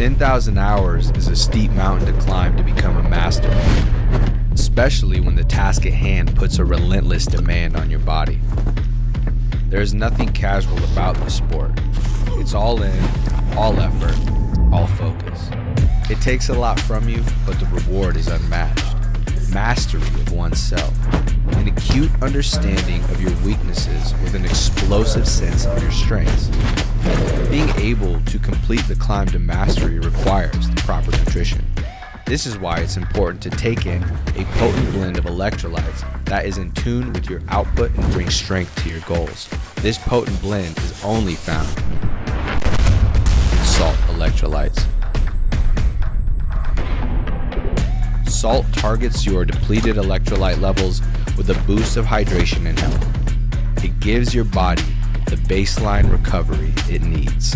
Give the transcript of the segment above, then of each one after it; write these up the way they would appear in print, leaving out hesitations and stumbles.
10,000 hours is a steep mountain to climb to become a master, especially when the task at hand puts a relentless demand on your body. There is nothing casual about this sport. It's all in, all effort, all focus. It takes a lot from you, but the reward is unmatched. Mastery of oneself, an acute understanding of your weaknesses with an explosive sense of your strengths. Being able to complete the climb to mastery requires the proper nutrition. This is why it's important to take in a potent blend of electrolytes that is in tune with your output and brings strength to your goals. This potent blend is only found in salt electrolytes. Salt targets your depleted electrolyte levels with a boost of hydration and health. It gives your body the baseline recovery it needs.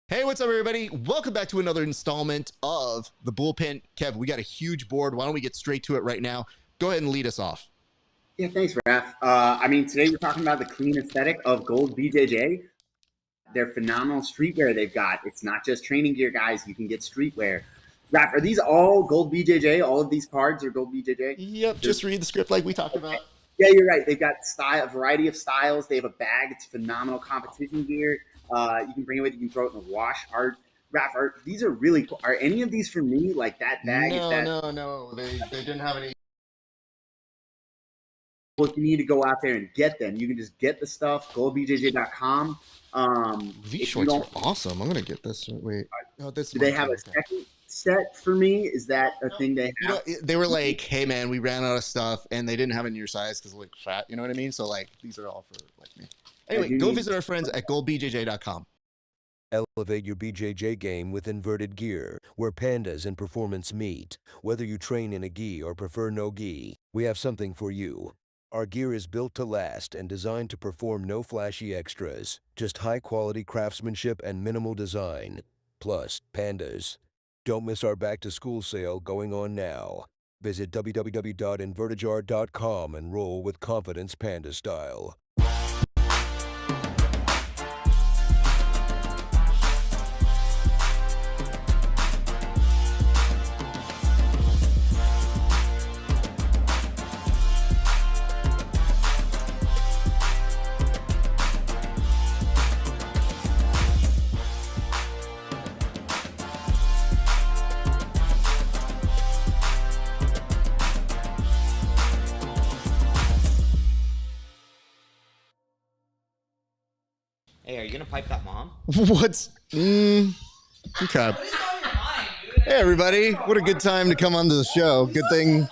Hey, what's up, everybody? Welcome back to another installment of The Bullpen. Kev, we got a huge board. Why don't we get straight to it right now? Go ahead and lead us off. Yeah, thanks, Raph. Today we're talking about the clean aesthetic of Gold BJJ. Their phenomenal streetwear they've got. It's not just training gear, guys. You can get streetwear. Raph, are these all Gold BJJ? All of these cards are Gold BJJ? Yep, just read the script like we talked about. Yeah, you're right. They've got a variety of styles. They have a bag. It's phenomenal competition gear. You can bring it with you. You can throw it in the wash. Raph, these are really cool. Are any of these for me? Like that bag? No. They didn't have any. Look, you need to go out there and get them. You can just get the stuff, goldbjj.com. These shorts are awesome. I'm going to get this. Wait. Do they have a second set for me? Is that a thing they have? They were like, hey, man, we ran out of stuff, and they didn't have it in your size because like fat. You know what I mean? So, like, these are all for like me. Anyway, go visit our friends at goldbjj.com. Elevate your BJJ game with inverted gear, where pandas and performance meet. Whether you train in a gi or prefer no gi, we have something for you. Our gear is built to last and designed to perform no flashy extras, just high-quality craftsmanship and minimal design. Plus, pandas. Don't miss our back-to-school sale going on now. Visit www.invertijar.com and roll with confidence panda style. Hey, are you gonna pipe that mom? What's okay? Hey, everybody! What a good time to come onto the show. Good thing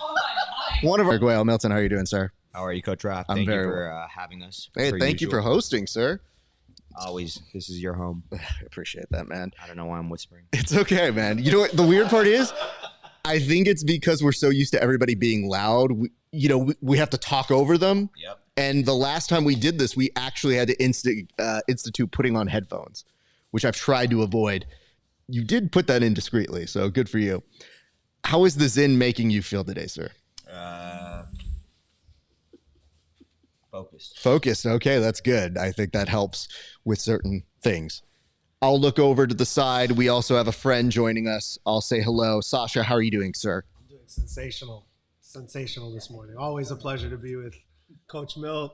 one of our Arguello, Milton. How are you doing, sir? How are you, Coach Raph? I'm Thank very you for having us. Hey, thank you for hosting, sir. Always, this is your home. I appreciate that, man. I don't know why I'm whispering. It's okay, man. You know what? The weird part is, I think it's because we're so used to everybody being loud. We have to talk over them. Yep. And the last time we did this, we actually had to institute putting on headphones, which I've tried to avoid. You did put that in discreetly, so good for you. How is the Zen making you feel today, sir? Focused. Focused. Okay, that's good. I think that helps with certain things. I'll look over to the side. We also have a friend joining us. I'll say hello. Sasha, how are you doing, sir? I'm doing sensational. Sensational this morning. Always a pleasure to be with Coach Milt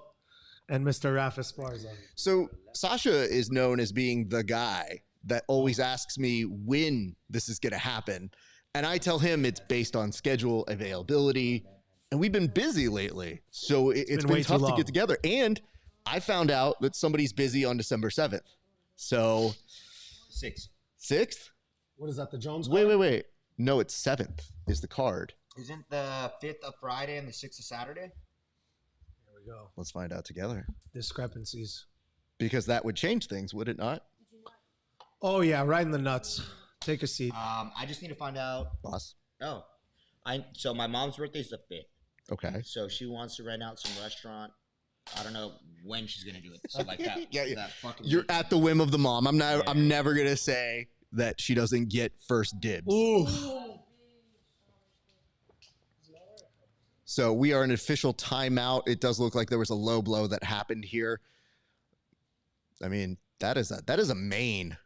and Mr. Raph Esparza. So Sasha is known as being the guy that always asks me when this is going to happen. And I tell him it's based on schedule availability. And we've been busy lately. So it's been tough to get together. And I found out that somebody's busy on December 7th. So 6th? What is that, the Jones card? Wait. No, it's 7th is the card. Isn't the 5th a Friday and the 6th a Saturday? There we go. Let's find out together. Discrepancies. Because that would change things, would it not? Oh, yeah, right in the nuts. Take a seat. I just need to find out. Boss. Oh. So my mom's birthday is the 5th. Okay. So she wants to rent out some restaurant. I don't know when she's gonna do it. So like that. Yeah. That fucking You're weekend. at the whim of the mom. I'm never gonna say that she doesn't get first dibs. Ooh. So we are an official timeout. It does look like there was a low blow that happened here. I mean, that is a main.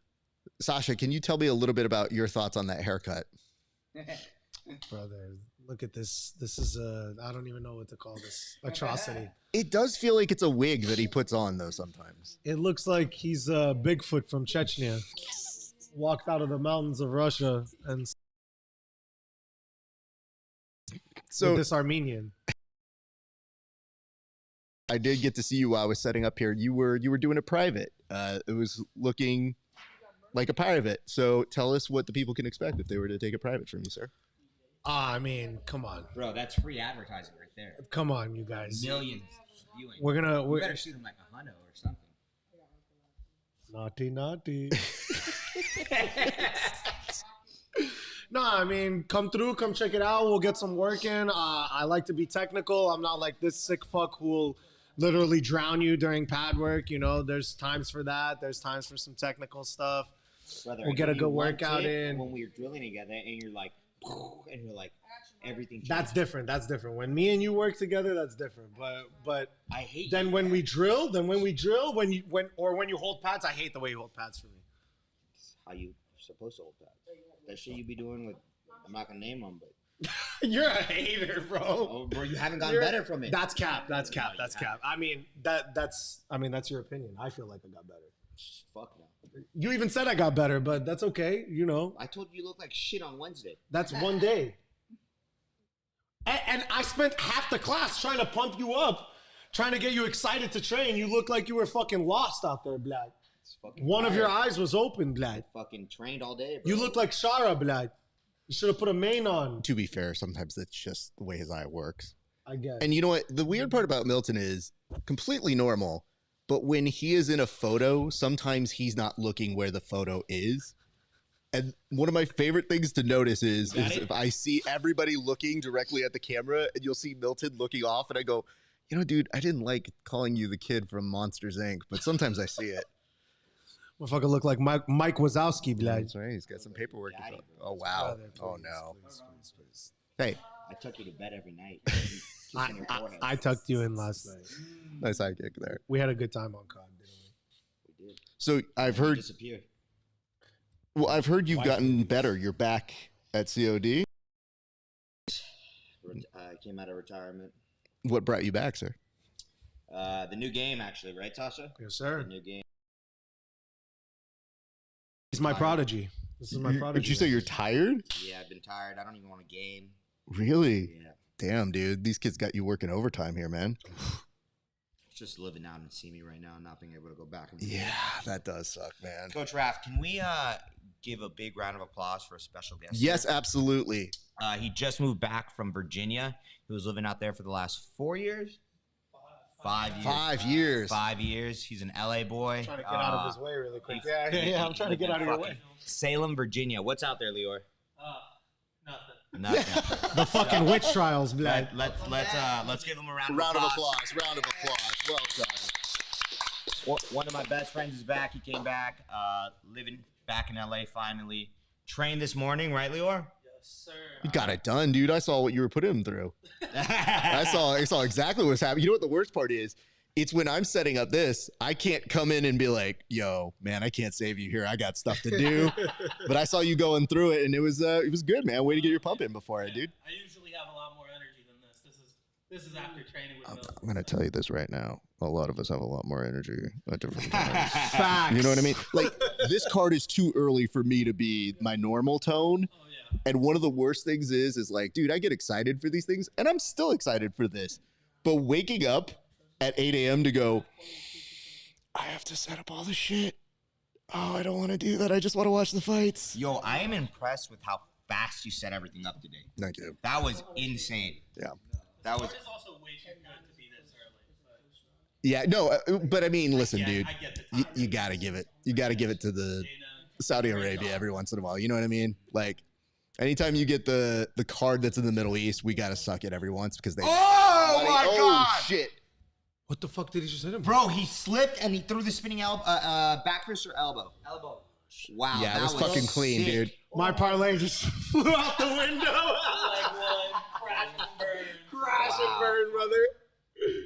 Sasha, can you tell me a little bit about your thoughts on that haircut? Brother, look at this. This is I don't even know what to call this atrocity. It does feel like it's a wig that he puts on, though, sometimes. It looks like he's Bigfoot from Chechnya. Walked out of the mountains of Russia and So with this Armenian. I did get to see you while I was setting up here. You were doing a private. It was looking like a private. So tell us what the people can expect if they were to take a private from you, sir. I mean, come on. Bro, that's free advertising right there. Come on, you guys. Millions viewing. We're better shoot him like a hundo or something. naughty. No, I mean, come through, come check it out. We'll get some work in. I like to be technical. I'm not like this sick fuck who will literally drown you during pad work. You know, there's times for that. There's times for some technical stuff. Brother, We'll get a you good one workout tip in. when we were drilling together, and you're like, everything. That's different. That's different. When me and you work together, that's different. But I hate. then when we drill, when you hold pads, I hate the way you hold pads for me. How you supposed to hold that? That shit you be doing with. I'm not gonna name them, but You're a hater, bro. oh, bro, you haven't gotten better from it. That's cap. That's cap. That's cap. I mean, that's your opinion. I feel like I got better. Fuck no. You even said I got better, but that's okay. You know, I told you look like shit on Wednesday. that's one day. And I spent half the class trying to pump you up, trying to get you excited to train. You look like you were fucking lost out there, Blad. One of your eyes was open, Blad. Fucking trained all day, bro. You look like Shara, Blad. You should have put a mane on. To be fair, sometimes that's just the way his eye works. I guess. And you know what? The weird part about Milton is completely normal. But when he is in a photo, sometimes he's not looking where the photo is. And one of my favorite things to notice is if I see everybody looking directly at the camera and you'll see Milton looking off and I go, you know, dude, I didn't like calling you the kid from Monsters, Inc., but sometimes I see it. Motherfucker look like Mike Wazowski, Blad. That's right. He's got some paperwork to Daddy, fill. bro. Oh, wow. Brother, Oh, please, no. please. Hey, I took you to bed every night. I tucked you in last night. nice eye kick there. We had a good time on COD, didn't we? We did. So I've heard, Disappeared. well, I've heard you've gotten better. You're back at COD. I came out of retirement. What brought you back, sir? The new game, actually, right, Tasha? Yes, sir. The new game. He's my prodigy. This is my prodigy. Did you say you're tired? Yeah, I've been tired. I don't even want to game. Really? Yeah. Damn, dude. These kids got you working overtime here, man. Just living out and see me right now and not being able to go back. And Yeah, that does suck, man. Coach Raph, can we give a big round of applause for a special guest? Yes, here? absolutely. He just moved back from Virginia. He was living out there for the last 4 years. 5 years. 5 years. 5 years. He's an LA boy. I'm trying to get out of his way really quick. he- Yeah. I'm trying to get out of your way. Salem, Virginia. What's out there, Lior? Nothing. Nothing. The fucking witch trials, Blad. Let's give him a round of Round of applause. applause. Round of applause. Well done. One of my best friends is back. He came back, living back in LA finally. Trained this morning, right, Lior? Yes, sir. You got it done, dude. I saw what you were putting him through. I saw exactly what's happening. You know what the worst part is? It's when I'm setting up this, I can't come in and be like, yo, man, I can't save you here. I got stuff to do. But I saw you going through it, and it was good, man. Way to get your pump in before it, dude. I usually have a lot more energy than this. This is after training with Milton. I'm going to tell you this right now. A lot of us have a lot more energy at different times. Facts. You know what I mean? Like, this card is too early for me to be my normal tone. Oh yeah. And one of the worst things is like, dude, I get excited for these things, and I'm still excited for this. But waking up at 8 a.m. to go, I have to set up all the shit. Oh, I don't want to do that. I just want to watch the fights. Yo, I am impressed with how fast you set everything up today. Thank you. That was insane. Yeah. That was. It's also way too good to be this early. Yeah, no, but I mean, listen, dude, I get the you, time. you got to give it. You got to give it to the Saudi Arabia every once in a while. You know what I mean? Like, anytime you get the card that's in the Middle East, we got to suck it every once because they. Oh my God! Shit. What the fuck did he just hit him? Bro, he slipped and he threw the spinning elbow, back fist or elbow? Wow, Yeah, that it was fucking clean, sick. dude. My parlay just flew out the window. Leg one, crash and burn. Crash and burn, brother.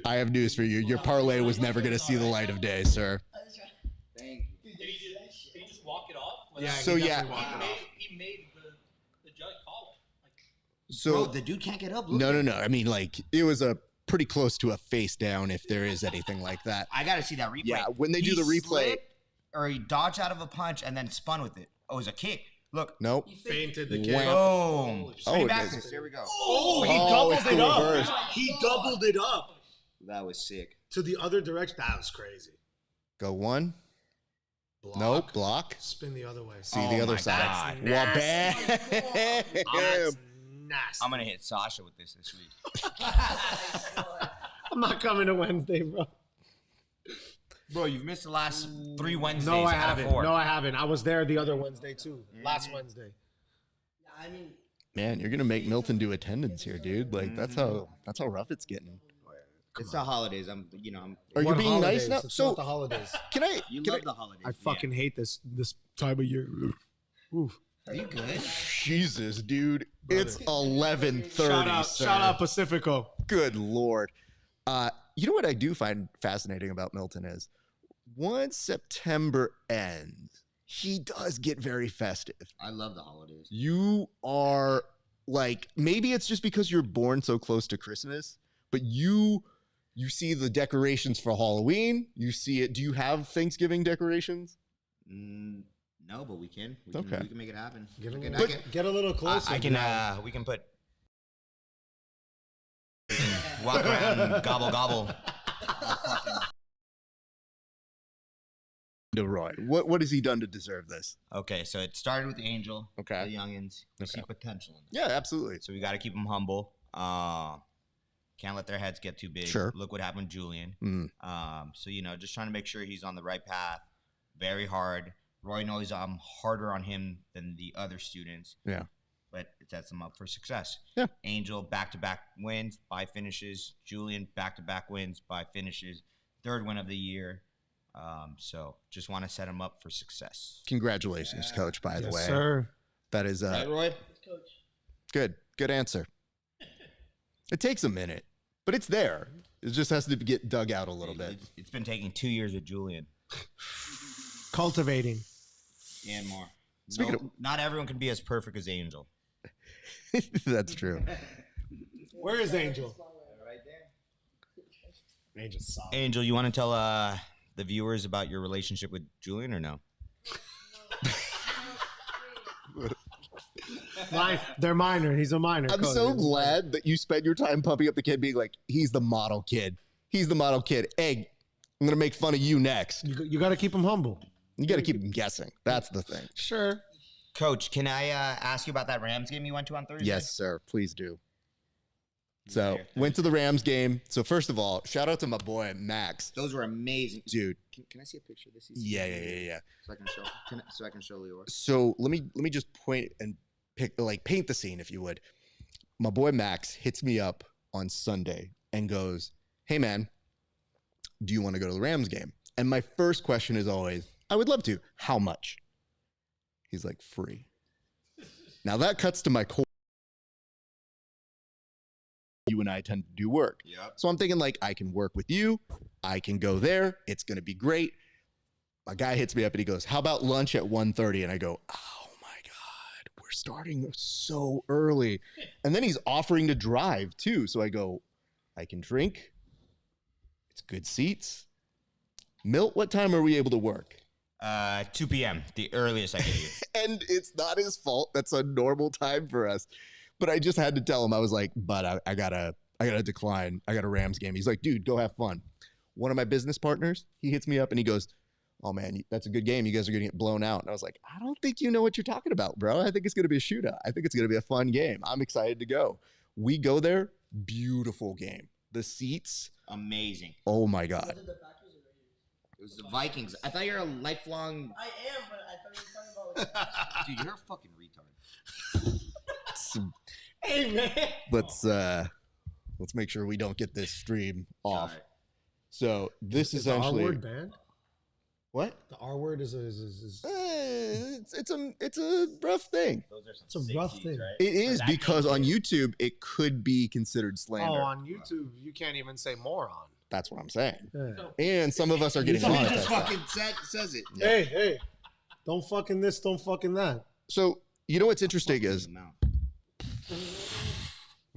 I have news for you. Your parlay was never going to see the light of day, sir. Thank you. Did he just walk it off? Like, Yeah. So, he yeah. definitely walked it off. He made the judge call it. Like, So Bro, the dude can't get up. Look at no. I mean, like, it was a pretty close to a face down if there is anything like that. I gotta see that replay. Yeah, when they do He the replay. slipped, or he dodged out of a punch and then spun with it. Oh, it was a kick. Look. Nope. Fainted the Wham. kick. Boom. Spinning it backwards. is. There we go. Oh, he Oh, it's doubled the it up. reverse. He doubled it up That was sick. to the other direction. That was crazy. Go one. Block. Nope. Block. Spin the other way. See Oh the other my side. God. Well, That's bam. nasty. I'm gonna hit Sasha with this week. I'm not coming to Wednesday, bro. Bro, you've missed the last 3 Wednesdays. No, I out of haven't. 4. No, I haven't. I was there the other Wednesday too. Last Wednesday. Man, you're gonna make Milton do attendance here, dude. Like that's how rough it's getting. It's the holidays. I'm. Are you What being holidays? nice now? It's So not the holidays. can I? You can love I- the holidays. I fucking hate this time of year. Oof. Are you good? Jesus, dude. It's 11:30. Shout out Pacifico. Good lord. You know what I do find fascinating about Milton is once September ends, he does get very festive. I love the holidays. You are like, maybe it's just because you're born so close to Christmas, but you see the decorations for Halloween. You see it. Do you have Thanksgiving decorations? No, but we can. Okay. We can make it happen. Get a little closer. I can. We can put. We can walk around and gobble gobble. Roy, what has he done to deserve this? Okay, so it started with Angel. Okay. The youngins. We see potential in them. Yeah, absolutely. So we got to keep them humble. Can't let their heads get too big. Sure. Look what happened to Julian. Mm. So just trying to make sure he's on the right path. Very hard. Roy knows I'm harder on him than the other students. Yeah. But it sets him up for success. Yeah. Angel back-to-back wins by finishes. Julian back-to-back wins by finishes. 3rd win of the year. So just want to set him up for success. Congratulations, coach, by the Yes, way. sir. That is Right, Roy? good answer. It takes a minute, but it's there. It just has to get dug out a little bit. It's been taking 2 years with Julian Cultivating. and more. Speaking of- Not everyone can be as perfect as Angel. That's true. Where is Angel? Right there. Angel's solid. Angel, you want to tell the viewers about your relationship with Julian or no? They're minor. He's a minor. I'm Coach. so glad that you spend your time pumping up the kid, being like, he's the model kid. He's the model kid. Hey, I'm going to make fun of you next. You got to keep him humble. You got to keep him guessing. That's the thing. Sure. Coach, can I ask you about that Rams game you went to on Thursday? Yes, sir. Please do. So, Yeah. went to the Rams game. So, first of all, shout out to my boy, Max. Those were amazing. Dude. Can I see a picture of this? season? Yeah. So I can show Leo. So, let me just point and paint the scene, if you would. My boy, Max, hits me up on Sunday and goes, hey, man, do you want to go to the Rams game? And my first question is always, I would love to. How much? He's like, free. Now that cuts to my core. You and I tend to do work. Yep. So I'm thinking like, I can work with you. I can go there. It's going to be great. My guy hits me up and he goes, how about lunch at 1:30? And I go, oh my God, we're starting so early. And then he's offering to drive too. So I go, I can drink. It's good seats. Milt, what time are we able to work? 2 p.m. The earliest I can do. And it's not his fault. That's a normal time for us. But I just had to tell him, I was like, but I gotta decline. I got a Rams game. He's like, dude, go have fun. One of my business partners, he hits me up and he goes, oh man, that's a good game. You guys are gonna get blown out. And I was like, I don't think you know what you're talking about, bro. I think it's gonna be a shootout. I think it's gonna be a fun game. I'm excited to go. We go there, beautiful game. The seats, Amazing. oh my God. It was the Vikings. I thought you were a lifelong. I am, but I thought you were talking about. Dude, you're a fucking retard. Hey man. Let's make sure we don't get this stream off. Sorry. So this Is the R essentially word banned? What? The R word is It's a rough thing. Those are it's a rough thing. right? It is that because game, on YouTube it could be considered slander. Oh, on YouTube you can't even say moron. That's what I'm saying. Yeah. And some of us are getting Somebody monetized. just says it. Hey, don't fucking this, don't fucking that. So you know what's interesting is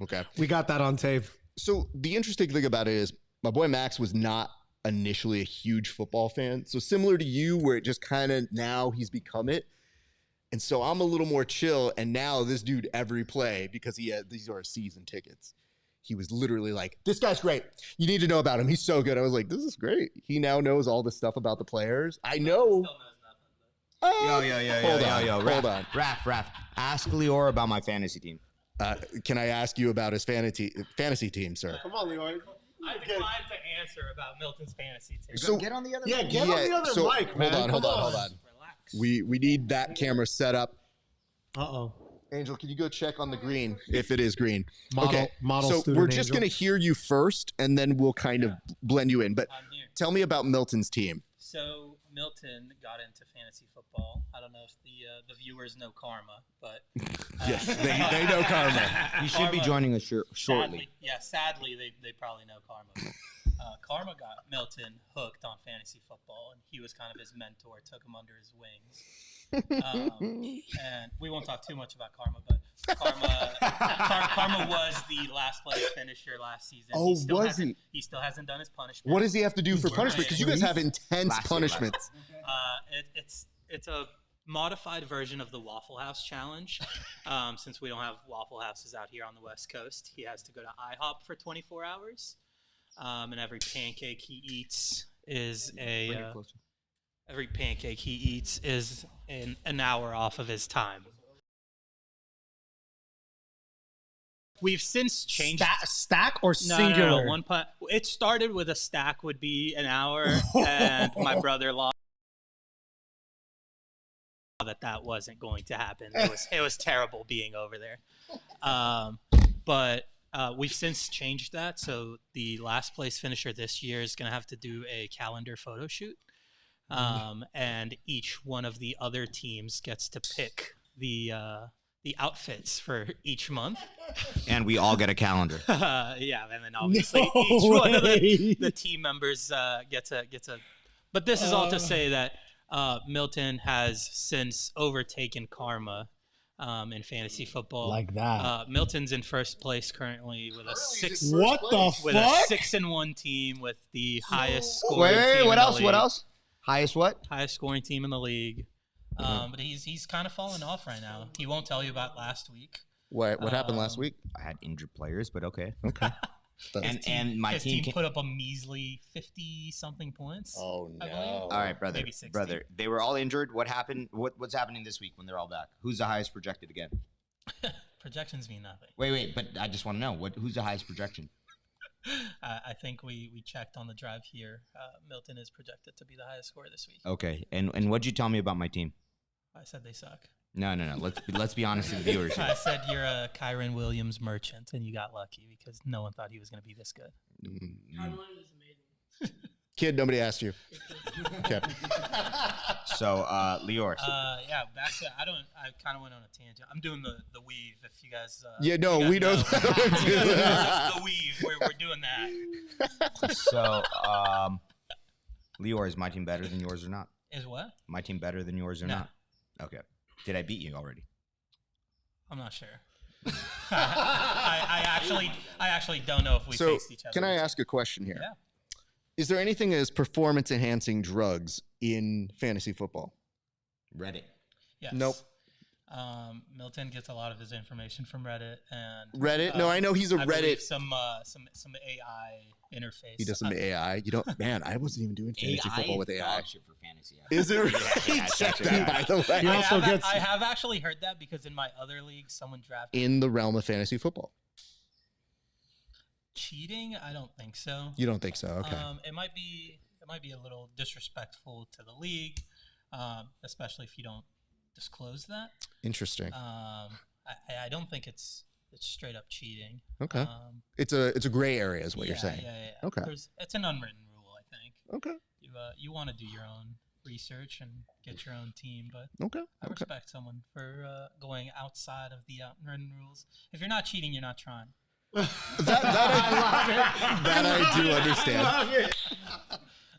okay. We got that on tape. So the interesting thing about it is my boy Max was not initially a huge football fan. So similar to you, where it just kind of now he's become it. And so I'm a little more chill. And now this dude, every play, because these are season tickets, he was literally like, this guy's great. You need to know about him. He's so good. I was like, this is great. He now knows all the stuff about the players. I know. Hold on. Raph, ask Lior about my fantasy team. Can I ask you about his fantasy team, sir? Come on, Leroy. I declined to answer about Milton's fantasy team. So Get on the other Yeah, mic. get on the other mic, man. Hold on. Relax. We need that camera set up. Uh-oh. Angel, can you go check on the green if it is green? Model so student we're just Angel. going to hear you first, and then we'll kind of blend you in. But I'm here. tell me about Milton's team. So Milton got into fantasy football. I don't know if the viewers know Karma, but Yes, they know Karma. You should be joining us shortly. Sadly, they probably know Karma. Karma got Milton hooked on fantasy football, and he was kind of his mentor, took him under his wings. And we won't talk too much about Karma, but Karma was the last place finisher last season. Oh, was he? He still hasn't done his punishment. What does he have to do for punishment? Because you guys have intense Last year, punishments. It's a modified version of the Waffle House challenge. Since we don't have Waffle Houses out here on the West Coast, he has to go to IHOP for 24 hours. And every pancake he eats is an hour off of his time. We've since changed Stack or No, singular? one putt. It started with a stack would be an hour, and my brother-in-law that wasn't going to happen. It was terrible being over there. But we've since changed that, so the last place finisher this year is going to have to do a calendar photo shoot, and each one of the other teams gets to pick the outfits for each month. And we all get a calendar. Yeah, and then obviously each one of the team members gets a. But this is all to say that Milton has since overtaken Karma in fantasy football. Like that. Milton's in first place currently with a six. What the With fuck? a 6-1 team with the highest scoring. team What in else? the What league. else? Highest what? Highest scoring team in the league. But he's kind of fallen off right now. He won't tell you about last week. What happened last week? I had injured players, but okay. And my His team team put up a measly 50-something points. Oh I believe. no! All right, brother. Maybe 60. Brother, they were all injured. What happened? What's happening this week when they're all back? Who's the highest projected again? Projections mean nothing. Wait. But I just want to know who's the highest projection? I think we checked on the drive here. Milton is projected to be the highest scorer this week. Okay. And what'd you tell me about my team? I said they suck. No. Let's be honest to the viewers. I said you're a Kyron Williams merchant, and you got lucky because no one thought he was going to be this good. Kid, nobody asked you. Okay. So, Lior. Yeah, back to I kind of went on a tangent. I'm doing the weave. If you guys. Yeah, no, you we guys know. the weave. We're doing that. So, Lior, is my team better than yours or not? Is what? My team better than yours or No. not? Okay. Did I beat you already? I'm not sure. I actually don't know if we So, faced each other. can I ask a question here? Yeah. Is there anything as performance-enhancing drugs in fantasy football? Reddit. Yes. Nope. Milton gets a lot of his information from Reddit and Reddit? No, I know he's a I believe Reddit. some AI interface. He does some AI. You don't, man. I wasn't even doing fantasy football with AI. Shit for fantasy. Is it? Yeah, Check it's that, by the way. He also gets I have actually heard that because in my other league, someone drafted In the realm of fantasy football, cheating. I don't think so. you don't think so? Okay. It might be a little disrespectful to the league, especially if you don't disclose that. Interesting. I don't think it's straight up cheating. Okay. It's a gray area, is what yeah, you're saying. Yeah. Okay. It's an unwritten rule, I think. Okay. You want to do your own research and get your own team. But Okay. I respect someone for going outside of the unwritten rules. If you're not cheating, you're not trying. That I do understand.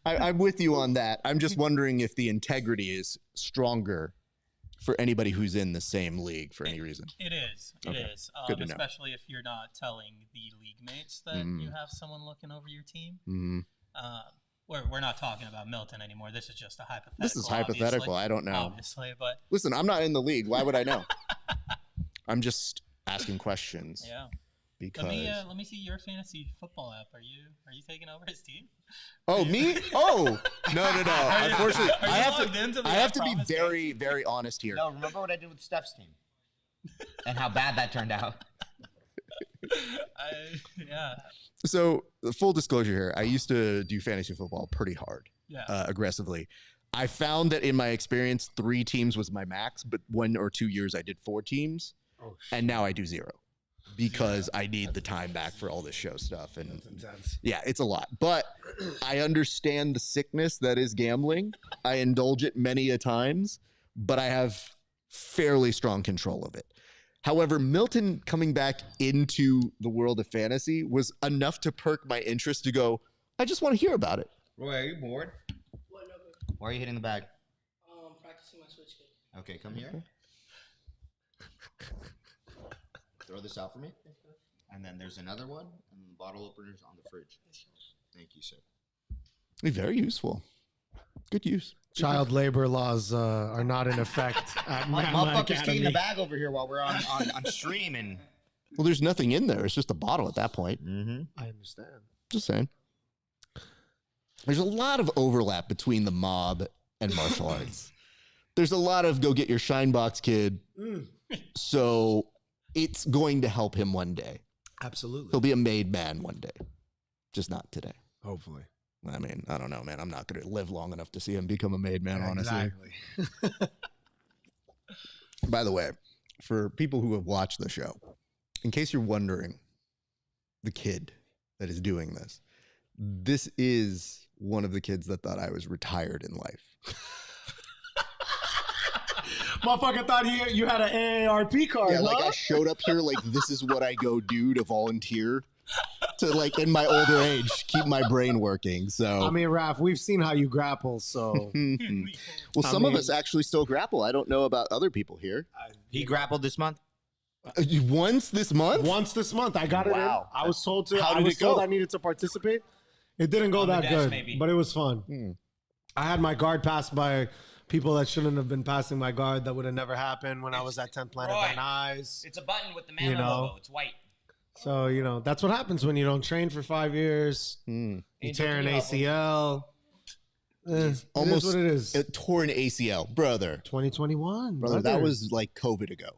I'm with you on that. I'm just wondering if the integrity is stronger for anybody who's in the same league for any reason. It is. It Okay. is. Good to know. Especially if you're not telling the league mates that you have someone looking over your team. Mm. We're not talking about Milton anymore. This is just a hypothetical. This is hypothetical. I don't know. Obviously, but Listen, I'm not in the league. Why would I know? I'm just asking questions. yeah. Because Let me see your fantasy football app. Are you taking over his team? Oh, me? Oh, no. Unfortunately, Are you I logged into the have app to be promise very, very honest here. No, remember what I did with Steph's team and how bad that turned out. Yeah. So, full disclosure here, I used to do fantasy football pretty hard, Yeah. aggressively. I found that in my experience, 3 teams was my max, but 1 or 2 years I did 4 teams, and now I do 0 because I need the time back for all this show stuff. And yeah, it's a lot. But I understand the sickness that is gambling. I indulge it many a times, but I have fairly strong control of it. However, Milton coming back into the world of fantasy was enough to perk my interest to go, I just want to hear about it. Roy, are you bored? What number? Why are you hitting the bag? Practicing my switch kick. Okay, come here. Throw this out for me. And then there's another one, and the bottle opener's on the fridge. Thank you, sir. Very useful. Good use. Child labor laws are not in effect at my Motherfucker's academy. kicking the bag over here while we're on stream. And Well, there's nothing in there. It's just a bottle at that point. I understand. Just saying. There's a lot of overlap between the mob and martial arts. There's a lot of go get your shine box, kid. So it's going to help him one day. Absolutely. He'll be a made man one day. Just not today. Hopefully. I mean, I don't know, man. I'm not going to live long enough to see him become a made man, honestly. Exactly. By the way, for people who have watched the show, in case you're wondering, the kid that is doing this is one of the kids that thought I was retired in life. Motherfucker thought you had an AARP card, Yeah, huh? like I showed up here like this is what I go do to volunteer to like in my older age keep my brain working. So I mean, Raph, we've seen how you grapple, so well, some of us actually still grapple. I don't know about other people here. he grappled this month. Once this month? once this month I got it in. Wow. I was told to. How I did was it go? told I needed to participate. It didn't go On the that dash, good, maybe. but it was fun. I had my guard passed by people that shouldn't have been passing my guard. That would have never happened when I was at 10th Planet Roy. Van Nuys. It's a button with the You know. logo. It's white. So, that's what happens when you don't train for 5 years. You tear an ACL. Almost it is what it is. a torn ACL, brother. 2021. Brother, that was like COVID ago.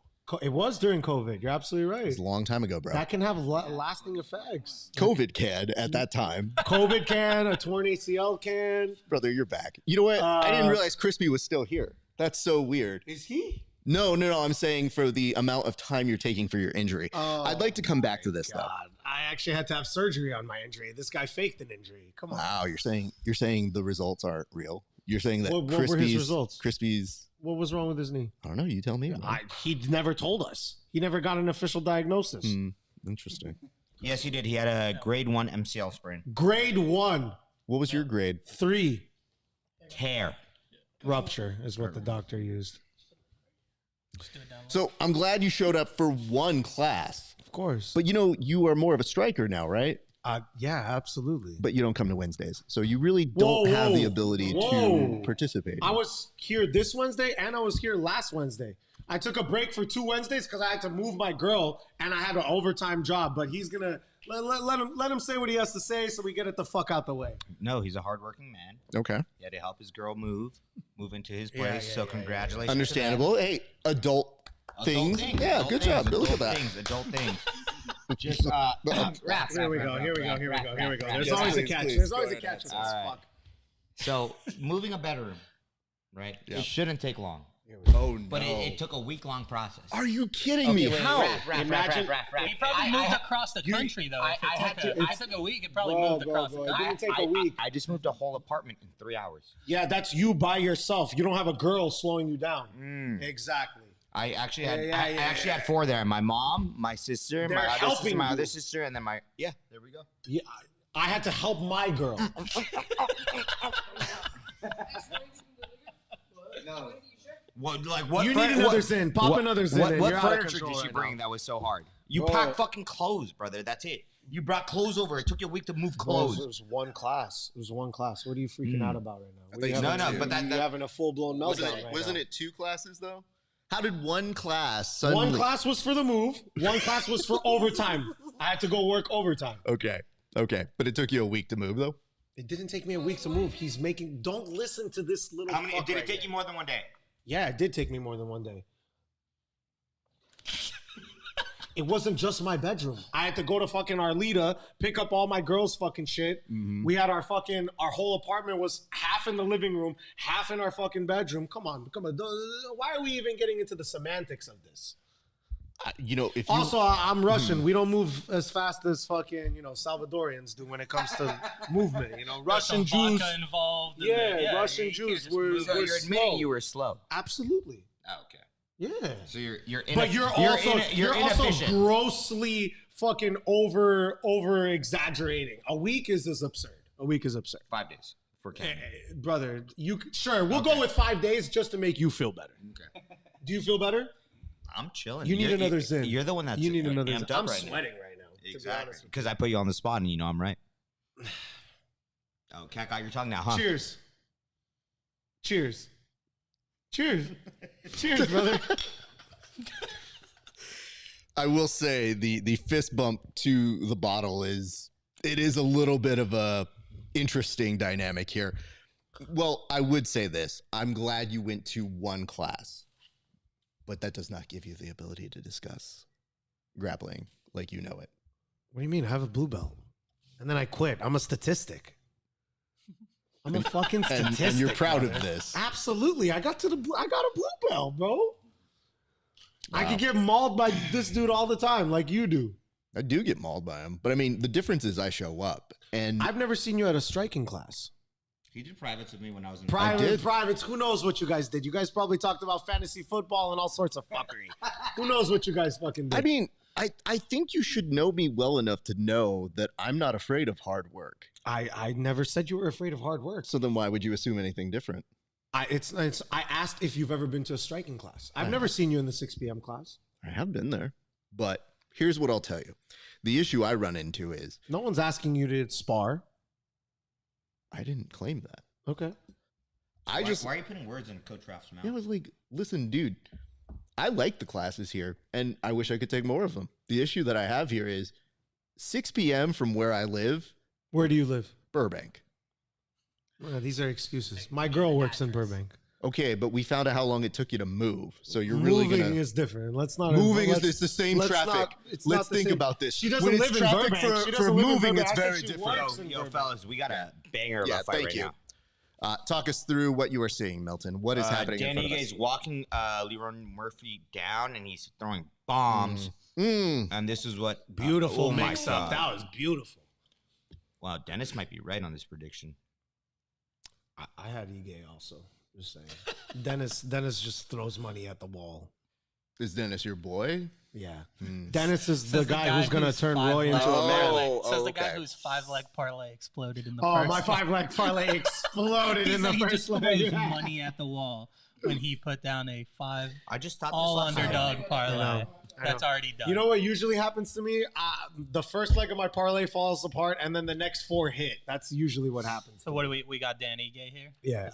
It was during COVID. You're absolutely It right. was a long time ago, bro. That can have lasting effects. COVID can at that time. COVID can, a torn ACL can. Brother, you're back. You know what? I didn't realize Crispy was still here. That's so weird. Is he? No. I'm saying for the amount of time you're taking for your injury. I'd like to come back to this though. God, I actually had to have surgery on my injury. This guy faked an injury. Come on. Wow, you're saying the results aren't real. You're saying that What were his Crispy's results? Crispy's What was wrong with his knee? I don't know. You tell me. man. He never told us. He never got an official diagnosis. Interesting. Yes, he did. He had a grade 1 MCL sprain. Grade 1, What was your grade? 3 Tear. rupture is what the doctor used. So I'm glad you showed up for one class, Of course. but you are more of a striker now, right? Yeah, absolutely. But you don't come to Wednesdays, so you really don't have the ability to participate. I was here this Wednesday and I was here last Wednesday. I took a break for 2 Wednesdays because I had to move my girl and I had an overtime job. But he's gonna let him say what he has to say so we get it the fuck out the way. No, he's a hardworking man. Okay, He had to help his girl move into his place. So congratulations. understandable. Hey, adult things. Yeah, good job. Look at that. Adult things. Just rap. Here we go. There's Yes, always a please, catch. please. There's Go always a ahead. catch in this. All right. Fuck. So moving a bedroom, right? Yeah. It shouldn't take long. Oh no! But it took a week-long process. Are you kidding me? How? Imagine- He probably moved across the country though. If it took a week, it probably moved across the It country. didn't take a week. I just moved a whole apartment in 3 hours. Yeah, that's you by yourself. You don't have a girl slowing you down. Exactly. I actually had Yeah, I actually had 4 there. My mom, my sister, They're my other sister, helping my you. other sister, and then my there we go. Yeah, I had to help my girl. No. What? You need another Zin. Pop another Zin. What in. You're out of furniture control did you right bring now. that was so hard? You Bro. packed fucking clothes, brother. That's it. You brought clothes over. It took you a week to move clothes. It was one class. It was one class. What are you freaking out about right now? I thought you No, said no, two. but You're having a full blown meltdown Wasn't, right wasn't now. it 2 classes though? How did one class suddenly? One class was for the move. One class was for overtime. I had to go work overtime. Okay, but it took you a week to move though. It didn't take me a week to move. He's making. Don't listen to this little. How many? fuck Did right it take here. you more than one day? Yeah, it did take me more than one day. It wasn't just my bedroom. I had to go to fucking Arlita, pick up all my girls' fucking shit. We had our whole apartment was half in the living room, half in our fucking bedroom. Come on. Why are we even getting into the semantics of this? You know, if you Also, I'm Russian. We don't move as fast as fucking, Salvadorians do when it comes to movement. Russian There's some Jews. vodka involved. Yeah, Russian you can't Jews just were- move. So We're you're admitting slow. you were slow. Absolutely. Oh, okay. Yeah. So you're But you're also inefficient. grossly fucking over exaggerating. A week is absurd. 5 days for Ken. Brother, we'll go with 5 days just to make you feel better. Okay. Do you feel better? I'm chilling. You need You're- another Zin. You're the one that's You need another amped Zin. up I'm right now. sweating right now. To be Exactly. honest with Because I put you on the spot and I'm right. Oh, cat got your tongue now, huh? you. Cheers, brother. I will say the fist bump to the bottle is a little bit of a interesting dynamic here. Well, I would say this. I'm glad you went to one class, but that does not give you the ability to discuss grappling like you know it. What do you mean? I have a blue belt, and then I quit. I'm a statistic. I'm a fucking statistic. And you're proud brother. of this. Absolutely. I got a blue belt, bro. I Wow. could get mauled by this dude all the time, like you do. I do get mauled by him, but I mean, the difference is I show up, and I've never seen you at a striking class. He did privates with me when I was in Privates, who knows what you guys did? You guys probably talked about fantasy football and all sorts of fuckery. Who knows what you guys fucking did? I mean, I think you should know me well enough to know that I'm not afraid of hard work. I never said you were afraid of hard work. So then why would you assume anything different? I asked if you've ever been to a striking class. I've never seen you in the 6 p.m. class. I have been there, but here's what I'll tell you. The issue I run into is No one's asking you to spar. I didn't claim that. Okay. I Why are you putting words in Coach Raph's mouth? It was like, listen, dude, I like the classes here, and I wish I could take more of them. The issue that I have here is 6 p.m. from where I live, Where do you live? Burbank. These are excuses. My girl works in Burbank. Okay, but we found out how long it took you to move, so you're really Moving gonna. is different. Let's not. Moving let's- is the same let's traffic. not- it's Let's not the think same. about this. She doesn't When live it's in traffic Burbank. She for doesn't live in moving, Burbank. it's I said very she different. works in Burbank. fellas, we got a banger of Yeah, a fight thank right you. now. Talk us through what you were seeing, Milton. What is happening in Danny front of is us? walking Lerone Murphy down, and he's throwing bombs. And this is what Beautiful oh my mix up. God. That was beautiful. Wow, Dennis might be right on this prediction. I had Ige also. Just saying. Dennis just throws money at the wall. Is Dennis your boy? Yeah. Dennis is the guy who's gonna turn Roy into a man. Says the guy okay. whose 5-leg parlay exploded in the Oh, first my leg. 5-leg parlay exploded He in the said he first just leg. throws Yeah. money at the wall when he put down a 5 I just thought all this last underdog night. parlay. I know. That's already done. You know what usually happens to me? The first leg of my parlay falls apart, and then the next 4 hit. That's usually what happens. So what do we got? Danny Gay here. Yeah.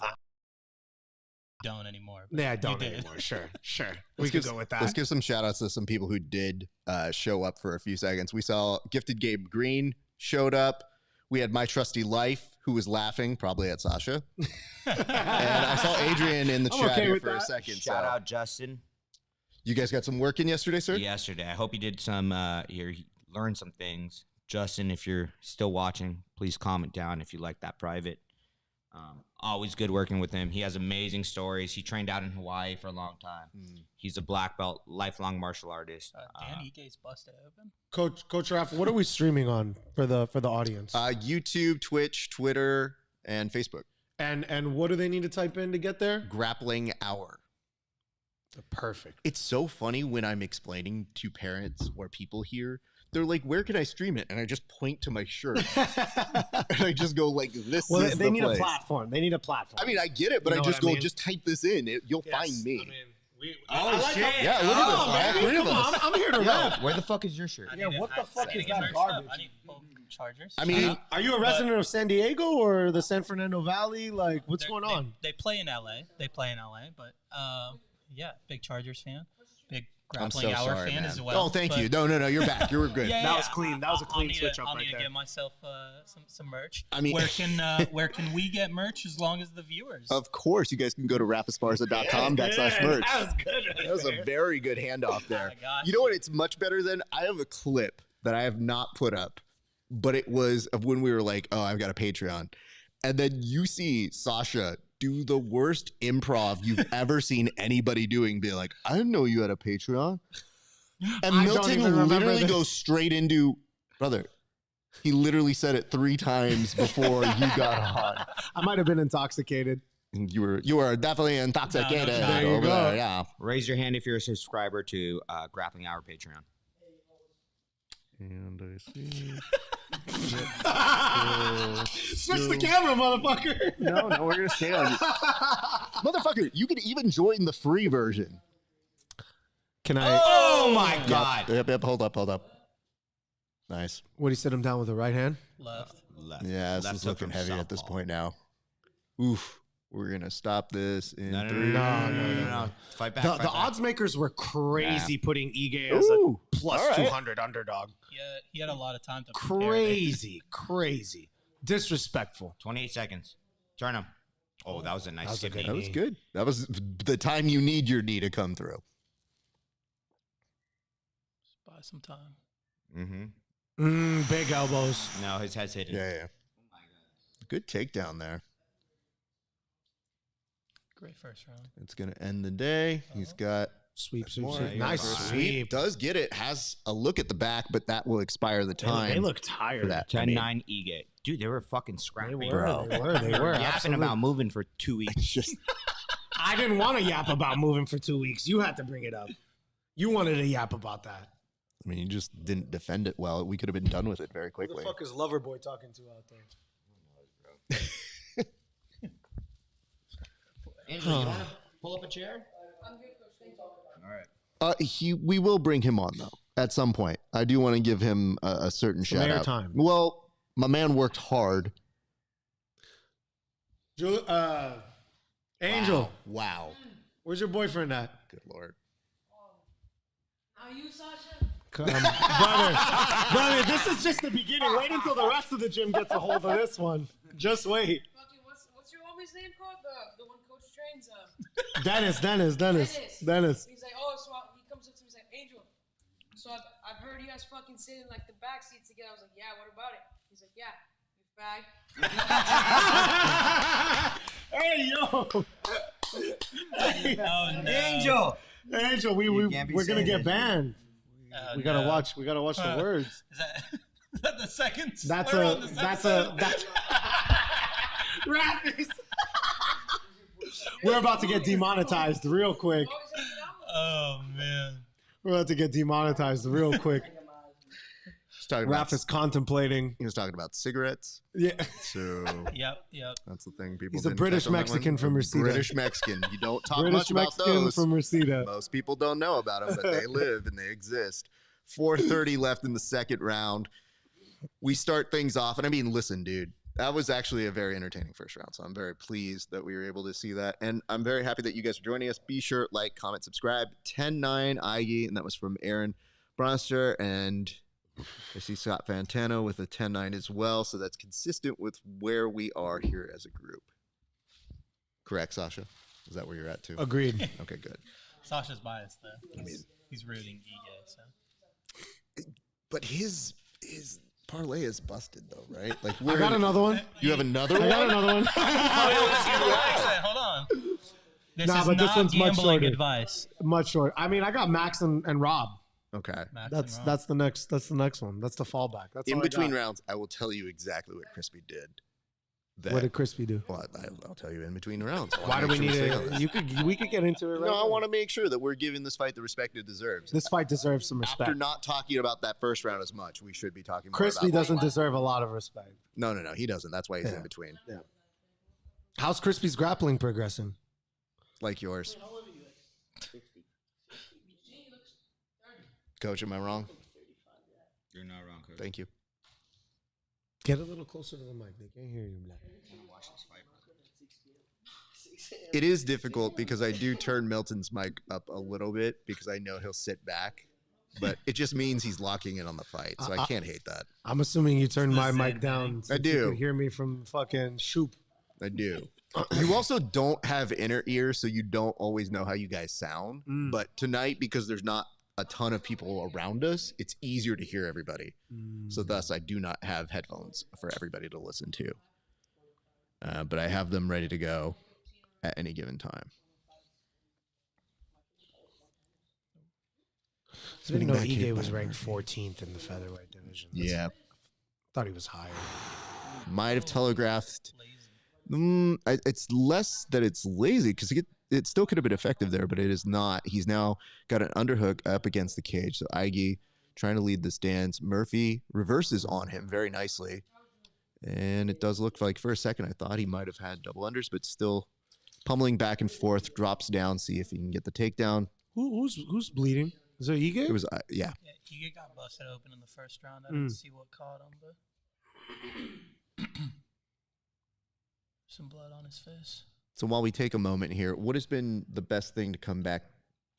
Don't anymore. but Yeah, I you don't did. anymore. Sure. We Let's could give- go with that. Let's give some shout outs to some people who did show up for a few seconds. We saw Gifted Gabe Green showed up. We had My Trusty Life, who was laughing, probably at Sasha. And I saw Adrian in the I'm chat okay here with for a that. second. Shout so. out Justin. You guys got some work in yesterday, sir? Yesterday, I hope you did some. You learned some things. Justin, if you're still watching, please comment down if you like that private. Always good working with him. He has amazing stories. He trained out in Hawaii for a long time. He's a black belt, lifelong martial artist. Dan Ike's busted open. Coach Raph, what are we streaming on for the audience? YouTube, Twitch, Twitter, and Facebook. And what do they need to type in to get there? Grappling Hour. Perfect. It's so funny when I'm explaining to parents or people here, they're like, where can I stream it? And I just point to my shirt. And I just go like, this Well, is they the need place. a platform. They need a platform. I mean, I get it, but You I know just what I go, mean? just type this in. You'll find me. I mean, Oh, shit. Yeah, look at this. All three of us. I'm here to rap. Where the fuck is your shirt? Yeah, what the fuck is Get that merched up. garbage? I need both Chargers. I mean, Are you a resident of San Diego or the San Fernando Valley? Like, what's They're- going on? They play in LA. But yeah, big Chargers fan, big I'm so Grappling Hour sorry, fan man. as well. Oh, thank but- you. No, you're back. You were good. Yeah, That was clean. That was a I'll clean need switch to- up I'll right need to there. get myself some merch. I mean- where can we get merch as long as the viewers? Of course, you guys can go to rapasparza.com/merch. That was good. That was a very good handoff there. I got You know what? It's much better than I have a clip that I have not put up, but it was of when we were like, oh, I've got a Patreon. And then you see Sasha do the worst improv you've ever seen anybody doing, be like, I didn't know you had a Patreon. And I don't Milton even remember literally this. goes straight into, brother, he literally said it 3 times before you got on. I might have been intoxicated. You were definitely intoxicated. No, there you over go. there, yeah. Raise your hand if you're a subscriber to Grappling Hour Patreon. And I see. Switch the camera, motherfucker. No, we're gonna stay on you. Motherfucker, you can even join the free version. Can I? Oh my God! Yep, hold up. Nice. What, he sit him down with the right hand? Left. Left. Yeah, this Left is hook looking from heavy at this softball. point now. Oof. We're gonna stop this in No. 3. No. Fight back. The fight back. odds makers were crazy putting Ige as a Ooh, plus all right. 200 underdog. He had a lot of time to prepare. Crazy. Disrespectful. 28 seconds. Turn him. Oh, that was a nice That was a skip good knee. That was good. That was the time you need your knee to come through. Buy some time. Mm-hmm. Big elbows. No, his head's hidden. Yeah. Good takedown there. Great first round. It's gonna end the day. He's got Sweep. more. Nice First sweep. Does get it. Has a look at the back, but that will expire the time. They look for tired. that. 10-9 Ige. Dude, they were fucking They scrappy. were. Bro. They were. Yapping absolutely. about moving for 2 weeks. It's just I didn't want to yap about moving for 2 weeks. You had to bring it up. You wanted to yap about that. I mean, you just didn't defend it well. We could have been done with it very Who the quickly. fuck is Loverboy talking to out there? Andrew, you want to pull up a chair? I'm good, coach. Thank you. All right. We will bring him on though at some point. I do want to give him a certain Some shout out. airtime. Well, my man worked hard. Angel, Wow. where's your boyfriend at? Good Lord. Are you Sasha? Brother, this is just the beginning. Wait until the rest of the gym gets a hold of this one. Just wait. Fucking, what's your homie's name called? The one coach trains. Dennis. He's like, oh, so he comes up to me, he's like, Angel. So I've heard you guys fucking sit in like the back seats together. I was like, yeah, what about it? He's like, yeah, you fag. Hey, yo. Oh, no. Angel! Angel, You can't be we're gonna saying get that. banned. Oh, We gotta no. watch the words. Is that the second? That's slur a on this that's episode? a that's Rappies. We're about to get demonetized real quick. Oh, he's like, Oh man. We're about to get demonetized real quick. He's talking Raph about, is contemplating. he was talking about cigarettes. Yeah. So Yep. that's the thing. People. He's a didn't British catch on that Mexican one. from Reseda. British Mexican. You don't talk British much about Mexican those. from Reseda. Most people don't know about them, but they live and they exist. 4:30 left in the second round. We start things off, and I mean, listen, dude, that was actually a very entertaining first round. So I'm very pleased that we were able to see that, and I'm very happy that you guys are joining us. Be sure like, comment, subscribe. 10-9 Ige, and that was from Aaron Bronster, and I see Scott Fantano with a 10-9 as well. So that's consistent with where we are here as a group. Correct, Sasha? Is that where you're at too? Agreed. Okay, good. Sasha's biased though. He's rooting Ige. So But his parlay is busted though, right? Like I got another one. You have another one? I got another one. Hold on. This is but this not one's much gambling shorter. advice. Much shorter. I mean, I got Max and Rob. Okay. Max That's and Rob. the next. That's the next one. That's the fallback. That's In all I between got. rounds, I will tell you exactly what Crispy did. What did Crispy do? Well, I'll tell you in between rounds. Why do we need it? We could get into it. Right No, I now. want to make sure that we're giving this fight the respect it deserves. This fight deserves some respect. After not talking about that first round as much, we should be talking more Crispy about doesn't deserve a lot of respect. No, he doesn't. That's why he's Yeah. in between. Yeah. How's Crispy's grappling progressing? Like yours. Coach, am I wrong? You're not wrong, coach. Thank you. Get a little closer to the mic. They can't hear you, Black. Watch this fight, bro. It is difficult because I do turn Milton's mic up a little bit because I know he'll sit back, but it just means he's locking in on the fight, so I can't hate that. I'm assuming you turned my mic down. I since you do. could hear me from fucking Shoop. I do. You also don't have inner ear, so you don't always know how you guys sound. But tonight, because there's not a ton of people around us, it's easier to hear everybody. So thus, I do not have headphones for everybody to listen to. But I have them ready to go at any given time. I didn't know Ige was ranked 14th in the featherweight division. Yeah. Thought he was higher. Might have telegraphed. It's less that it's lazy because it still could have been effective there, but it is not. He's now got an underhook up against the cage. So Ige trying to lead this dance. Murphy reverses on him very nicely. And it does look like for a second I thought he might have had double unders, but still pummeling back and forth, drops down, see if he can get the takedown. Who's bleeding? Is it Ige? It was, yeah. Yeah, he got busted open in the first round. I didn't see what caught him, but some blood on his face. So while we take a moment here, what has been the best thing to come back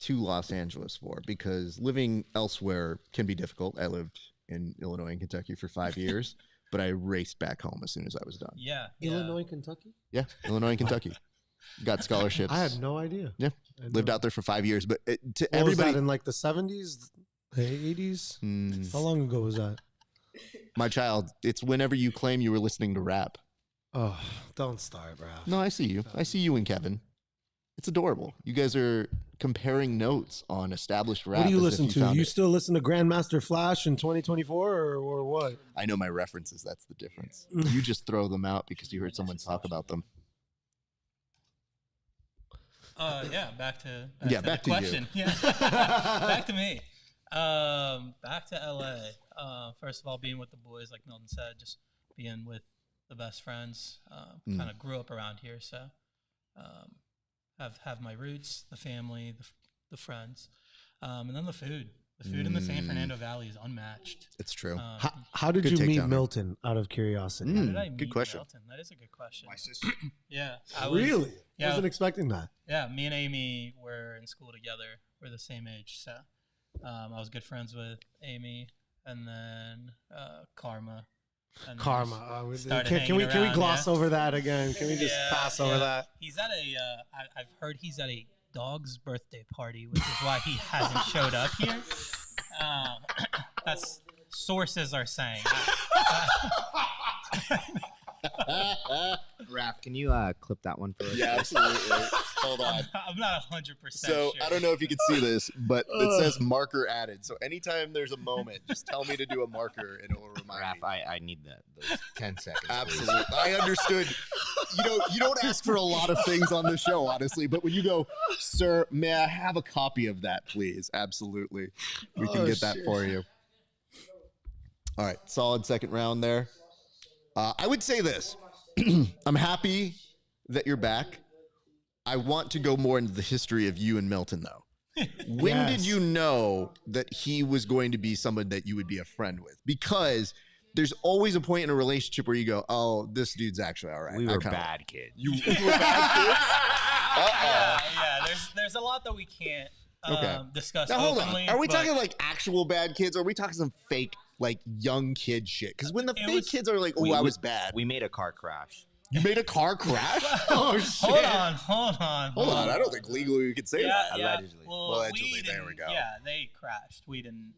to Los Angeles for? Because living elsewhere can be difficult. I lived in Illinois and Kentucky for 5 years, but I raced back home as soon as I was done. Yeah. Illinois, Kentucky? Yeah, Illinois and Kentucky. Got scholarships. I had no idea. Yeah, lived out there for 5 years. But to What everybody, was that in like the 70s, the 80s? How long ago was that? my child, it's whenever you claim you were listening to rap. Oh, don't start, bro. No, I see you. I see you and Kevin. It's adorable. You guys are comparing notes on established rap. What do you as if listen to? found You it. still listen to Grandmaster Flash in 2024 or what? I know my references. That's the difference. You just throw them out because you heard someone talk about them. Yeah, back to back the to you. question. Yeah, back to me. Back to LA. First of all, being with the boys, like Milton said, just being with the best friends. Kind of grew up around here, so have my roots, the family, the friends, and then the food. The food in the San Fernando Valley is unmatched. It's true. How did Good you meet takedown. Milton, out of curiosity? How did I good meet question. Milton? That is a good question. My sister. Yeah, I was, Really? Yeah, Wasn't expecting that. yeah. Me and Amy were in school together. We're the same age, so I was good friends with Amy, and then Karma. And Karma. started Can we hanging around, gloss yeah. over that again? Can we just Yeah, pass over yeah. that? He's at I've heard he's at a dog's birthday party, which is why he hasn't showed up here. That's sources are saying. Raph, can you clip that one for us? Yeah, absolutely. Hold on. I'm not 100% So sure. I don't know if you can see this, but it says marker added. So anytime there's a moment, just tell me to do a marker and it will remind Raph, me. I need those 10 seconds. please. Absolutely. I understood. You don't ask for a lot of things on the show, honestly, but when you go, sir, may I have a copy of that, please? Absolutely. We can get that for you. All right. Solid second round there. I would say this. I'm happy that you're back. I want to go more into the history of you and Milton, though. When did you know that he was going to be someone that you would be a friend with? Because there's always a point in a relationship where you go, oh, this dude's actually all right. We were bad kids. You were bad kids? Yeah. There's a lot that we can't discuss Now, hold openly. on. Are we but talking like actual bad kids, or are we talking some fake, like, young kid shit? Because when the fake kids are like, oh, I was bad. We made a car crash. You made a car crash? Oh, shit. Hold on. I don't think legally we could say that. Allegedly. Well, Allegedly, we there we didn't- go. Yeah, they crashed. We didn't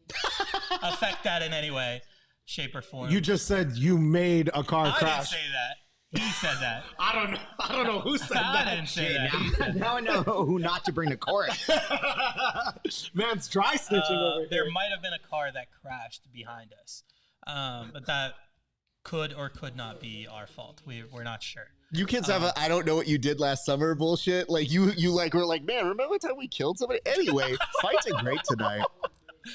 affect that in any way. shape, or form. You just said you made a car I crash. didn't say that. He said that. I don't know who said I that. didn't say that. Now I know who not to bring to court. Man's dry snitching over There here. might have been a car that crashed behind us, but that could or could not be our fault. We're not sure. You kids have a I don't know what you did last summer bullshit. Like you like were like, man, remember the time we killed somebody? Anyway, fights are great tonight.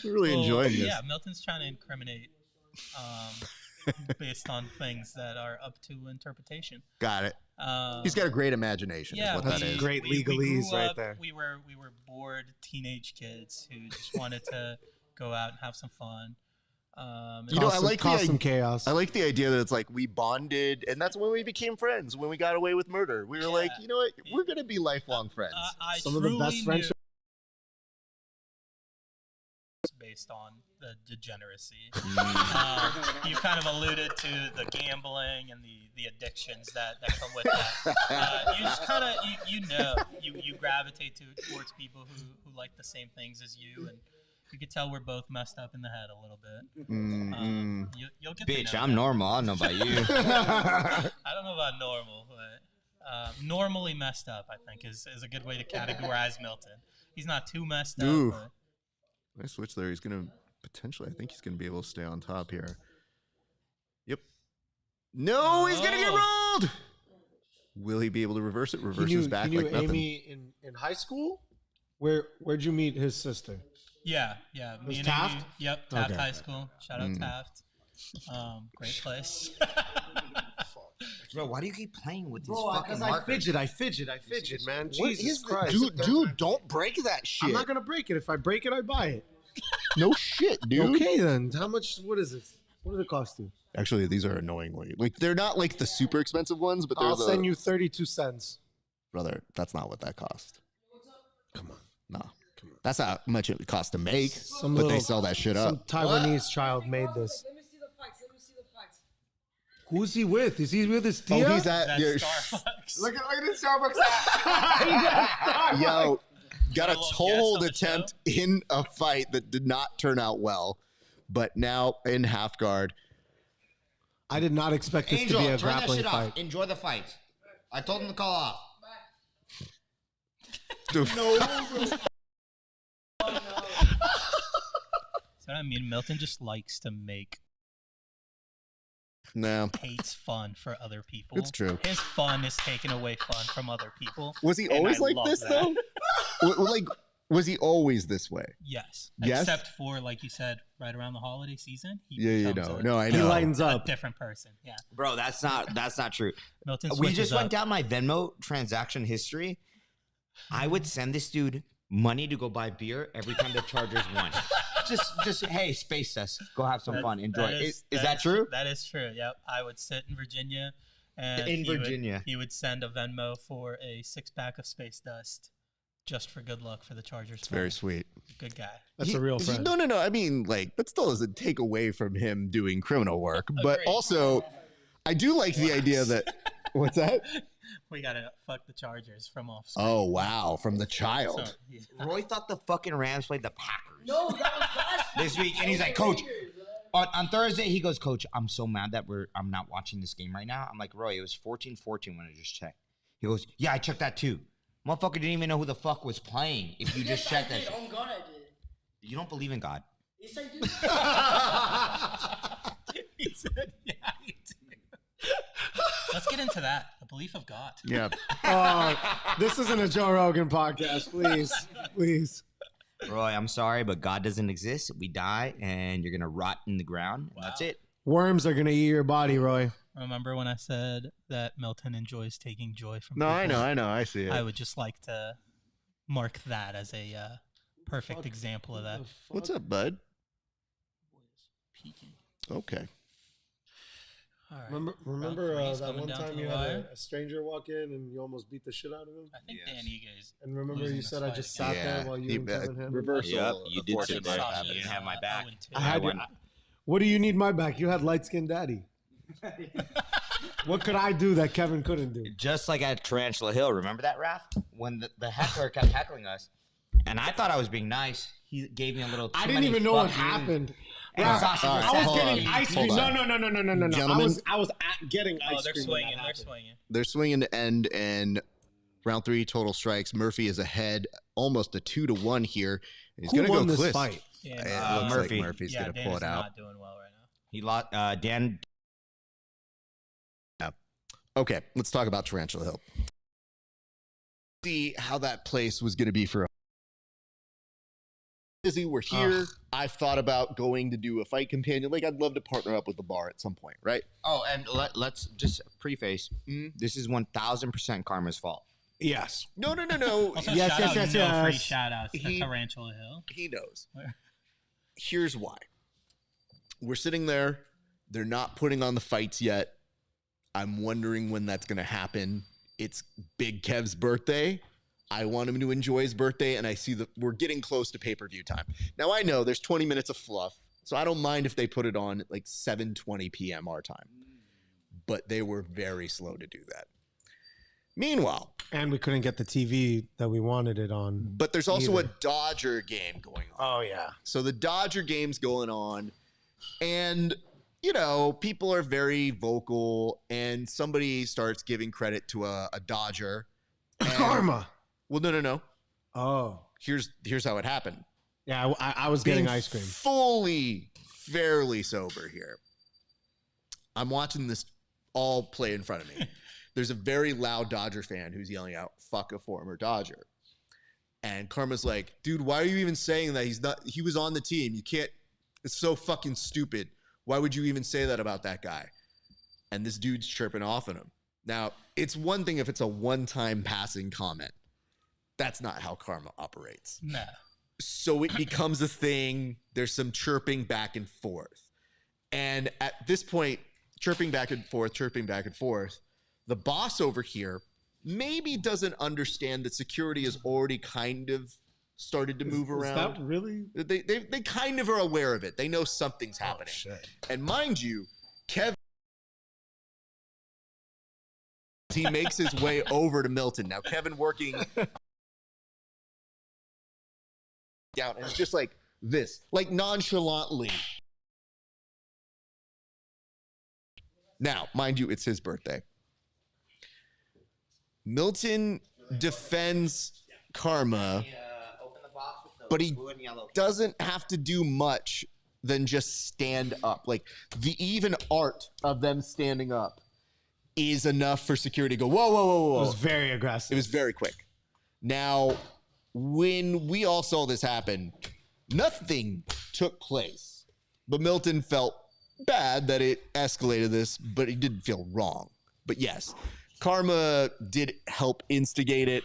We're really enjoying this. Yeah, Milton's trying to incriminate based on things that are up to interpretation. Got it. He's got a great imagination. Yeah, is what that is. great we legalese grew right up, there. We were bored teenage kids who just wanted to go out and have some fun. You know, I like some chaos. I like the idea that it's like we bonded, and that's when we became friends. When we got away with murder, we were like, you know what, we're gonna be lifelong friends. I Some of the best truly friendships. based on the degeneracy. You kind of alluded to the gambling and the addictions that come with that. You just kind of you gravitate towards people who like the same things as you, and you could tell we're both messed up in the head a little bit. You'll get Bitch, to know I'm that. normal. I don't know about you. I don't know about normal, but normally messed up, I think, is a good way to categorize Milton. He's not too messed up. Ooh. But Nice switch there. He's gonna potentially. I think he's gonna be able to stay on top here. Yep. No, he's gonna get rolled. Will he be able to reverse it? Reverses back He knew like nothing. Amy in high school. Where'd you meet his sister? yeah. Was Me and Taft? Amy, yep, Taft Okay. High School. Shout out Taft. Great place. Bro, why do you keep playing with these Bro, fucking because markers? I fidget, man. What Jesus is Christ. dude, don't break that shit. I'm not gonna break it. If I break it, I buy it. No shit, dude. Okay then. How much? What is this? What does it cost you? Actually, these are annoyingly like they're not like the super expensive ones, but they're I'll the send you 32 cents. brother. That's not what that cost. Come on. No, that's how much it would cost to make. Some but they little- sell that shit Some up. Taiwanese child made this. Let me see the fights. Let me see the fights. Who's he with? Is he with his Oh, tia? he's at That's your, Starbucks. Look at the Starbucks. yo. Got a Little guest toehold on the attempt in a fight that did not turn out well, but now in half guard. I did not expect this Angel, to be a turn that grappling shit fight. off. Enjoy the fight. I told him to call off. So I mean, Milton just likes to make No. hates fun for other people. It's true. His fun is taking away fun from other people. Was he And always I like love this that. though? Like, was he always this way? Yes. Yes? Except for, like you said, right around the holiday season. He Yeah, you becomes know. No, I He know. lightens a up. different person. Yeah. Bro, that's not true. Milton We switches just up. went down my Venmo transaction history. I would send this dude money to go buy beer every time the Chargers won. Just hey, space us. Go have some fun. Enjoy. Is that true? That is true. Yep. I would sit in Virginia, and In Virginia. he would send a Venmo for a 6-pack of Space Dust, just for good luck for the Chargers. It's very sweet. Good guy. That's a real friend. No. I mean, like, that still doesn't take away from him doing criminal work. But Agreed. also, I do like the idea that. What's that? We gotta fuck the Chargers from off. Oh, wow. From the child. So, yeah. Roy thought the fucking Rams played the Packers No, that was last this week, and he's like, Coach. On Thursday, he goes, Coach, I'm so mad that I'm not watching this game right now. I'm like, Roy, it was 14-14 when I just checked. He goes, yeah, I checked that too. Motherfucker didn't even know who the fuck was playing if you just checked that shit. Oh God, I did. You don't believe in God. Yes, I do. He said, "Yeah, you do." Let's get into that. The belief of God. Yeah. This isn't a Joe Rogan podcast. Please. Roy, I'm sorry, but God doesn't exist. We die, and you're going to rot in the ground. And that's it. Worms are going to eat your body, Roy. Remember when I said that Milton enjoys taking joy from No, people? I know. I see it. I would just like to mark that as a perfect example of that. What's up, bud? Peeking. Okay. All right. Remember Referee's that coming one down to time the you had wire. a stranger walk in and you almost beat the shit out of him? I think Dan Ega's. And remember losing you this said I fight just again. sat there while you and Kevin handled it? reversal. Yep, you did Unfortunately, sit there. that Sasha happened. You didn't have my back. 0-2. I had I your, won. what do you need my back? You had light-skinned daddy. What could I do that Kevin couldn't do? Just like at Tarantula Hill. Remember that, Raph? When the heckler kept heckling us, and I thought I was being nice. He gave me a little. I too didn't many even know what fuck you. happened. And Sasha I Grasset. was getting ice cream. Hold No. on. I Gentlemen. was getting ice they're cream. when swinging. that They're happened. swinging. They're swinging to end, and round 3 total strikes. Murphy is ahead, almost a 2-1 here. He's Who going to won go this Cliff. fight? Yeah, It looks Murphy. like Murphy's going to pull Dana's it out. not doing well right now. He lost. Dan. Okay, let's talk about Tarantula Hill. See how that place was going to be for busy. We're here. I've thought about going to do a fight companion. Like, I'd love to partner up with the bar at some point, right? Oh, and let's just preface. This is 1000% Karma's fault. Yes. No. Also, Yes, shout yes, out, yes, no free yes. shout outs to He- Tarantula Hill. He knows. Where? Here's why. We're sitting there. They're not putting on the fights yet. I'm wondering when that's going to happen. It's Big Kev's birthday. I want him to enjoy his birthday, and I see that we're getting close to pay-per-view time. Now, I know there's 20 minutes of fluff, so I don't mind if they put it on at like 7:20 p.m. our time. But they were very slow to do that. Meanwhile, And we couldn't get the TV that we wanted it on. but there's also Either. a Dodger game going on. Oh, yeah. So the Dodger game's going on, and you know, people are very vocal, and somebody starts giving credit to a Dodger. And- Karma. Well, no. Oh. Here's how it happened. Yeah, I was getting Being ice cream. fairly sober here. I'm watching this all play in front of me. There's a very loud Dodger fan who's yelling out, "Fuck a former Dodger." And Karma's like, "Dude, why are you even saying that? He was on the team. You can't, it's so fucking stupid. Why would you even say that about that guy?" And this dude's chirping off on him. Now, it's one thing if it's a one-time passing comment. That's not how Karma operates. No. So it becomes a thing. There's some chirping back and forth. And at this point, chirping back and forth, the boss over here maybe doesn't understand that security has already kind of started to move around. Is that really? They kind of are aware of it. They know something's happening. Shit. And mind you, Kevin, he makes his way over to Milton. Now, Kevin working down, and it's just like this, like nonchalantly. Now, mind you, it's his birthday. Milton defends Karma, but he doesn't have to do much than just stand up. Like, the even art of them standing up is enough for security to go, whoa. It was very aggressive. It was very quick. Now, when we all saw this happen, nothing took place. But Milton felt bad that it escalated this, but he didn't feel wrong. But yes, Karma did help instigate it.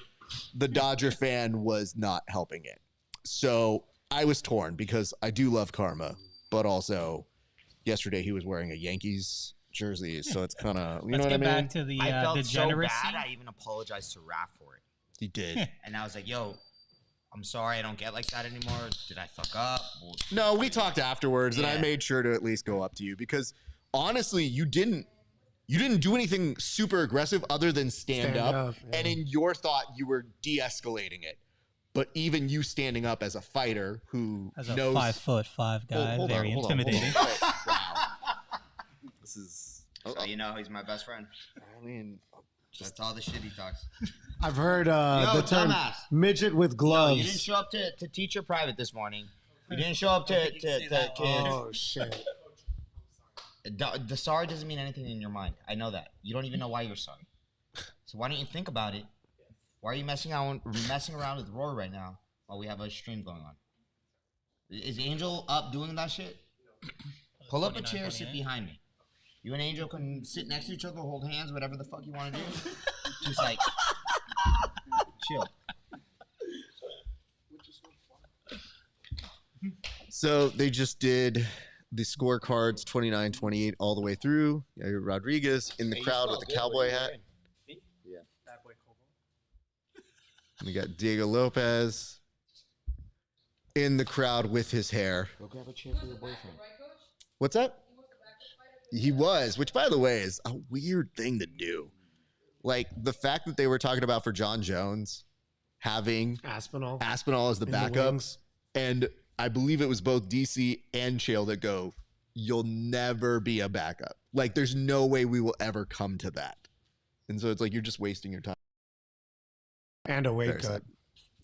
The Dodger fan was not helping it. So I was torn because I do love Karma, but also yesterday he was wearing a Yankees jersey, so it's kind of, you know what I Let's mean? get back to the I felt so degeneracy. bad. I even apologized to Raph for it, He did. and I was like, "Yo, I'm sorry. I don't get like that anymore. Did I fuck up?" Well, No, we talked afterwards, and I Yeah. made sure to at least go up to you because honestly, you didn't do anything super aggressive other than stand up. yeah. And in your thought, you were de-escalating it. But even you standing up as a fighter who As a knows 5'5" guy, Hold on, very hold on. intimidating. Wow. This is. so you know, he's my best friend. I mean, That's all the shit he talks. I've heard Yo, the term dumbass. midget with No, gloves. you didn't show up to teacher private this morning. You didn't show up to kids. Oh, shit. The sorry doesn't mean anything in your mind. I know that. You don't even know why you're sorry. So why don't you think about it? Why are you messing around with Roy right now while we have a stream going on? Is Angel up doing that shit? Pull up a chair, sit behind me. You and Angel can sit next to each other, hold hands, whatever the fuck you want to do. Just like chill. so they just did the scorecards 29-28 all the way through. Yeah, Rodriguez in the crowd with the cowboy hat. We got Diego Lopez in the crowd with his hair. Go grab a chair for your boyfriend. What's that? He was, which by the way is a weird thing to do. Like the fact that they were talking about for John Jones having Aspinall. Aspinall as the In the backup. wings. And I believe it was both DC and Chael that go, you'll never be a backup. Like, there's no way we will ever come to that. And so it's like, you're just wasting your time. And a weight There's cut.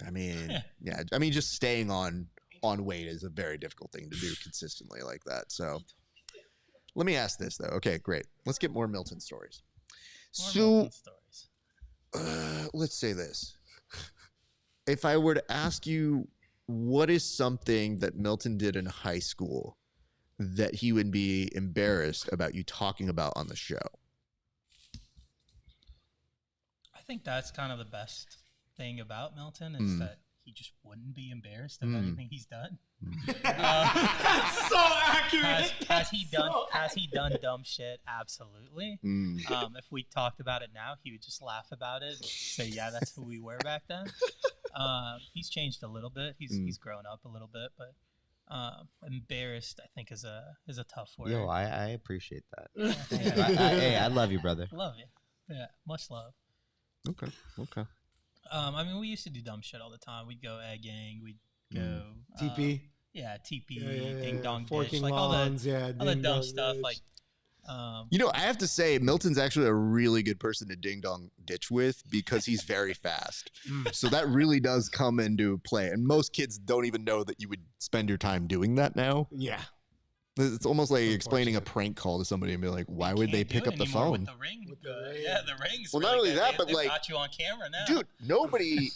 I mean, yeah. I mean, just staying on weight is a very difficult thing to do consistently like that. So let me ask this, though. Okay, great. Let's get more Milton stories. Let's say this. If I were to ask you, what is something that Milton did in high school that he would be embarrassed about you talking about on the show? I think that's kind of the best thing about Milton is that he just wouldn't be embarrassed of anything he's done. That's so accurate. Has he done dumb shit? Absolutely. If we talked about it now, he would just laugh about it and say, yeah, that's who we were back then. He's changed a little bit. He's grown up a little bit, but embarrassed, I think, is a tough word. Yo, I appreciate that. Hey, I love you, brother. Love you. Yeah, much love. Okay. I mean, we used to do dumb shit all the time. We'd go egging. We'd go TP. TP, ding dong Forking dish, like lawns, all the dumb stuff. ditch. Like, You know, I have to say, Milton's actually a really good person to ding dong ditch with because he's very fast. So that really does come into play. And most kids don't even know that you would spend your time doing that now. Yeah. It's almost like explaining a prank call to somebody and be like, why would they pick up the phone? With the ring. Yeah, the ring's Well, really not only good. that, but They've like, got you on camera now. dude, nobody,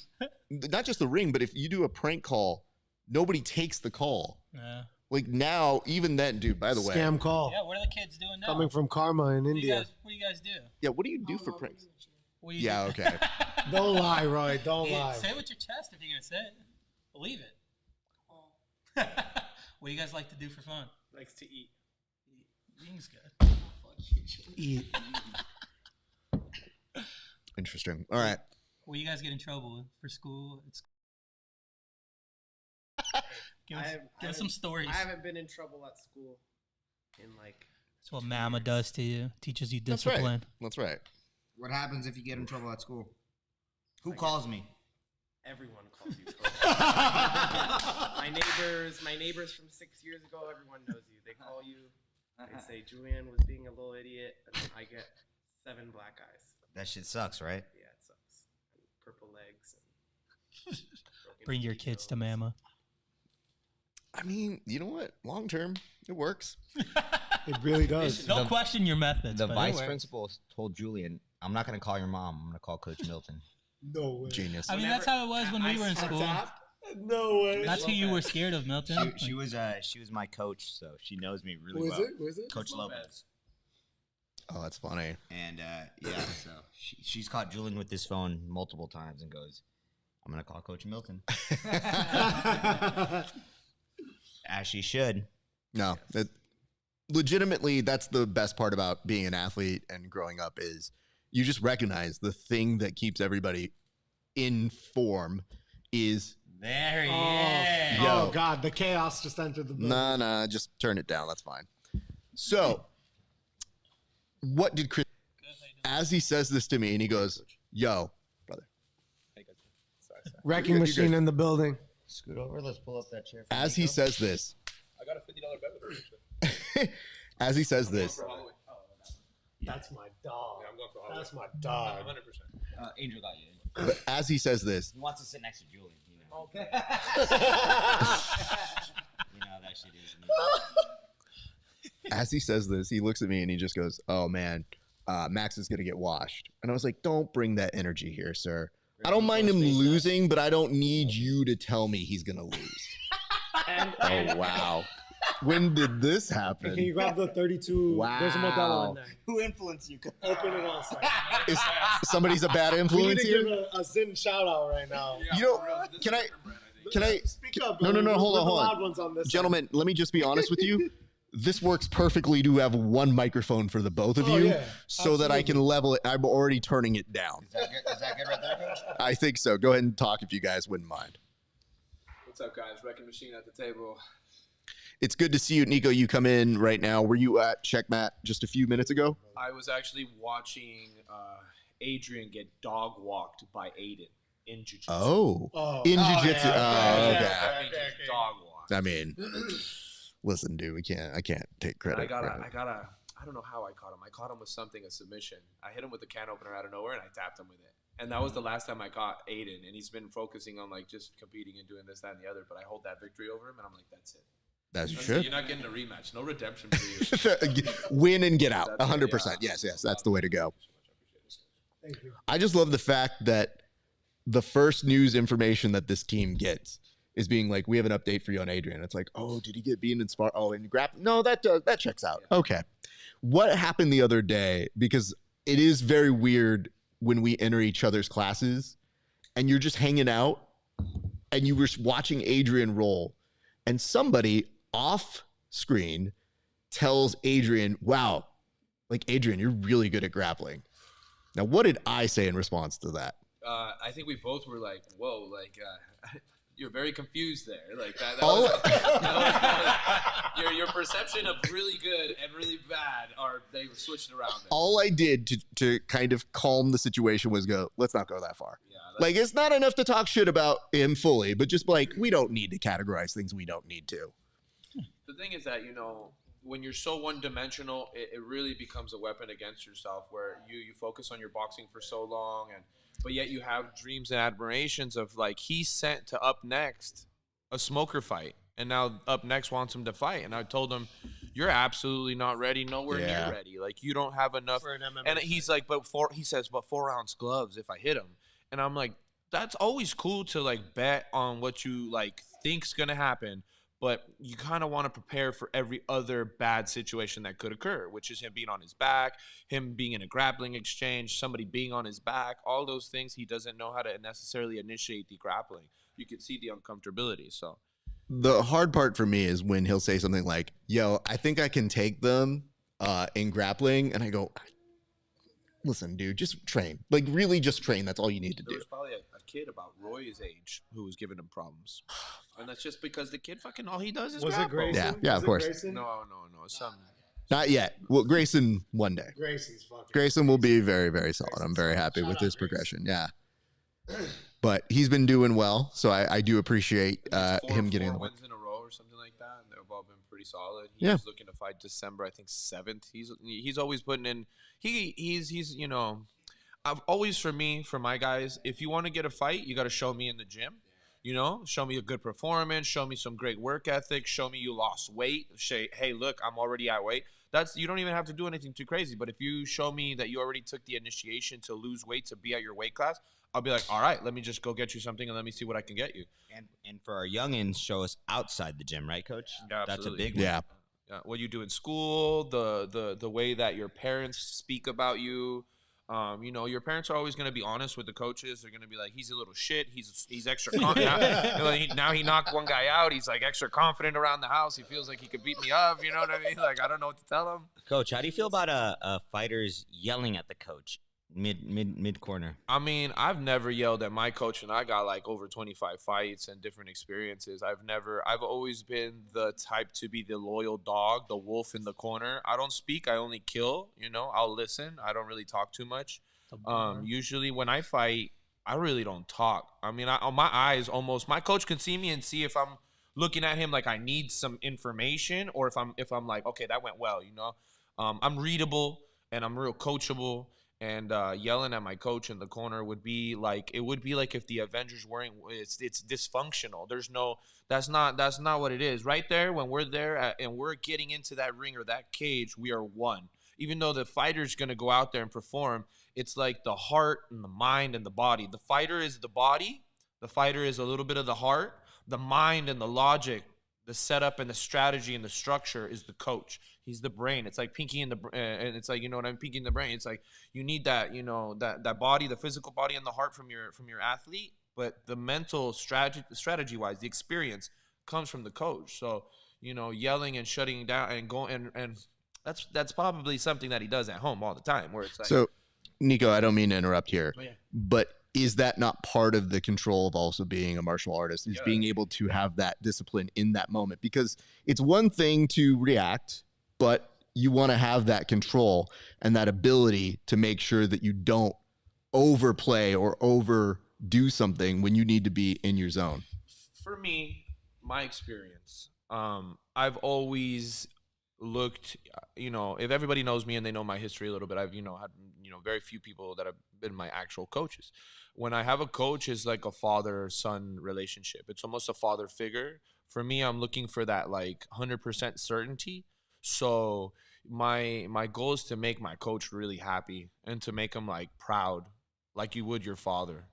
not just the ring, but if you do a prank call, nobody takes the call. Yeah. Like now, even then, dude, by the way. Scam call. Yeah, what are the kids doing now? Coming from Karma in India. What do you guys do? Yeah, what do you do for pranks? What do you Yeah, do? okay. Don't lie, Roy. Don't lie. Say it with your chest if you're going to say it. Believe it. What do you guys like to do for fun? Likes to eat. Eating's good. Eat. Interesting. All right. What do you guys get in trouble with for school? Give us some stories. I haven't been in trouble at school in like. That's what Mama does to you. Teaches you That's discipline. right. That's right. What happens if you get in trouble at school? Who calls me? Everyone calls you. my neighbors from 6 years ago. Everyone knows you. They call you. They say Julian was being a little idiot, and then I get 7 black eyes. That shit sucks, right? Yeah, it sucks. And purple legs. And Bring your kids to Mama. I mean, you know what? Long term, it works. It really does. Don't question your methods. The but vice anyway. principal told Julian, I'm not going to call your mom. I'm going to call Coach Milton. No way. Genius. I mean, that's how it was when we were in school. No way. That's who you were scared of, Milton. She was my coach, so she knows me really well. Who is it? Coach Lopez. Oh, that's funny. And yeah, so she's caught Julian with this phone multiple times and goes, I'm going to call Coach Milton. As she should. No, legitimately, that's the best part about being an athlete and growing up is you just recognize the thing that keeps everybody in form is. There he is. Yo. Oh, God. The chaos just entered the building. Nah, just turn it down. That's fine. So, what did Chris, as he says this to me and he goes, yo, brother. Wrecking machine in the building. Scoot over. Let's pull up that chair. As he says this. I got a $50 bet with her. As he says this. That's my dog. Yeah, I'm going for Holloway. That's my dog. 100%. Angel got you. But as he says this. He wants to sit next to Julian. You know. Okay. You know that shit is. As he says this, he looks at me and he just goes, oh, man, Max is going to get washed. And I was like, don't bring that energy here, sir. I don't mind him losing, but I don't need you to tell me he's going to lose. Oh, wow. When did this happen? Can you grab the 32? Wow. There's a Modelo in there. Who influenced you? Open it on site. Is somebody's a bad We need influence to here? give a Zin shout out right now. You know, can I? Speak up. No, brother. hold We're the on. loud ones on this Gentlemen, let me just be honest with you. This works perfectly to have one microphone for the both of Oh, you yeah. so that I can level it. I'm already turning it down. Is that good right there, Coach? I think so. Go ahead and talk if you guys wouldn't mind. What's up, guys? Wrecking Machine at the table. It's good to see you, Nico. You come in right now. Were you at Checkmat just a few minutes ago? I was actually watching Adrian get dog walked by Aiden. in jiu-jitsu. In jiu-jitsu. yeah. Okay. I mean, just dog walk. I mean, listen, dude, I can't take credit. I don't know how I caught him. I caught him with something, a submission. I hit him with a can opener out of nowhere, and I tapped him with it. And that was the last time I caught Aiden, and he's been focusing on like just competing and doing this, that, and the other. But I hold that victory over him, and I'm like, that's it. That's That's true. it. You're not getting a rematch. No redemption for you. Win and get out. That's it, 100%. yeah. Yes, that's the way to go. Thank you. I just love the fact that the first news information that this team gets is being like, we have an update for you on Adrian. It's like, oh, did he get beaten in spar? Oh, and no, that checks out. Okay. What happened the other day? Because it is very weird when we enter each other's classes and you're just hanging out and you were watching Adrian roll and somebody off screen tells Adrian, wow, like Adrian, you're really good at grappling. Now, what did I say in response to that? I think we both were like, whoa, like, you're very confused there. Like that was your perception of really good and really bad they were switched around there. All I did to kind of calm the situation was go, let's not go that far. Yeah, like, it's not enough to talk shit about him fully, but just like, we don't need to categorize things we don't need to. The thing is that, when you're so one-dimensional, it really becomes a weapon against yourself where you focus on your boxing for so long, but yet you have dreams and admirations of, like, he's sent to Up Next a smoker fight, and now Up Next wants him to fight. And I told him, you're absolutely not ready, nowhere near ready. Like, you don't have enough. For an MMA And he's like, but 4-ounce gloves if I hit him. And I'm like, that's always cool to, like, bet on what you, like, think's going to happen. But you kind of want to prepare for every other bad situation that could occur, which is him being on his back, him being in a grappling exchange, somebody being on his back, all those things. He doesn't know how to necessarily initiate the grappling. You can see the uncomfortability. So The hard part for me is when he'll say something like, yo, I think I can take them in grappling. And I go, listen, dude, just train. Like, really just train. That's all you need to there do. was probably a kid about Roy's age who was giving him problems. And that's just because the kid fucking all he does is Was it grapple. Grayson? Yeah, Was of it course. Grayson? No. Some Not yet. Well, Grayson one day. Grayson's fucking. Grayson will be very, very solid. I'm very happy with his progression. Yeah. But he's been doing well, so I do appreciate him getting in the wins in a row or something like that, and they've all been pretty solid. Yeah. He's looking to fight December, I think 7th. He's always putting in. He's I've always for my guys, if you want to get a fight, you got to show me in the gym. Show me a good performance, show me some great work ethic, show me you lost weight. Say, hey, look, I'm already at weight. You don't even have to do anything too crazy. But if you show me that you already took the initiation to lose weight to be at your weight class, I'll be like, all right, let me just go get you something and let me see what I can get you. And for our youngins, show us outside the gym, right, Coach? Yeah, That's a absolutely. big one. Yeah. What you do in school, the way that your parents speak about you. Your parents are always going to be honest with the coaches. They're going to be like, he's a little shit. He's extra confident. Now he knocked one guy out. He's like extra confident around the house. He feels like he could beat me up. You know what I mean? Like, I don't know what to tell him. Coach, how do you feel about fighters yelling at the coach mid corner? I mean, I've never yelled at my coach, and I got like over 25 fights and different experiences. I've always been the type to be the loyal dog, the wolf in the corner. I don't speak, I only kill. I'll listen. I don't really talk too much. Usually when I fight, I really don't talk. I mean, on my eyes, almost my coach can see me and see if I'm looking at him like I need some information, or if I'm like, okay, that went well. I'm readable and I'm real coachable. And yelling at my coach in the corner would be like if the Avengers weren't. It's dysfunctional. That's not what it is. Right there, when we're there and we're getting into that ring or that cage, we are one. Even though the fighter's gonna go out there and perform, it's like the heart and the mind and the body. The fighter is the body. The fighter is a little bit of the heart. The mind and the logic, the setup and the strategy and the structure is the coach. He's the brain. It's like Pinky and it's like, Pinky in the brain. It's like you need that, that body, the physical body and the heart from your athlete, but the mental strategy wise, the experience comes from the coach. So, yelling and shutting down and going and that's probably something that he does at home all the time, where it's like. So, Nico, I don't mean to interrupt here, Oh, yeah. but is that not part of the control of also being a martial artist, is Yeah. being able to have that discipline in that moment? Because it's one thing to react, but you want to have that control and that ability to make sure that you don't overplay or do something when you need to be in your zone? For me, my experience, I've always looked, if everybody knows me and they know my history a little bit, I've, had, very few people that have been my actual coaches. When I have a coach, it's like a father-son relationship. It's almost a father figure. For me, I'm looking for that like 100% certainty. So my goal is to make my coach really happy and to make him like proud, like you would your father.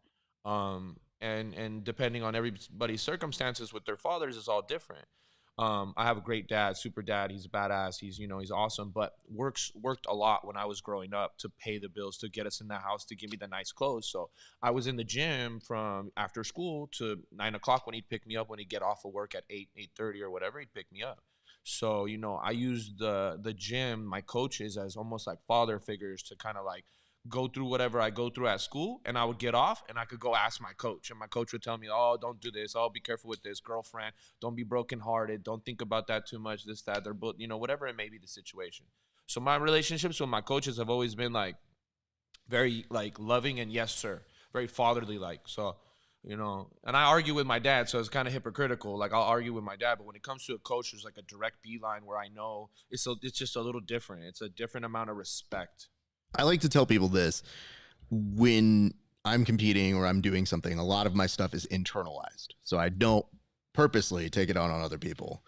And depending on everybody's circumstances with their fathers is all different. I have a great dad, super dad. He's a badass. He's awesome, but worked a lot when I was growing up to pay the bills, to get us in the house, to give me the nice clothes. So I was in the gym from after school to 9 o'clock when he'd pick me up. When he'd get off of work at 8:30 or whatever, he'd pick me up. So, I used the gym, my coaches, as almost like father figures to kind of like go through whatever I go through at school, and I would get off and I could go ask my coach, and my coach would tell me, oh, don't do this. Oh, be careful with this, girlfriend. Don't be brokenhearted. Don't think about that too much, this, that. They're both, whatever it may be the situation. So my relationships with my coaches have always been like very like loving and yes, sir, very fatherly like. So, and I argue with my dad, so it's kind of hypocritical. Like I'll argue with my dad, but when it comes to a coach, there's like a direct beeline where I know it's just a little different. It's a different amount of respect. I like to tell people this: when I'm competing or I'm doing something, a lot of my stuff is internalized. So I don't purposely take it out on other people.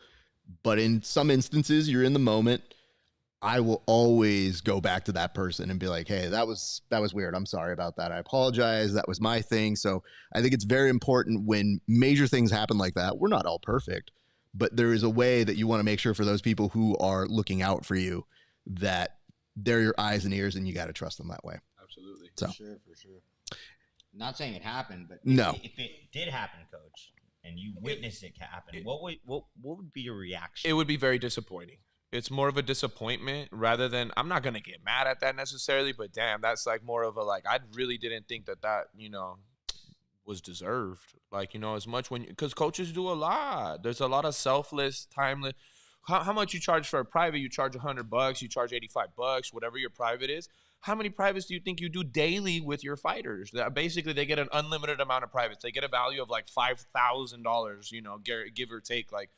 But in some instances, you're in the moment. I will always go back to that person and be like, hey, that was weird. I'm sorry about that. I apologize. That was my thing. So I think it's very important when major things happen like that. We're not all perfect, but there is a way that you want to make sure for those people who are looking out for you that they're your eyes and ears, and you got to trust them that way. Absolutely. So. For sure. Not saying it happened, but no. If it did happen, Coach, and you witnessed it happen, what would be your reaction? It would be very disappointing. It's more of a disappointment rather than, I'm not going to get mad at that necessarily, but damn, that's like more of a, like, I really didn't think that, was deserved. Like, as much because coaches do a lot. There's a lot of selfless, timeless. How much you charge for a private? You charge $100, you charge $85, whatever your private is. How many privates do you think you do daily with your fighters? Basically, they get an unlimited amount of privates. They get a value of like $5,000, give or take, like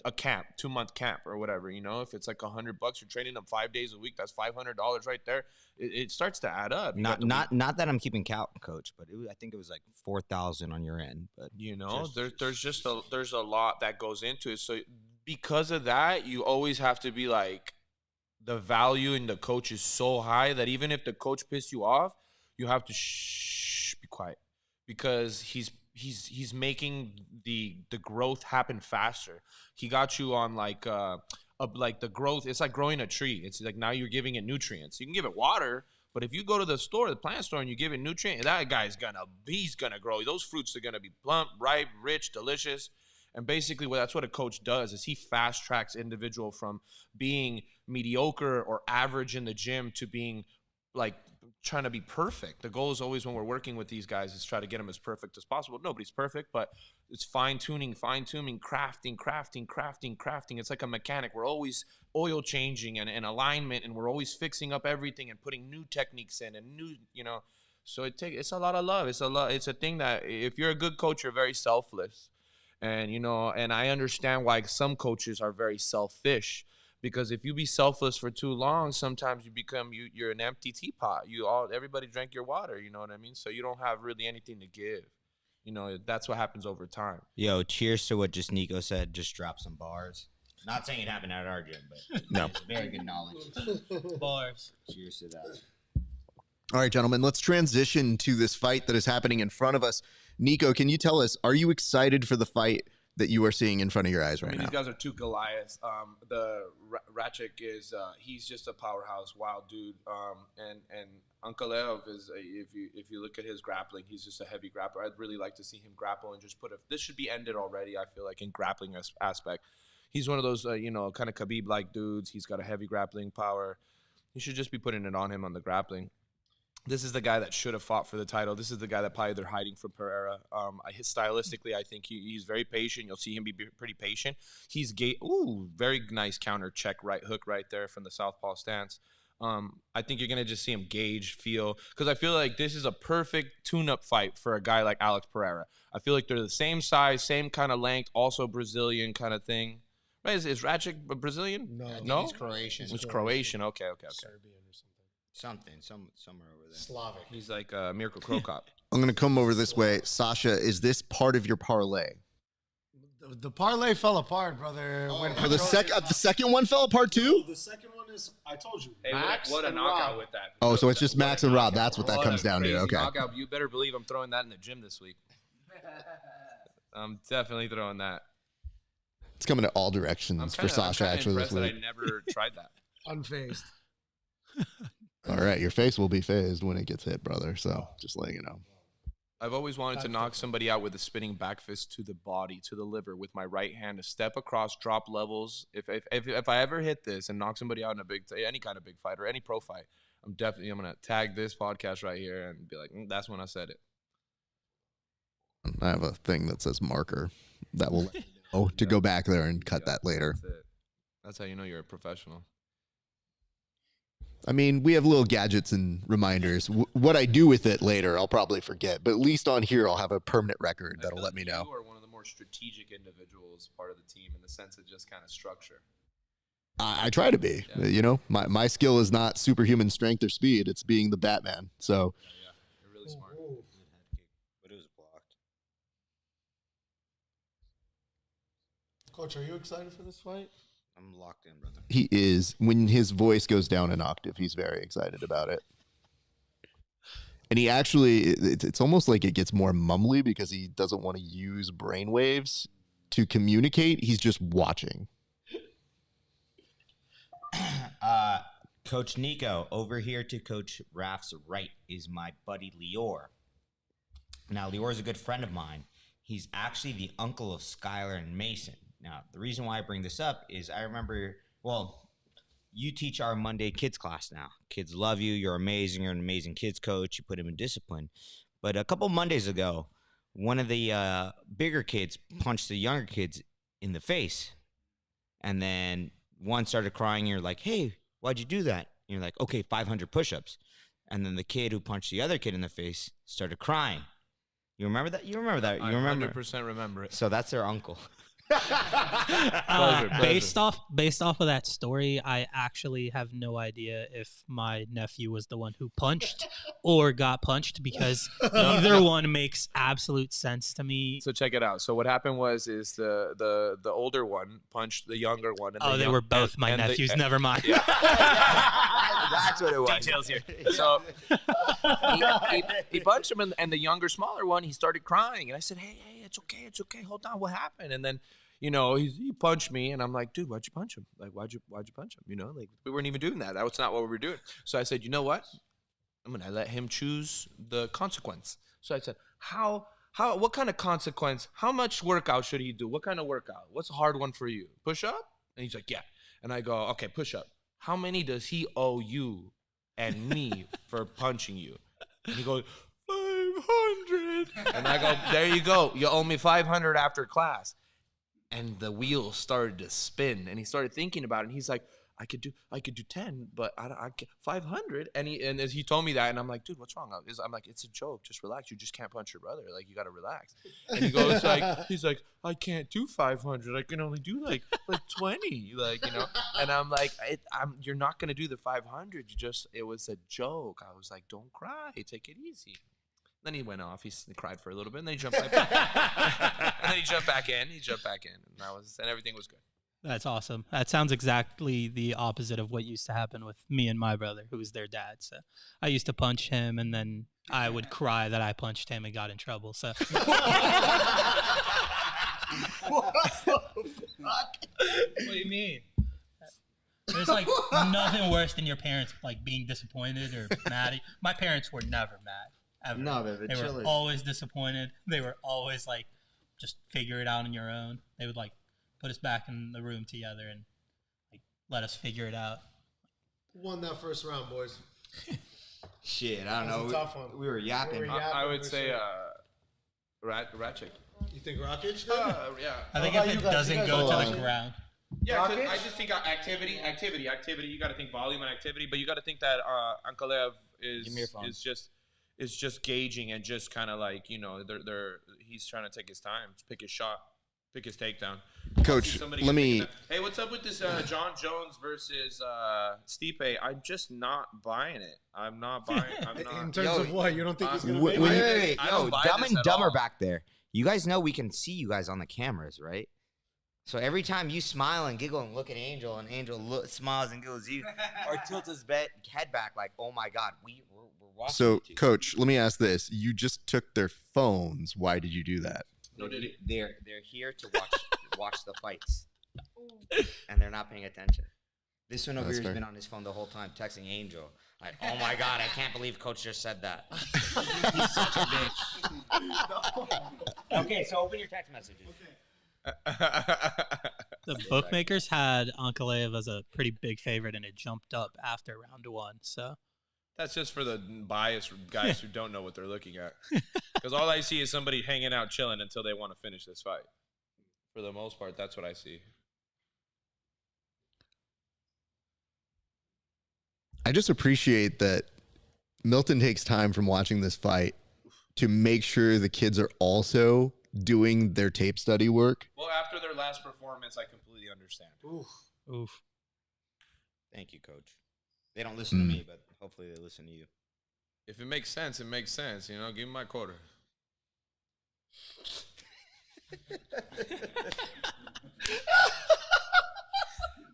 a camp, 2-month camp or whatever. If it's like $100, you're training them 5 days a week. That's $500 right there. It starts to add up. Not that I'm keeping count, Coach, but I think it was like 4,000 on your end. But there's a lot that goes into it. So because of that, you always have to be like, the value in the coach is so high that even if the coach pisses you off, you have to be quiet, because he's making the growth happen faster. He got you on like the growth. It's like growing a tree. It's like now you're giving it nutrients. You can give it water, but if you go to the plant store, and you give it nutrients, that guy's he's gonna grow. Those fruits are gonna be plump, ripe, rich, delicious. And basically, that's what a coach does, is he fast tracks individual from being mediocre or average in the gym to being like trying to be perfect. The goal is always, when we're working with these guys, is try to get them as perfect as possible. Nobody's perfect, but it's fine-tuning, crafting. It's like a mechanic. We're always oil changing and alignment, and we're always fixing up everything and putting new techniques in and new, So it's a lot of love. It's a thing that if you're a good coach, you're very selfless. And, and I understand why some coaches are very selfish, because if you be selfless for too long, sometimes you're an empty teapot. Everybody drank your water, you know what I mean? So you don't have really anything to give. That's what happens over time. Yo, cheers to what just Nico said. Just drop some bars. Not saying it happened at our gym, but no. It's very good knowledge. Bars. Cheers to that. All right, gentlemen, let's transition to this fight that is happening in front of us. Nico, can you tell us, are you excited for the fight that you are seeing in front of your eyes right now? These guys are two Goliaths. The Rakić is he's just a powerhouse, wild dude. And Ankalaev is if you look at his grappling, he's just a heavy grappler. I'd really like to see him grapple and just this should be ended already. I feel like in grappling aspect, he's one of those kind of Khabib-like dudes. He's got a heavy grappling power. He should just be putting it on him on the grappling. This is the guy that should have fought for the title. This is the guy that probably they're hiding from Pereira. Stylistically, I think he's very patient. You'll see him be pretty patient. He's very nice counter check right hook right there from the southpaw stance. I think you're gonna just see him gauge, feel, because I feel like this is a perfect tune-up fight for a guy like Alex Pereira. I feel like they're the same size, same kind of length, also Brazilian kind of thing. Right? Is Rakić Brazilian? No, he's Croatian. It's Croatian. Okay. Serbian or something. Somewhere over there. Slavic. He's like Miracle Krokop. I'm going to come over this way. Sasha, is this part of your parlay? The parlay fell apart, brother. The second one fell apart too? The second one is, I told you, Hey, Max what a and knockout Rob. with that. Oh, so it's just Max and Rob. That's what that comes down to. Crazy Okay. knockout. You better believe I'm throwing that in the gym this week. I'm definitely throwing that. It's coming in all directions for Sasha actually this that week. I never tried that. Unfazed. All right, your face will be phased when it gets hit, brother. So just letting you know. I've always wanted to knock somebody out with a spinning back fist to the body, to the liver, with my right hand, to step across, drop levels. If I ever hit this and knock somebody out in any kind of big fight or any pro fight, I'm gonna tag this podcast right here and be like, that's when I said it. I have a thing that says marker that will let you know to go back there and cut that later. That's it. That's how you know you're a professional. I mean, we have little gadgets and reminders. What I do with it later, I'll probably forget. But at least on here, I'll have a permanent record that'll let me know. You are one of the more strategic individuals, part of the team, in the sense of just kind of structure. I try to be. Yeah. You know, my skill is not superhuman strength or speed. It's being the Batman. So Yeah, you're really smart. But it was blocked. Coach, are you excited for this fight? I'm locked in, brother. he is. When his voice goes down an octave, he's very excited about it. And he actually, it's almost like it gets more mumbly because he doesn't want to use brainwaves to communicate. He's just watching. Coach Nico, over here to Coach Raf's right is my buddy Lior. Now, Lior is a good friend of mine. He's actually the uncle of Skylar and Mason. Now, the reason why I bring this up is I remember, well, you teach our Monday kids class now. Kids love you. You're amazing. You're an amazing kids coach. You put them in discipline. But a couple Mondays ago, one of the bigger kids punched the younger kids in the face. And then one started crying. And you're like, hey, why'd you do that? And you're like, okay, 500 push-ups. And then the kid who punched the other kid in the face started crying. You remember that? You remember that? You remember? 100% remember it. So that's their uncle. Pleasure. Based off of that story, I actually have no idea if my nephew was the one who punched or got punched, because either one makes absolute sense to me. So check it out. So what happened was the older one punched the younger one. And They were both my nephews. Never mind. Yeah. That's what it was. Details here. So he punched him, and the younger, smaller one, he started crying. And I said, hey, it's okay. Hold on, what happened? And then, you know, he punched me, and I'm like, dude, why'd you punch him? Like, why'd you punch him? You know, like, we weren't even doing that. That was not what we were doing. So I said, you know what? I'm gonna let him choose the consequence. So I said, what kind of consequence? How much workout should he do? What kind of workout? What's a hard one for you? Push up? And he's like, yeah. And I go, okay, push up. How many does he owe you and me for punching you? And he goes, 500. And I go, there you go. You owe me 500 after class. And the wheels started to spin, and he started thinking about it. And he's like, I could do 10, but I 500. And as he told me that, and I'm like, dude, what's wrong? I'm like, it's a joke. Just relax. You just can't punch your brother. Like, you got to relax. And he goes he's like, I can't do 500. I can only do like 20, like, you know. And I'm like, you're not gonna do the 500. It was a joke. I was like, don't cry. Take it easy. Then he went off. He cried for a little bit, and then he jumped back in. And then he jumped back in. And everything was good. That's awesome. That sounds exactly the opposite of what used to happen with me and my brother, who was their dad. So I used to punch him, and then I would cry that I punched him and got in trouble. So What the fuck? What do you mean? There's like nothing worse than your parents like being disappointed or mad. My parents were never mad. Ever. No, they were always disappointed. They were always like, just figure it out on your own. They would like put us back in the room together and like let us figure it out. Who won that first round, boys? Shit, I don't know. That was a tough one. We were yapping. I would say Rakić. You think Rakić did? Yeah. I think if it doesn't go to the ground. Yeah, 'cause Rakić? I just think activity. You got to think volume and activity, but you got to think that Ankalaev Give me your phone. is just gauging and just kind of like he's trying to take his time, pick his shot, pick his takedown. Coach, let me. Hey, what's up with this John Jones versus Stipe? I'm just not buying it. I'm not buying. I'm not. In terms of what? You don't think he's going to Wait, make wait, it? Wait, I yo, don't buy Dumb this and at Dumber all. back there. You guys know we can see you guys on the cameras, right? So every time you smile and giggle and look at Angel, and Angel smiles and giggles, you or tilts his head back like, "Oh my God, we're watching." So, you two. Coach, let me ask this: you just took their phones. Why did you do that? They're here to watch the fights, and they're not paying attention. This one over That's here fair. has been on his phone the whole time, texting Angel. Like, oh my God, I can't believe Coach just said that. He's such a bitch. Okay, so open your text messages. The bookmakers had Ankalaev as a pretty big favorite, and it jumped up after round 1. So That's just for the biased guys who don't know what they're looking at. Because all I see is somebody hanging out, chilling until they want to finish this fight. For the most part, that's what I see. I just appreciate that Milton takes time from watching this fight to make sure the kids are also doing their tape study work. Well, after their last performance, I completely understand. oof. Thank you, Coach. They don't listen to me, but hopefully they listen to you. If it makes sense, it makes sense. You know, give me my quarter.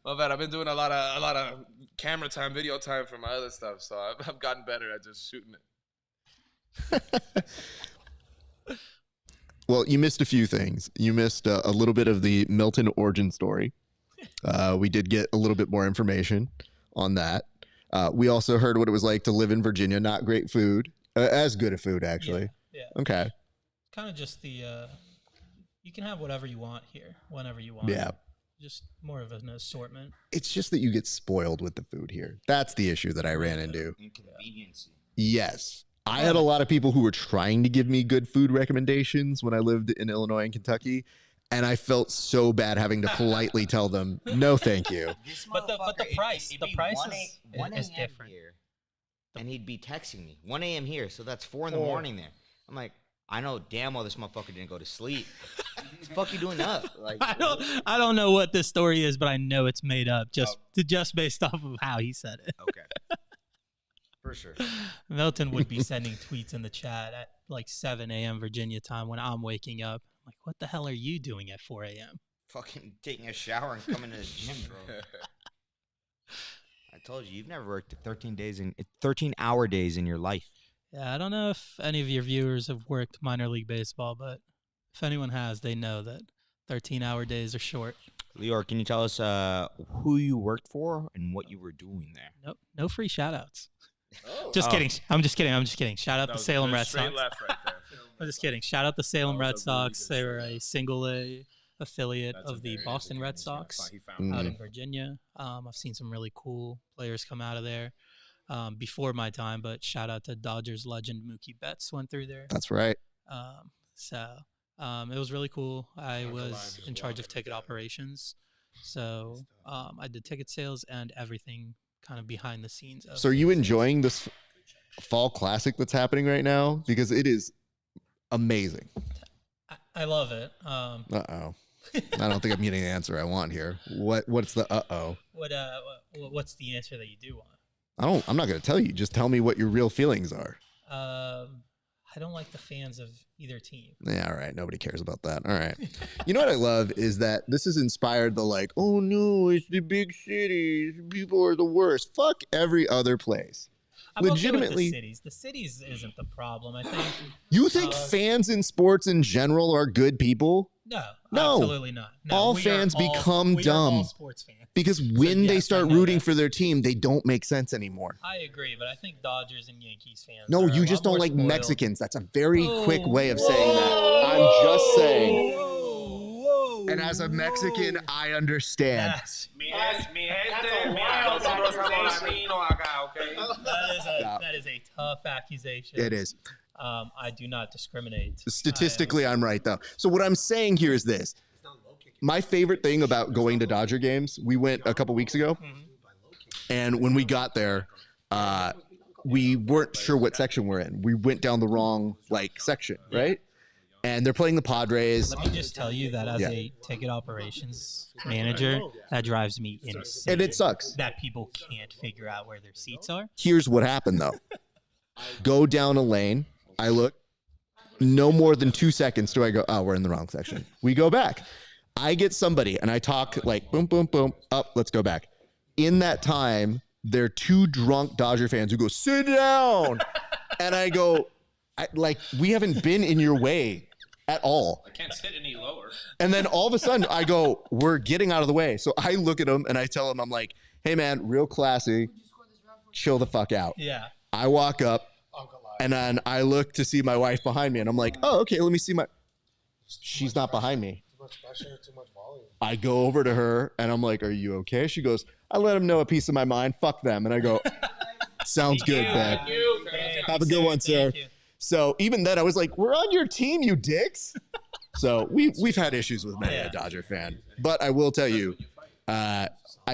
Well, man, I've been doing a lot of camera time, video time for my other stuff, so I've gotten better at just shooting it. Well, you missed a few things. You missed a little bit of the Milton origin story. We did get a little bit more information on that. We also heard what it was like to live in Virginia. Not great food. As good a food, actually. Yeah. Okay. Kind of just the you can have whatever you want here, whenever you want. Yeah. Just more of an assortment. It's just that you get spoiled with the food here. That's the issue that I ran into. Inconvenience. Yes. I had a lot of people who were trying to give me good food recommendations when I lived in Illinois and Kentucky, and I felt so bad having to politely tell them, no, thank you. But the price, it'd the be price 1 is a.m. different. here, and he'd be texting me 1 a.m. here, so that's 4 in the morning there. I'm like, I know damn well this motherfucker didn't go to sleep. What the fuck you doing up? Like, I don't know what this story is, but I know it's made up just based off of how he said it. Okay. For sure. Milton would be sending tweets in the chat at like 7 a.m. Virginia time when I'm waking up. I'm like, what the hell are you doing at 4 a.m.? Fucking taking a shower and coming to the gym, bro. I told you, you've never worked 13-hour days in your life. Yeah, I don't know if any of your viewers have worked minor league baseball, but if anyone has, they know that 13-hour days are short. Lior, can you tell us who you worked for and what you were doing there? Nope, no free shout-outs. Just kidding. I'm just kidding. Shout out the Salem Red Sox. Left right there. I'm just kidding. Shout out the Salem Red was a really Sox. good They were a single A affiliate That's of a the very Boston Red interesting Sox spot he found. out in Virginia. I've seen some really cool players come out of there before my time, but shout out to Dodgers legend Mookie Betts went through there. That's right. It was really cool. I was in charge of ticket operations. So I did ticket sales and everything kind of behind the scenes. So are you enjoying this fall classic that's happening right now? Because it is amazing. I love it. Uh-oh. I don't think I'm getting the answer I want here. What's the uh-oh? What's the answer that you do want? I'm not going to tell you. Just tell me what your real feelings are. I don't like the fans of either team. Yeah, all right. Nobody cares about that. All right. You know what I love is that this has inspired the like, oh no, it's the big cities. People are the worst. Fuck every other place. I'm Legitimately. okay with the cities isn't the problem. I think. You think fans in sports in general are good people? No, absolutely not. No, all fans become dumb all sports fans. because when they start rooting for their team, they don't make sense anymore. I agree, but I think Dodgers and Yankees fans. No, are you a just lot don't more like spoiled. Mexicans. That's a very quick way of saying that. I'm just saying. And as a Mexican, I understand. Yes. That is a tough accusation. It is. I do not discriminate. Statistically, I'm right, though. So what I'm saying here is this. my favorite thing about going to Dodger games, we went a couple weeks ago, and when we got there, we weren't sure what section we're in. We went down the wrong section, right? And they're playing the Padres. Let me just tell you that as a ticket operations manager, that drives me insane. And it sucks. That people can't figure out where their seats are. Here's what happened, though. Go down a lane. I look. No more than 2 seconds do I go, oh, we're in the wrong section. We go back. I get somebody, and I talk boom, boom, boom, up, let's go back. In that time, there are 2 drunk Dodger fans who go, sit down. And I go, we haven't been in your way at all. I can't sit any lower. And then all of a sudden, I go, we're getting out of the way. So I look at them, and I tell them, I'm like, hey, man, real classy. Chill the fuck out. Yeah. I walk up, and then I look to see my wife behind me, and I'm like, oh, okay, let me see she's not behind me. Too much pressure, too much volume. I go over to her, and I'm like, are you okay? She goes, I let them know a piece of my mind. Fuck them. And I go, sounds good, babe. Have a good one, sir. So even then, I was like, we're on your team, you dicks. So we've had issues with many a Dodger fan. But I will tell you, I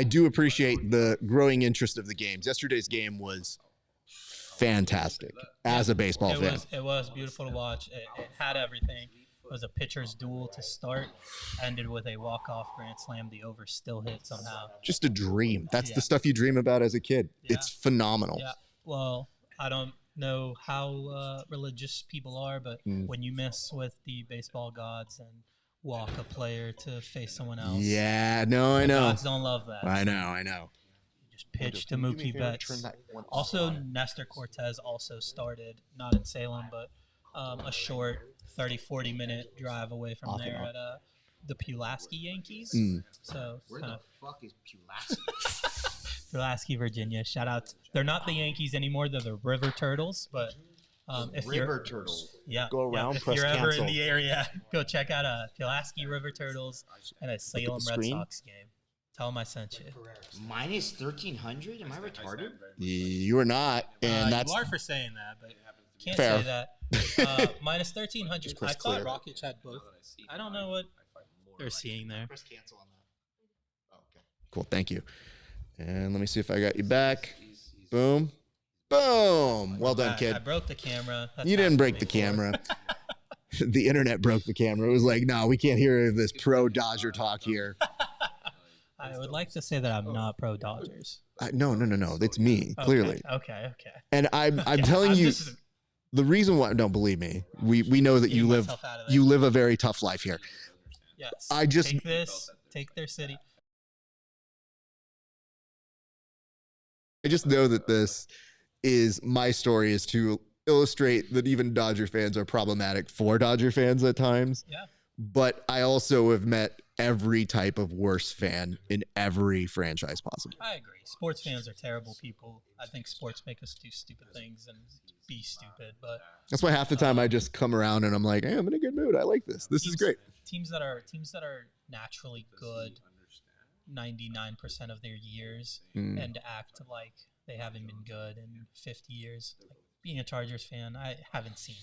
do appreciate the growing interest of the games. Yesterday's game was fantastic as a baseball fan. It was beautiful to watch. It had everything. It was a pitcher's duel to start, ended with a walk-off grand slam. The over still hit somehow. Just a dream. That's the stuff you dream about as a kid. Yeah. It's phenomenal. Yeah. Well, I don't know how religious people are, but when you mess with the baseball gods and walk a player to face someone else. Yeah, no, I know. Gods don't love that. I know. Just pitch to Mookie Betts. Also, Nestor Cortez also started, not in Salem, but a short 30-40 minute drive away from there at the Pulaski Yankees. So Where the fuck is Pulaski? Pulaski, Virginia. Shout out. They're not the Yankees anymore. They're the River Turtles. But if River Turtles. Yeah. Go around, if press you're ever cancel. in the area, go check out a Pulaski River Turtles and a Salem Red screen. Sox game. Tell them I sent you. Minus 1,300? Am I retarded? You are not, and that's you are for saying that, but can't fair. say that. Minus 1,300. I thought Rakić had both. I don't know what they're seeing there. Press cancel on that. Okay. Cool. Thank you. And let me see if I got you back. Boom. Boom. Well done, kid. I broke the camera. That's You didn't happened break the before. camera. The internet broke the camera. It was like, no, we can't hear this pro Dodger talk here. I would like to say that I'm not pro Dodgers. No. It's me, clearly. Okay. And I'm telling you, the reason why. Don't believe me. We know that you live a very tough life here. Yes. I just take their city. I just know that this is my story is to illustrate that even Dodger fans are problematic for Dodger fans at times. Yeah. But I also have met every type of worst fan in every franchise possible. I agree. Sports fans are terrible people. I think sports make us do stupid things and be stupid. But that's why half the time I just come around and I'm like, hey, I'm in a good mood. I like this. This is great. Teams that are naturally good 99% of their years and act like they haven't been good in 50 years. Like, being a Chargers fan, I haven't seen.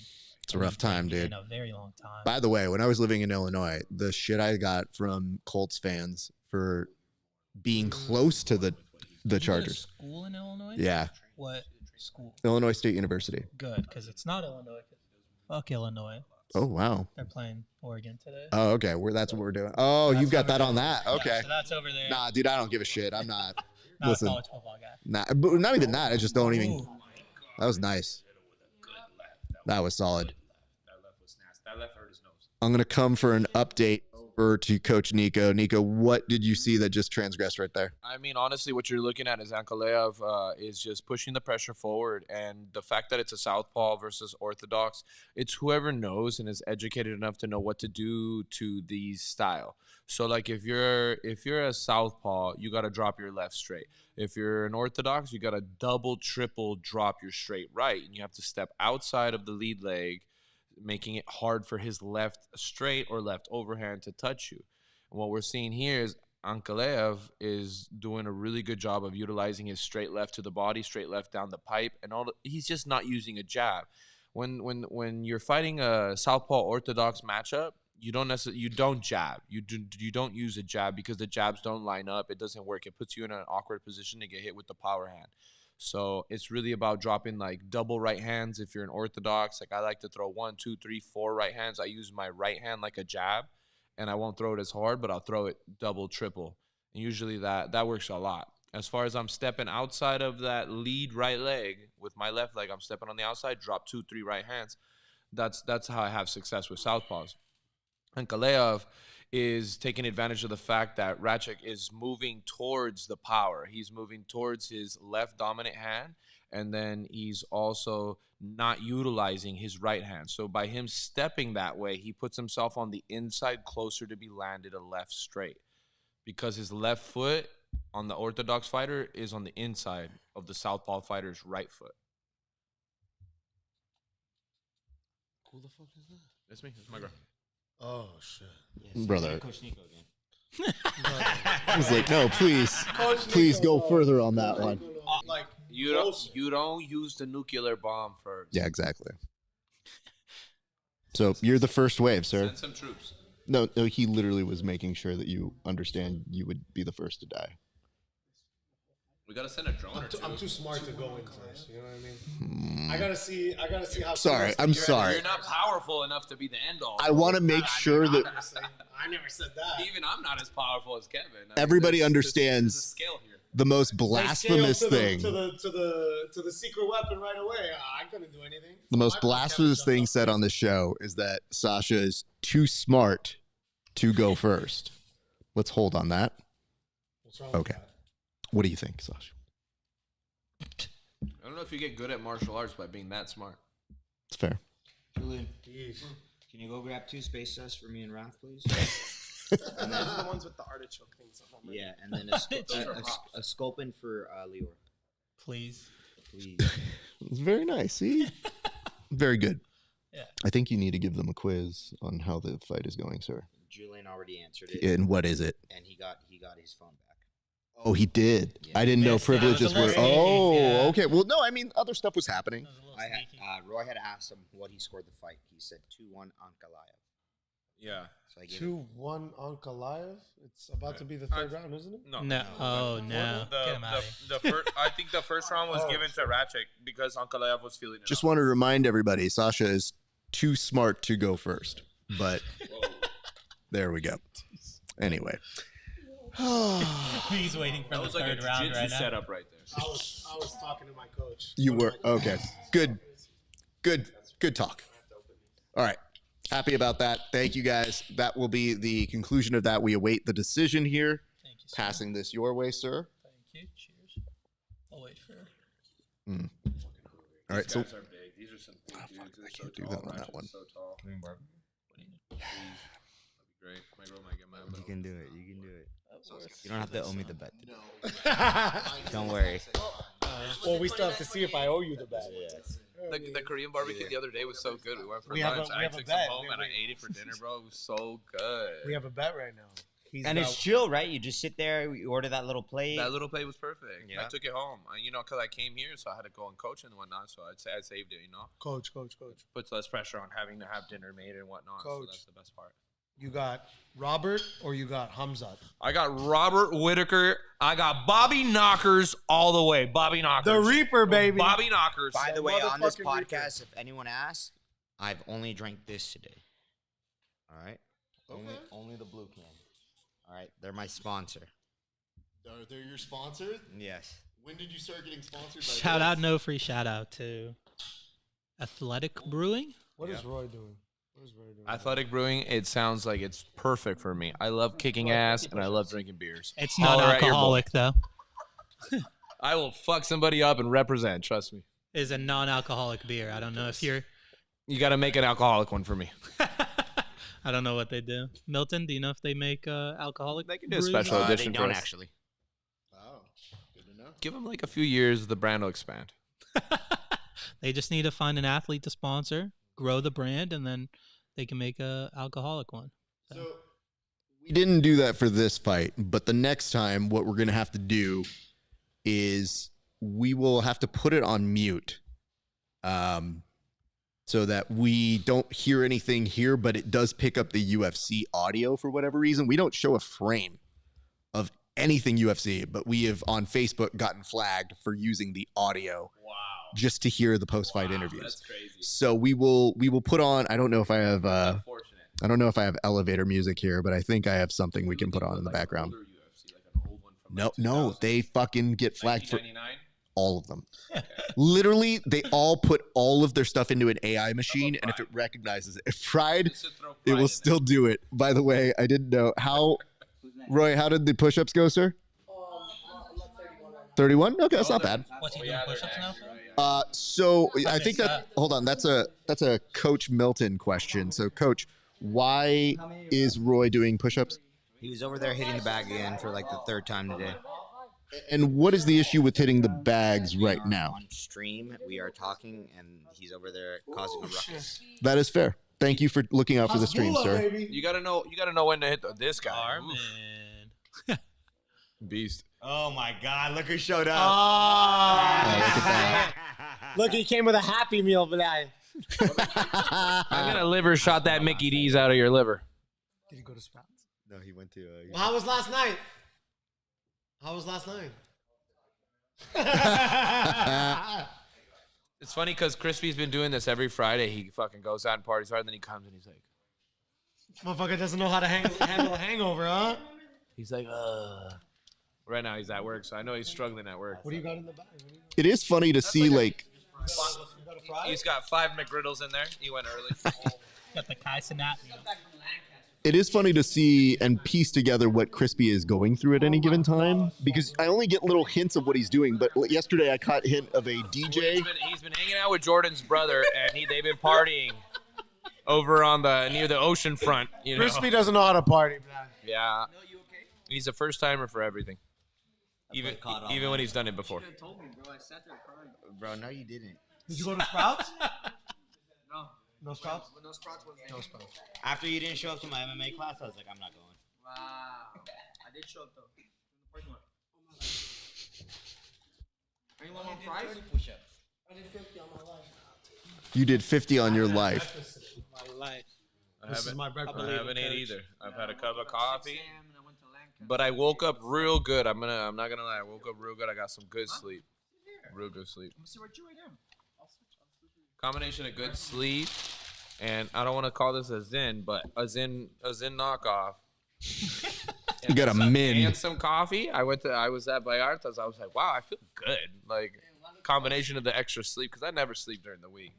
It's a rough time, dude. In a very long time. By the way, when I was living in Illinois, the shit I got from Colts fans for being close to the Chargers. School in Illinois? Yeah. What school? Illinois State University. Good, because it's not Illinois. Fuck Illinois. Oh, wow. They're playing Oregon today. Oh, okay. That's what we're doing. Oh, you've got that on that. Yeah, Okay. so that's over there. Nah, dude, I don't give a shit. I'm not. Not Listen. a college football guy. Nah, but not even that. I just don't even. Ooh. That was nice. That was solid. That left hurt his nose. I'm going to come for an update over to Coach Nico. Nico, what did you see that just transgressed right there? I mean, honestly, what you're looking at is Ankalaev is just pushing the pressure forward, and the fact that it's a southpaw versus orthodox, it's whoever knows and is educated enough to know what to do to these style. So, like, if you're a southpaw, you got to drop your left straight. If you're an orthodox, you got to double, triple drop your straight right, and you have to step outside of the lead leg, making it hard for his left straight or left overhand to touch you. And what we're seeing here is Ankalaev is doing a really good job of utilizing his straight left to the body, straight left down the pipe, and he's just not using a jab. When you're fighting a southpaw orthodox matchup, you don't jab. You don't use a jab because the jabs don't line up. It doesn't work. It puts you in an awkward position to get hit with the power hand. So it's really about dropping like double right hands. If you're an orthodox, like I like to throw 1, 2, 3, 4 right hands. I use my right hand like a jab, and I won't throw it as hard, but I'll throw it double, triple. And usually that works a lot. As far as I'm stepping outside of that lead right leg with my left leg, I'm stepping on the outside, drop 2, 3 right hands. That's how I have success with southpaws. Ankalaev is taking advantage of the fact that Rakić is moving towards the power. He's moving towards his left dominant hand, and then he's also not utilizing his right hand. So by him stepping that way, he puts himself on the inside closer to be landed a left straight, because his left foot on the orthodox fighter is on the inside of the southpaw fighter's right foot. Who the fuck is that? That's me. That's my girl. Oh shit. Yes, Brother. Coach Nico again. I was like, no, please go further on that one. Like You don't use the nuclear bomb first. Yeah, exactly. So you're the first wave, sir. Send some troops. No, he literally was making sure that you understand you would be the first to die. We gotta send a drone or two. I'm too smart to go in first. You know what I mean? I gotta see how. Sorry, I'm sorry. You're not powerful enough to be the end all. I want to make sure that I never said that. Even I'm not as powerful as Kevin. everybody there's a understands scale here. the most blasphemous thing. To the secret weapon right away. I couldn't do anything. The most blasphemous thing said on this show is that Sasha is too smart to go first. Let's hold on that. What's wrong with Okay. that? What do you think, Sasha? I don't know if you get good at martial arts by being that smart. It's fair. Julian, Jeez. can you go grab 2 space tests for me and Raph, please? And those are the ones with the artichoke things. Yeah, and then a sculpin for Lior. Please. Please. It's very nice. See? Very good. Yeah. I think you need to give them a quiz on how the fight is going, sir. Julian already answered it. And what is it? And he got his phone back. Oh, he did. Yeah. I didn't know Yes, privileges that was were. a little Oh, sneaky, yeah. okay. Well, no, I mean, other stuff was happening. That was a little sneaky. Roy had asked him what he scored the fight. He said 2-1 Ankalaev. Yeah. So I gave 2-1 Ankalaev. It's about to be the third round, isn't it? No. No. Oh, no. Get him out of here. I think the first round was given to Rakić because Ankalaev was feeling it. Just want to remind everybody, Sasha is too smart to go first. But there we go. Anyway. He's waiting for That the was like a third round jiu-jitsu right now. setup right there. I was talking to my coach. You were okay. Good talk. All right. Happy about that. Thank you guys. That will be the conclusion of that. We await the decision here. Thank you, sir. Passing this your way, sir. Thank you. Cheers. I'll wait for All right. These So guys are big. These are some big dudes. They're so can't do tall. that on that Rakić one. is so tall. Please. That'd be great. My girl might get mad. You But can do it. You can do it. it. You don't have to owe me the bet. Don't worry. Well, we still have to see if I owe you the bet. the Korean barbecue the other day was so good. We went for We have lunch. a- we I have a took bet. some home and I ate it for dinner, bro. It was so good. We have a bet right now. And it's chill, right? You just sit there, you order that little plate. That little plate was perfect. Yeah. I took it home. Because I came here, so I had to go and coach and whatnot. So I'd say I saved it, Coach. Puts less pressure on having to have dinner made and whatnot. Coach. So that's the best part. You got Robert or you got Khamzat? I got Robert Whittaker. I got Bobby Knockers all the way. Bobby Knockers. The Reaper, baby. Bobby Knockers. By the way, on this Motherfucking podcast, if anyone asks, I've only drank this today. All right? Only the blue can. All right? They're my sponsor. they're your sponsor? Yes. When did you start getting sponsored? Shout out, no free shout out to Athletic Brewing. What is Roy doing? Athletic Brewing, it sounds like it's perfect for me. I love kicking ass and I love drinking beers. It's Holler at your boy. non-alcoholic though. I will fuck somebody up and represent, trust me. Is a non-alcoholic beer. I don't know if you're. You got to make an alcoholic one for me. I don't know what they do. Milton, do you know if they make alcoholic? They can do a brews? special They edition for don't us. actually. Oh, good to know. Give them like a few years, the brand will expand. They just need to find an athlete to sponsor, grow the brand, and then they can make a alcoholic one. So we didn't do that for this fight, but the next time, what we're gonna have to do is we will have to put it on mute, so that we don't hear anything here, but it does pick up the UFC audio for whatever reason. We don't show a frame of anything UFC, but we have on Facebook gotten flagged for using the audio just to hear the post-fight interviews. That's crazy. So we will put on, I don't know if I have elevator music here, but I think I have something we can put on in the background. No, they fucking get flagged for all of them. Literally, they all put all of their stuff into an AI machine, and if it recognizes it, if Pride, it will still do it. By the way, I didn't know how. Roy, how did the push-ups go, sir? 31? Okay, that's not bad. What's he doing push-ups now? So I think that. Hold on, that's a Coach Milton question. So, Coach, why is Roy doing push-ups? He was over there hitting the bag again for like the third time today. And what is the issue with hitting the bags right now? On stream, we are talking, and he's over there causing a ruckus. That is fair. Thank you for looking out for the stream, sir. You gotta know when to hit this guy. Armin. Beast. Oh my God! Look who showed up. Look, he came with a Happy Meal for that. I'm gonna liver shot that Mickey D's out of your liver. Did he go to Sprouts? No, he went to. Well, how was last night? It's funny because Crispy's been doing this every Friday. He fucking goes out and parties hard, and then he comes and he's like, Motherfucker doesn't know how to handle a hangover, huh? he's like, Right now he's at work, so I know he's struggling at work. What do you got in the bag? It is funny to see, like. He's got 5 McGriddles in there. He went early. Got the Kai Sinat. It is funny to see and piece together what Crispy is going through at any given time, because I only get little hints of what he's doing. But yesterday I caught a hint of a DJ. He's been hanging out with Jordan's brother, and they've been partying over on near the ocean front. You know? Crispy doesn't know how to party, man. Yeah. He's a first timer for everything. Even when he's done it before. Bro, no, you didn't. Did you go to Sprouts? No. No Sprouts? No Sprouts was No Sprouts. After you didn't show up to my MMA class, I was like, I'm not going. Wow. I did show up though. The first one. Anyone want fries? I did 50 on my life. You did 50 on your life. My life. This is my breakfast. I haven't ate either. I've had a cup of coffee, but I woke up real good. I'm not gonna lie. I woke up real good. I got some good sleep. Real good sleep. Let me see what you right there. Combination of good sleep, and I don't want to call this a Zen, but a Zen knockoff. You got a min. And some coffee. I was at Vallarta's. I was like, wow, I feel good. Like combination of the extra sleep, because I never sleep during the week.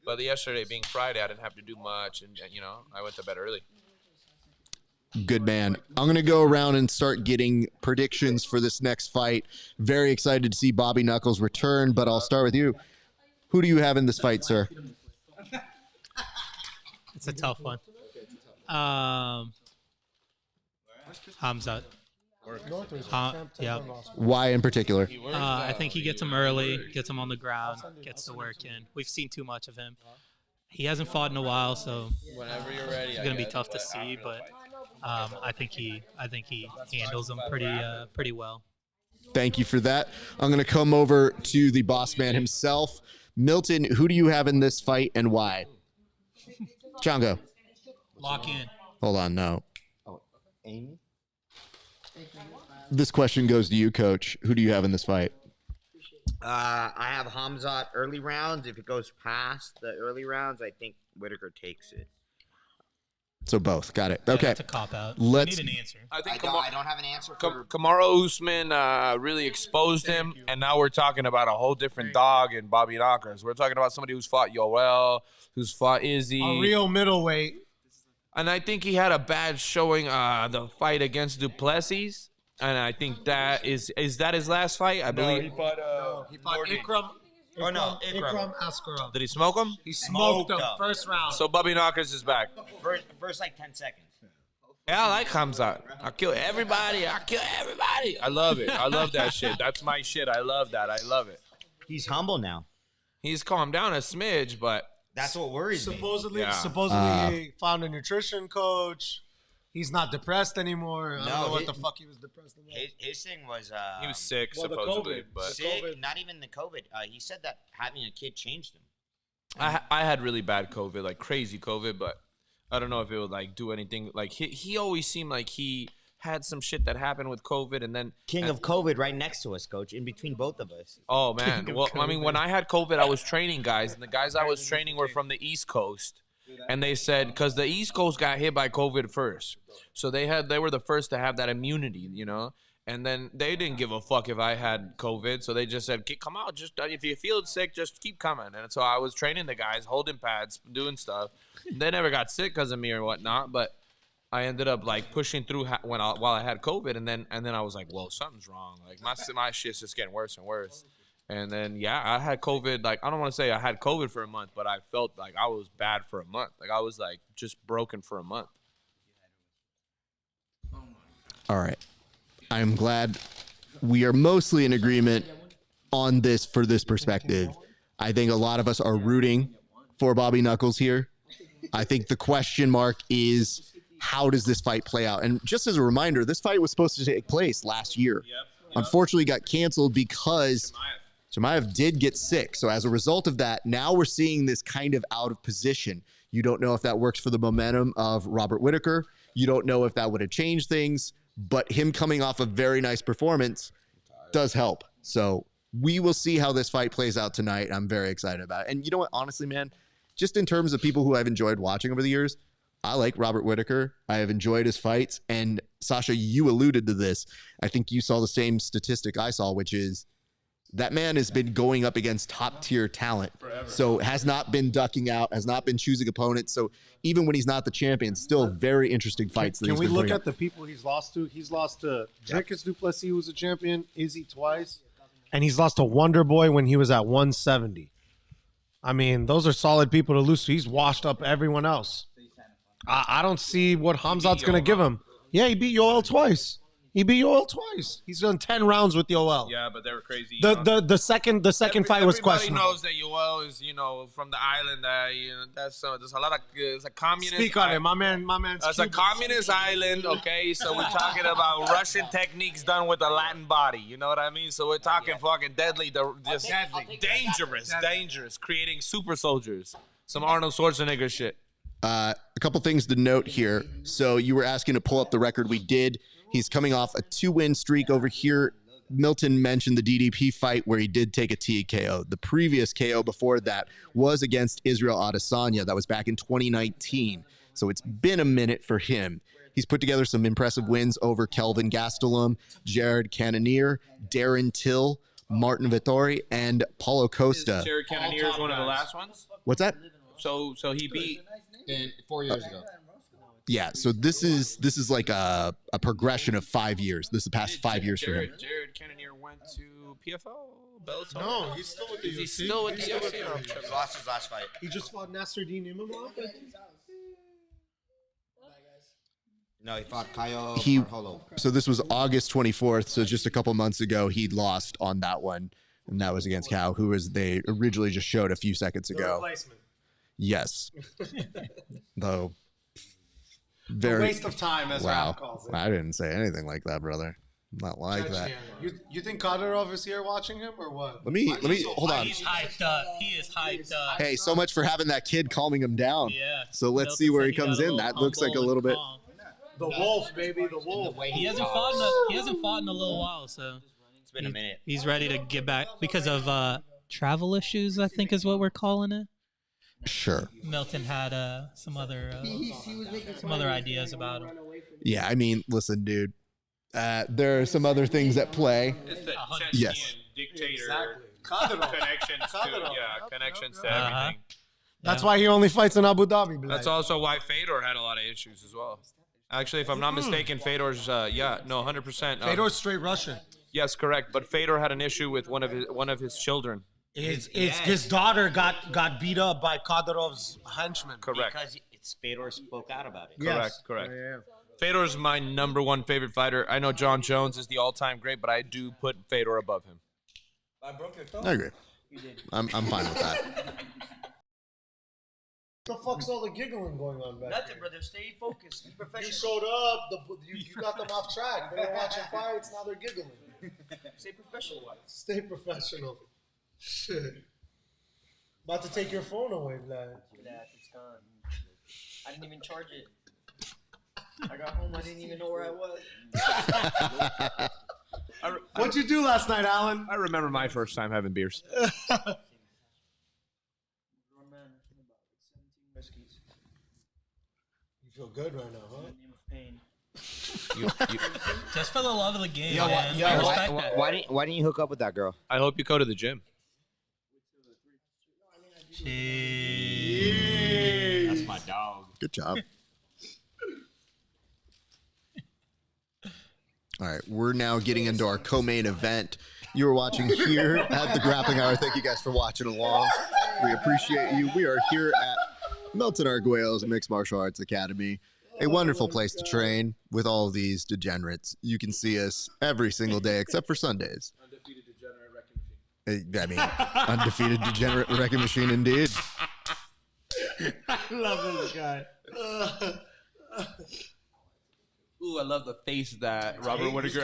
But yesterday being Friday, I didn't have to do much, and I went to bed early. Good man. I'm going to go around and start getting predictions for this next fight. Very excited to see Bobby Knuckles return, but I'll start with you. Who do you have in this fight, sir? It's a tough one. Khamzat. Yeah. Why in particular? I think he gets him early, gets him on the ground, gets the work in. We've seen too much of him. He hasn't fought in a while, so Whenever you're ready, it's gonna be tough to see. But I think he handles him pretty well. Thank you for that. I'm going to come over to the boss man himself. Milton, who do you have in this fight and why? Chongo. Lock in. Hold on, no. Oh, Amy? This question goes to you, Coach. Who do you have in this fight? I have Khamzat early rounds. If it goes past the early rounds, I think Whittaker takes it. So both. Got it. Yeah, Okay. that's a cop-out. Let's. We need an answer. I think I don't have an answer for Kamaru Usman really exposed him, and now we're talking about a whole different dog in Bobby Knockers. We're talking about somebody who's fought Yoel, who's fought Izzy. A real middleweight. And I think he had a bad showing the fight against Duplessis. And I think that is that his last fight? I believe. He fought Ikram. Oh, no, Ikram Askarov. Did he smoke him? He smoked him first round. So Bobby Knockers is back. first like 10 seconds. Yeah, I like Khamzat. I kill everybody. I love it. I love that shit. That's my shit. I love that. I love it. He's humble now. He's calmed down a smidge, but that's what worries me. Supposedly, he found a nutrition coach. He's not depressed anymore. I don't know what the fuck he was depressed about. His thing was he was sick, well, supposedly. COVID. But sick, not even the COVID. He said that having a kid changed him. I had really bad COVID, like crazy COVID, but I don't know if it would like do anything. Like he always seemed like he had some shit that happened with COVID, and then King of COVID right next to us, coach, in between both of us. oh man, well I mean when I had COVID, I was training guys, and the guys I was training were from the East Coast, and they said because the East Coast got hit by COVID first, so they were the first to have that immunity, you know. And then they didn't give a fuck if I had COVID, so they just said, "Come out, just if you feel sick, just keep coming." And so I was training the guys, holding pads, doing stuff. They never got sick because of me or whatnot, but I ended up like pushing through while I had COVID, and then I was like, "Whoa, something's wrong. Like my shit's just getting worse and worse." And then yeah, I had COVID. Like I don't want to say I had COVID for a month, but I felt like I was bad for a month. Like I was like just broken for a month. All right. I'm glad we are mostly in agreement on this for this perspective. I think a lot of us are rooting for Bobby Knuckles here. I think the question mark is, how does this fight play out? And just as a reminder, this fight was supposed to take place last year. Unfortunately, got canceled because Chimaev did get sick. So as a result of that, now we're seeing this kind of out of position. You don't know if that works for the momentum of Robert Whittaker. You don't know if that would have changed things. But him coming off a very nice performance does help. So we will see how this fight plays out tonight. I'm very excited about it. And you know what? Honestly, man, just in terms of people who I've enjoyed watching over the years, I like Robert Whittaker. I have enjoyed his fights. And Sasha, you alluded to this. I think you saw the same statistic I saw, which is that man has been going up against top tier talent. Forever. So has not been ducking out, has not been choosing opponents. So even when he's not the champion, still very interesting fights. Can we look at the people he's lost to? He's lost to Dricus Duplessis, who was a champion, Izzy twice, and he's lost to Wonder Boy when he was at 170. I mean, those are solid people to lose to. He's washed up everyone else. I don't see what Khamzat's going to give him. Yeah, he beat Yoel twice. He beat Yoel twice. He's done 10 rounds with Yoel. Yeah, but they were crazy. The second fight was questionable. Everybody knows that Yoel is, from the island. There's a lot of it's a communist. Speak on it, my man. It's a communist island, okay? So we're talking about Russian techniques done with a Latin body. You know what I mean? So we're talking fucking deadly, dangerous, creating super soldiers. Some Arnold Schwarzenegger shit. A couple things to note here. So you were asking to pull up the record. We did. He's coming off a 2-win streak over here. Milton mentioned the DDP fight where he did take a TKO. The previous KO before that was against Israel Adesanya. That was back in 2019. So it's been a minute for him. He's put together some impressive wins over Kelvin Gastelum, Jared Cannonier, Darren Till, Martin Vittori, and Paulo Costa. Jared Cannonier is one of the last ones? What's that? So he beat 4 years ago. Yeah, so this is like a progression of 5 years. This is the past 5 years for him. Jared Cannonier went to PFL? Bellator? No, he's still with the UFC. He's still with the UFC? He lost his last fight. He just fought Nasruddin Imamov. No, he fought Caio Holloway. So this was August 24th, so just a couple months ago, he lost on that one. And that was against Cal, who they originally just showed a few seconds ago. Replacement. Yes. Though... a waste of time, as Ralph calls it. I didn't say anything like that, brother. Not like that. You think Kadyrov is here watching him or what? Let me hold on. He's hyped up. He is hyped up. Hey, so much for having that kid calming him down. Yeah. So let's see where he comes in. That looks like a little bit. The wolf, baby, the wolf. He hasn't fought in a little while, so it's been a minute. He's ready to get back because of travel issues, I think is what we're calling it. Sure. Milton had some other ideas about him. Yeah, I mean, listen, dude. There are some other things at play. It's the yes. Dictator connections to everything. That's why he only fights in Abu Dhabi. That's also why Fedor had a lot of issues as well. Actually, if I'm not mistaken, Fedor's 100%. Fedor's straight Russian. Yes, correct. But Fedor had an issue with one of his children. His daughter got beat up by Kadyrov's henchman. Correct. Because Fedor spoke out about it. Correct. Yeah. Fedor's my number one favorite fighter. I know John Jones is the all-time great, but I do put Fedor above him. I agree. I'm fine with that. What the fuck's all the giggling going on back Nothing, there? brother. Stay focused. Be professional. You showed up. You got them off track. They were watching fights. Now they're giggling. Stay professional. Stay professional. Shit. About to take your phone away, Vlad. Yeah, it's gone. I didn't even charge it. I got home, I didn't even know where I was. What'd you do last night, Alan? I remember my first time having beers. You feel good right now, huh? Just for the love of the game, Yo, man. yo, I respect that. why didn't you hook up with that girl? I hope you go to the gym. That's my dog. Good job. All right, we're now getting into our co-main event. You are watching here at the Grappling Hour. Thank you guys for watching along. We appreciate you. We are here at Milton Arguello's Mixed Martial Arts Academy, a wonderful place to train with all of these degenerates. You can see us every single day except for Sundays. Undefeated degenerate wrecking machine. I mean, undefeated degenerate wrecking machine indeed. I love this guy. Ooh, I love the face that Robert Whittaker.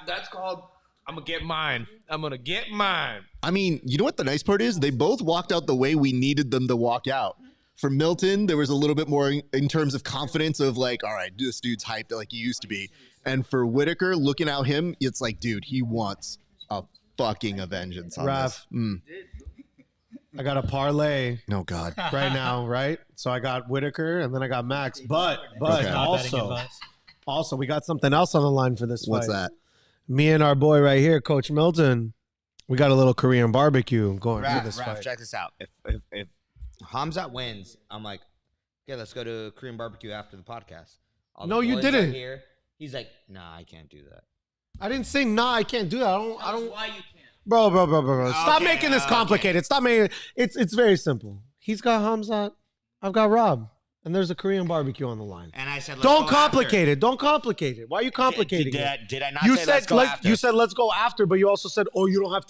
That's called. I'm gonna get mine. I'm gonna get mine. I mean, you know what the nice part is? They both walked out the way we needed them to walk out. For Milton, there was a little bit more in terms of confidence of like, all right, this dude's hyped like he used to be. And for Whittaker, looking at him, it's like, dude, he wants a fucking vengeance on Raph, this. I got a parlay Oh, God. right now, right? So I got Whittaker and then I got Max. But Okay. also we got something else on the line for this fight. What's that? Me and our boy right here, Coach Milton, we got a little Korean barbecue going for this Raph, fight. check this out. If Khamzat wins, I'm like, okay, let's go to Korean barbecue after the podcast. All the No, you boys are didn't. Here. He's like, nah, I can't do that. I didn't say nah. I can't do that. I don't. Why you can't? Bro. Stop Okay, making this okay. complicated. Stop making it. It's very simple. He's got Khamzat. I've got Rob. And there's a Korean barbecue on the line. And I said, let's Don't go complicate it. Don't complicate it. Why are you complicating it? Did I not You say said let's go after? you said let's go after, but you also said, oh, you don't have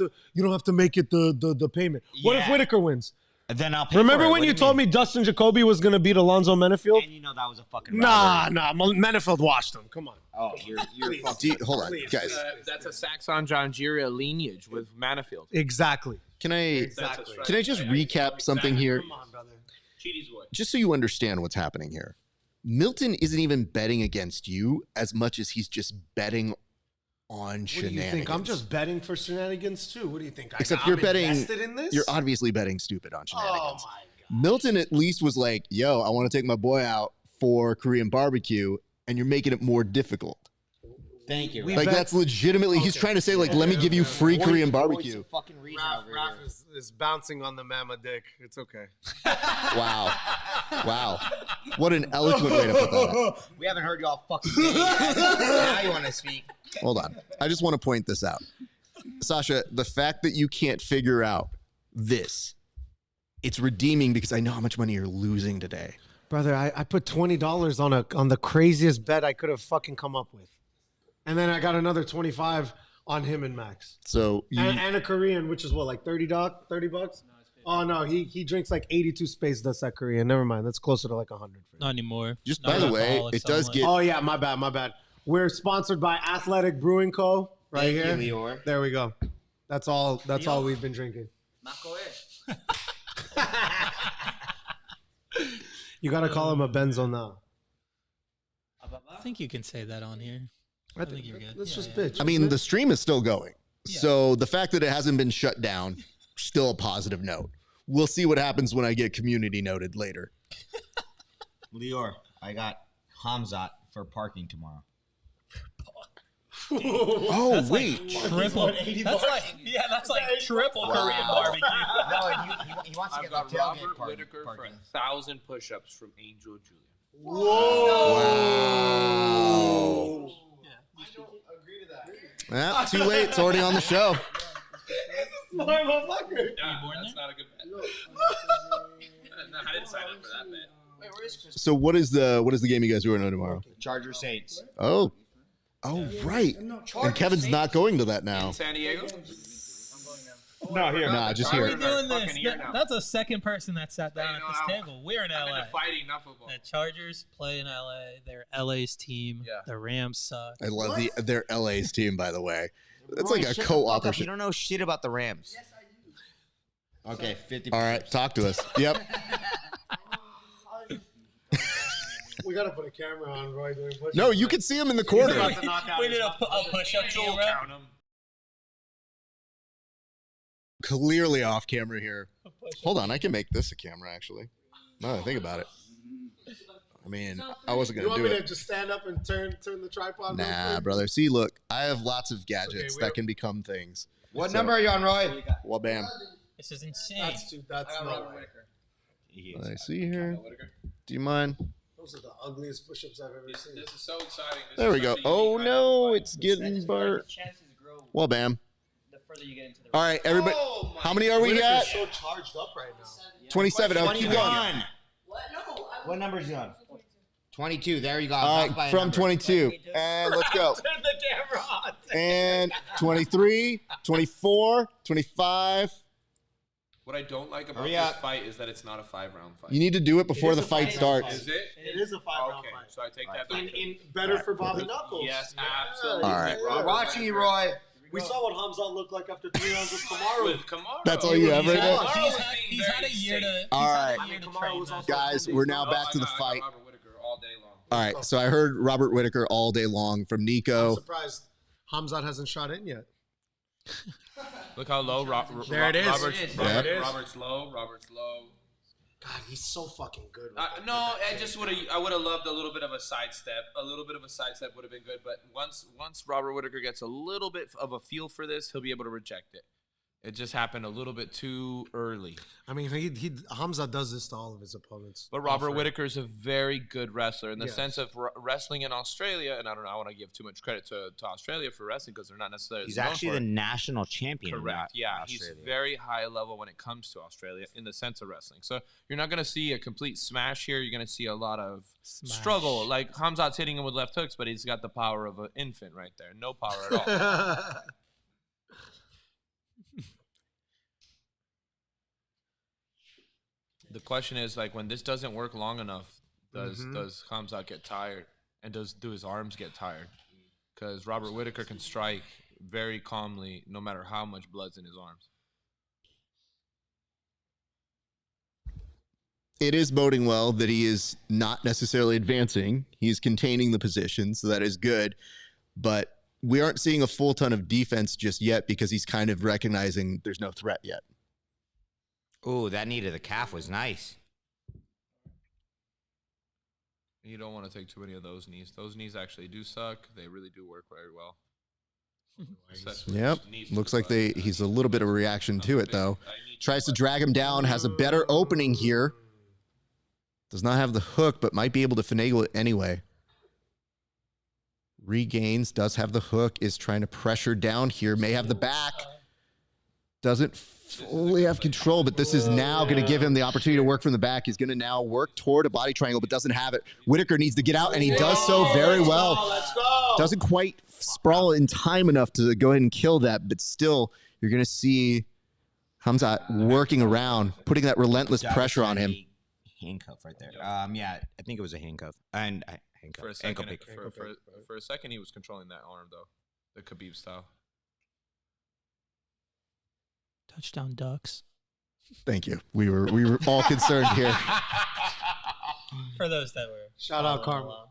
to make it the payment. What if Yeah. Whittaker wins? Then I'll pay Remember for it. when What you do told mean? me Dustin Jacoby was gonna beat Alonzo Menefield? And you know that was a fucking Nah, robbery. Menefield watched him. Come on. Oh, you're Do you- hold on, guys. That's a Saxon Janjiria lineage with Manifield. Exactly. Can I just recap something here? Come on, brother. Cheaty's boy. Just so you understand what's happening here. Milton isn't even betting against you as much as he's just betting on What do shenanigans. you think? I'm just betting for shenanigans too. What do you think? Except I'm you're betting. invested in this? You're obviously betting stupid on Oh shenanigans. my god. Milton at least was like, "Yo, I want to take my boy out for Korean barbecue," and you're making it more difficult. Thank you. We Like bet- that's legitimately. He's trying to say like, "Let me give you free Korean barbecue." Fucking reason over Raph here. is bouncing on the mama dick. It's okay. Wow, wow, what an eloquent way to put that out. We haven't heard y'all fucking day yet. Now you want to speak. Hold on. I just want to point this out. Sasha, the fact that you can't figure out this, it's redeeming because I know how much money you're losing today. Brother, I put $20 on the craziest bet I could have fucking come up with. And then I got another 25 on him and Max. So you, And a Korean, which is what, like $30 bucks? Oh no, he drinks like 82 Space Dust at Korean. Never mind. That's closer to like 100 for him. Not anymore. just Not by the way, alcoholics it does only. get. Oh yeah, my bad. We're sponsored by Athletic Brewing Co. right here. Thank you, Lior. There we go. That's all we've been drinking. You gotta call him a benzo now. I think you can say that on here. I think you're good. Let's Yeah, just yeah. bitch. I mean, the stream is still going. Yeah. So the fact that it hasn't been shut down, still a positive note. We'll see what happens when I get community noted later. Lior, I got Khamzat for parking tomorrow. Oh, That's wait. like triple. That's like triple Korean barbecue. No, he wants to I've get got the Robert tailgate Whittaker for parking. 1,000 push-ups from Angel Julia. Wow. Well, too late. It's already on the show. That's not a good bet. No, I didn't sign up for that bet. Wait, where is Chris? So what is the game you guys are going to tomorrow? Charger Saints. Oh, right. And Kevin's not going to that now. In San Diego? No, here. Nah, just How are here. we doing this? Fucking here now. That's a second person that sat down at know this how- table. We're in I'm LA. into fighting, not football. The Chargers play in LA. They're LA's team. Yeah. The Rams suck. I love their LA's team, by the way. It's Roy, like a shut the fuck co-op. up. You don't know shit about the Rams. Okay, 50. All right, talk to us. Yep. We gotta put a camera on Roy doing push-ups. No, you can see him in the corner. We need a push-up camera. Clearly off camera here. Hold on, I can make this a camera actually. Now that I think about it. I mean, I wasn't You gonna want do me to it. just stand up and turn the tripod? real Nah, quick? brother. See, look, I have lots of gadgets we that have- can become things. What So- number are you on, Roy? Well, bam. This is insane. That's no way. I see here. Do you mind? Those are the ugliest push-ups I've ever seen. This is so exciting. There we go. Oh no, it's getting burnt. Chances grow Well, bam. the further you get into the All right, everybody. How many are we Whittaker's at? so charged up right now. 27. I'll keep going. 21. What? No. What number is he on? 22. There you go. All Off by right, a from number. 22. And let's go. Turn the camera on. And 23, 24, 25. What I don't like about Hurry this up. fight is that it's not a 5-round fight. You need to do it before is the a fight five-round starts. Is it? It is a 5-round Okay, fight. so I take that back. Better for Bobby Knuckles. Yes, Yeah. absolutely. All right. We're watching you, Roy. We saw what Khamzat looked like after 3 rounds with Kamaru. With Kamaru. That's all you have right now? He's had a year to. All right. Kamaru was also Guys, we're now back to the I got fight. Robert Whittaker all day long. All right, so I heard Robert Whittaker all day long from I'm Nico. surprised Khamzat hasn't shot in yet. Look how low There it is. Robert's low. Robert's low. God, he's so fucking good. No, I would have loved a little bit of a sidestep. A little bit of a sidestep would have been good. But once Robert Whittaker gets a little bit of a feel for this, he'll be able to reject it. It just happened a little bit too early. I mean, Khamzat does this to all of his opponents. But Robert Whittaker is a very good wrestler in the Yes. sense of wrestling in Australia. And I don't know, I want to give too much credit to Australia for wrestling because they're not necessarily He's known actually for the it. national champion. in Correct. Yeah, he's Australia. very high level when it comes to Australia in the sense of wrestling. So you're not going to see a complete smash here. You're going to see a lot of struggle. Like Khamzat's hitting him with left hooks, but he's got the power of an infant right there. No power at all. The question is, like, when this doesn't work long enough, does Khamzat get tired, and do his arms get tired? Because Robert Whittaker can strike very calmly, no matter how much blood's in his arms. It is boding well that he is not necessarily advancing. He's containing the position, so that is good. But we aren't seeing a full ton of defense just yet because he's kind of recognizing there's no threat yet. Ooh, that knee to the calf was nice. You don't want to take too many of those knees. Those knees actually do suck. They really do work very well. Yep. Looks like he's a little bit of a reaction to it, though. Tries to drag him down, has a better opening here. Does not have the hook, but might be able to finagle it anyway. Regains, does have the hook, is trying to pressure down here, may have the back. Doesn't fully have control, but this is now going to give him the opportunity to work from the back. He's going to now work toward a body triangle, but doesn't have it. Whittaker needs to get out, and he does so very well. Let's go. Doesn't quite sprawl in time enough to go ahead and kill that, but still, you're going to see Khamzat working around, putting that relentless pressure on him. Handcuff right there. Yeah, I think it was a handcuff. And handcuff. For a Ankle second, pick. for a second, he was controlling that arm though, the Khabib style. Touchdown Ducks. Thank you. We were all concerned here. For those that were. Shout out Karma.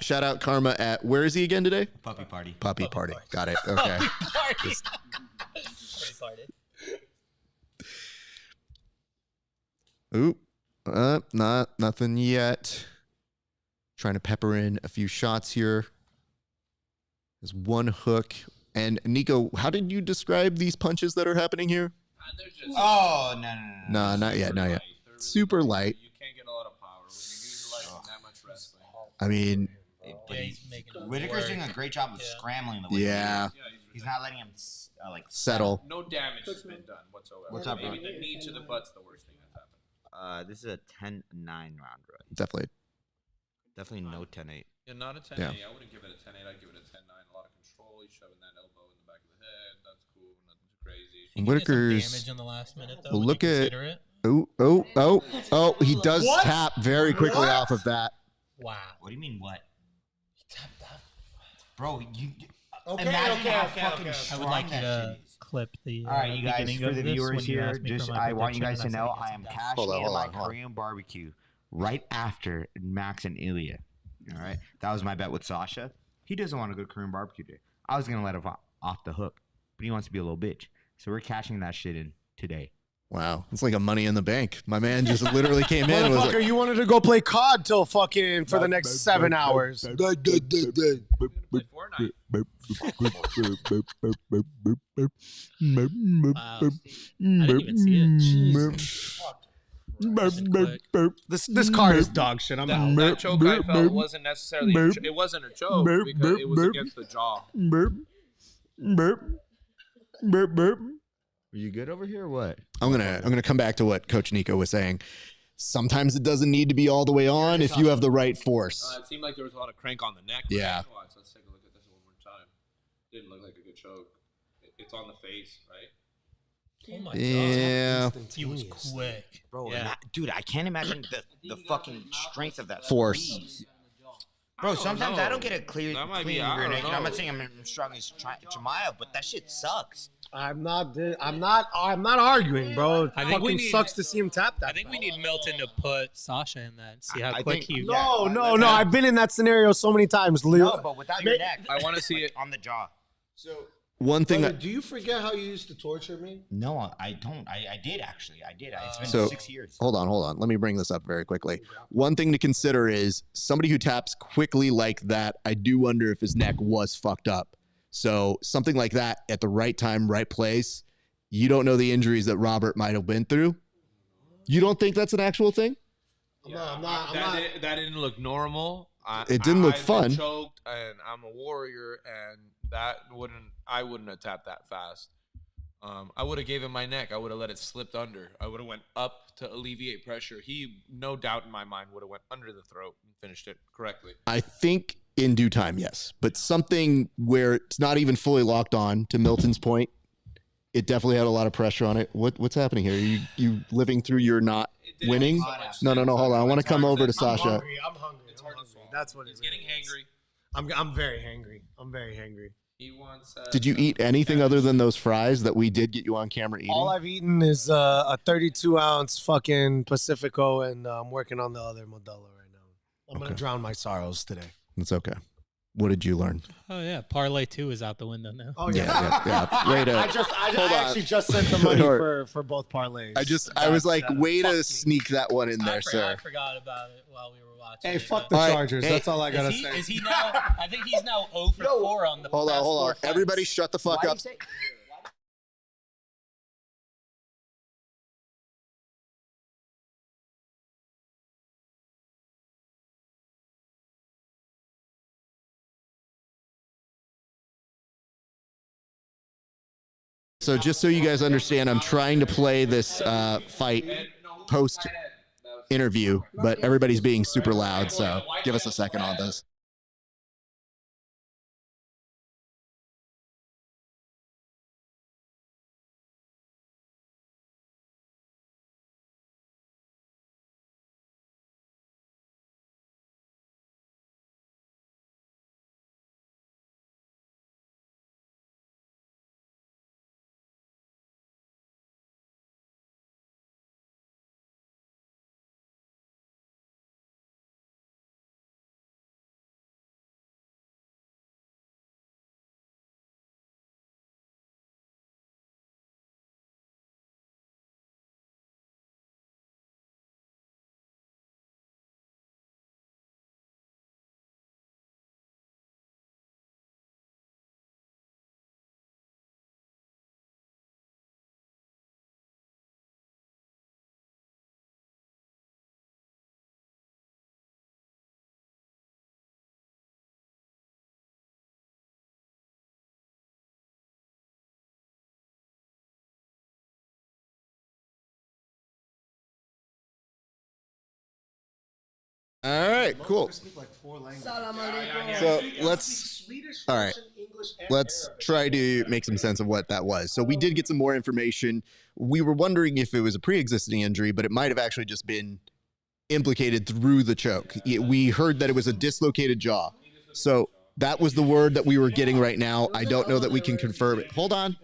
Shout out Karma at, where is he again today? Puppy party. Puppy party. Got it. Okay. Party. Party. Oop. Nothing yet. Trying to pepper in a few shots here. There's one hook. And Nico, how did you describe these punches that are happening here? Oh, no. No, not yet. Not yet. Super light. You can't get a lot of power when you're utilizing that much wrestling. I mean, Whittaker's doing a great job of scrambling the way. yeah. He's not letting him Settle. No damage has been done whatsoever. What's up, bro? Maybe the knee to the butt's the worst thing that's happened. This is a 10-9 round, right? Definitely No 10-8. Yeah, not a 10-8. Yeah. I wouldn't give it a 10-8. I'd give it a 10-9. A lot of control. He's shoving that elbow in the back of the head. That's cool. Nothing too crazy. Whittaker's. Damage in the last minute, though. Well, when look you at. consider it. Oh, he does tap very quickly off of that. Wow. What do you mean, what? He tapped that. Bro, you. Okay, imagine okay, how okay, fucking okay. I strong would like you that to shit is. clip the. All right, you guys, beginning for of the this when viewers you here, asked me for just my I want you prediction, guys to and I know said I am against cashing Hold on, in hold my on, hold on. Korean barbecue right after Max and Ilia. All right, that was my bet with Sasha. He doesn't want to go to Korean barbecue day. I was gonna let him off the hook, but he wants to be a little bitch. So we're cashing that shit in today. Wow, it's like a Money in the Bank. My man just literally came in. And was Motherfucker, like, you wanted to go play COD till fucking for the next 7 hours. Play Fortnite. Wow. I didn't even see it. This card is dog shit. I'm out. That choke I felt wasn't necessarily. It wasn't a choke because it was against the jaw. Are you good over here or what? I'm gonna come back to what Coach Nico was saying. Sometimes it doesn't need to be all the way on if you have the right force. It seemed like there was a lot of crank on the neck. Yeah. Watch, let's take a look at this one more time. Didn't look like a good choke. It's on the face, right? Oh my Yeah. god. He was quick. Bro, Yeah. dude, I can't imagine the fucking strength of that Force. squeeze. Bro, sometimes I don't get a clear That might clean be- I rear don't naked. I'm know. not saying I'm strong as Chimaev, but that shit sucks. I'm not arguing, bro. It I think we fucking need- sucks to see him tap that. I think we need Milton to put Sasha in that and see how I quick think- he. No. I've been in that scenario so many times, Leo. No, but without your neck. I want to see it. On the jaw. So, One thing brother, that do you forget how you used to torture me? No, I don't. I did actually. I did. It's been So- 6 years. hold on. Let me bring this up very quickly. One thing to consider is somebody who taps quickly like that. I do wonder if his neck was fucked up. So something like that at the right time, right place. You don't know the injuries that Robert might have been through. You don't think that's an actual thing? I'm not. That didn't look normal. It didn't look I've fun. been choked, and I'm a warrior, and I wouldn't have tapped that fast. I would have gave him my neck. I would have let it slip under. I would have went up to alleviate pressure. He, no doubt in my mind, would have went under the throat and finished it correctly. I think in due time, yes. But something where it's not even fully locked on, to Milton's point, it definitely had a lot of pressure on it. What's happening here? Are you living through your not winning? No, hold on. I want to come over to Sasha. I'm hungry. That's what He's getting hangry. I'm very hangry. I'm very hangry. He wants. Did you eat anything other than those fries that we did get you on camera eating? All I've eaten is a 32-ounce fucking Pacifico, and I'm working on the other Modelo right now. I'm gonna drown my sorrows today. It's okay. What did you learn? Oh yeah, Parlay 2 is out the window now. Oh Yeah. Way to, I hold on. actually just sent the money for both parlays. I was like, way to fuck me. sneak that one in there, I sir. forgot about it while we were watching. Hey, it, fuck but- the All right, Chargers. hey, That's all I gotta say. Is he now? I think he's now 0 for 4 on the. Hold past on. 4 fights. Everybody shut the fuck up. So just so you guys understand, I'm trying to play this fight post interview, but everybody's being super loud. So give us a second on this. All right, cool. So let's try to make some sense of what that was. So we did get some more information. We were wondering if it was a pre-existing injury, but it might have actually just been implicated through the choke. We heard that it was a dislocated jaw. So that was the word that we were getting right now. I don't know that we can confirm it. Hold on.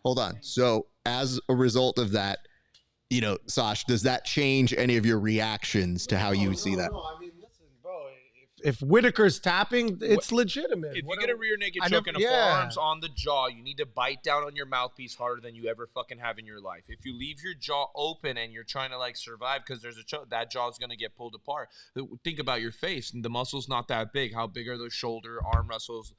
hold on. So as a result of that, you know, Sash, does that change any of your reactions to how you see that? No, I mean, listen, bro. If Whittaker's tapping, it's legitimate. If you What get a do- rear naked I choke never- and a yeah. forearms on the jaw, you need to bite down on your mouthpiece harder than you ever fucking have in your life. If you leave your jaw open and you're trying to like survive because there's a choke, that jaw's gonna get pulled apart. Think about your face, and the muscle's not that big. How big are those shoulder, arm muscles,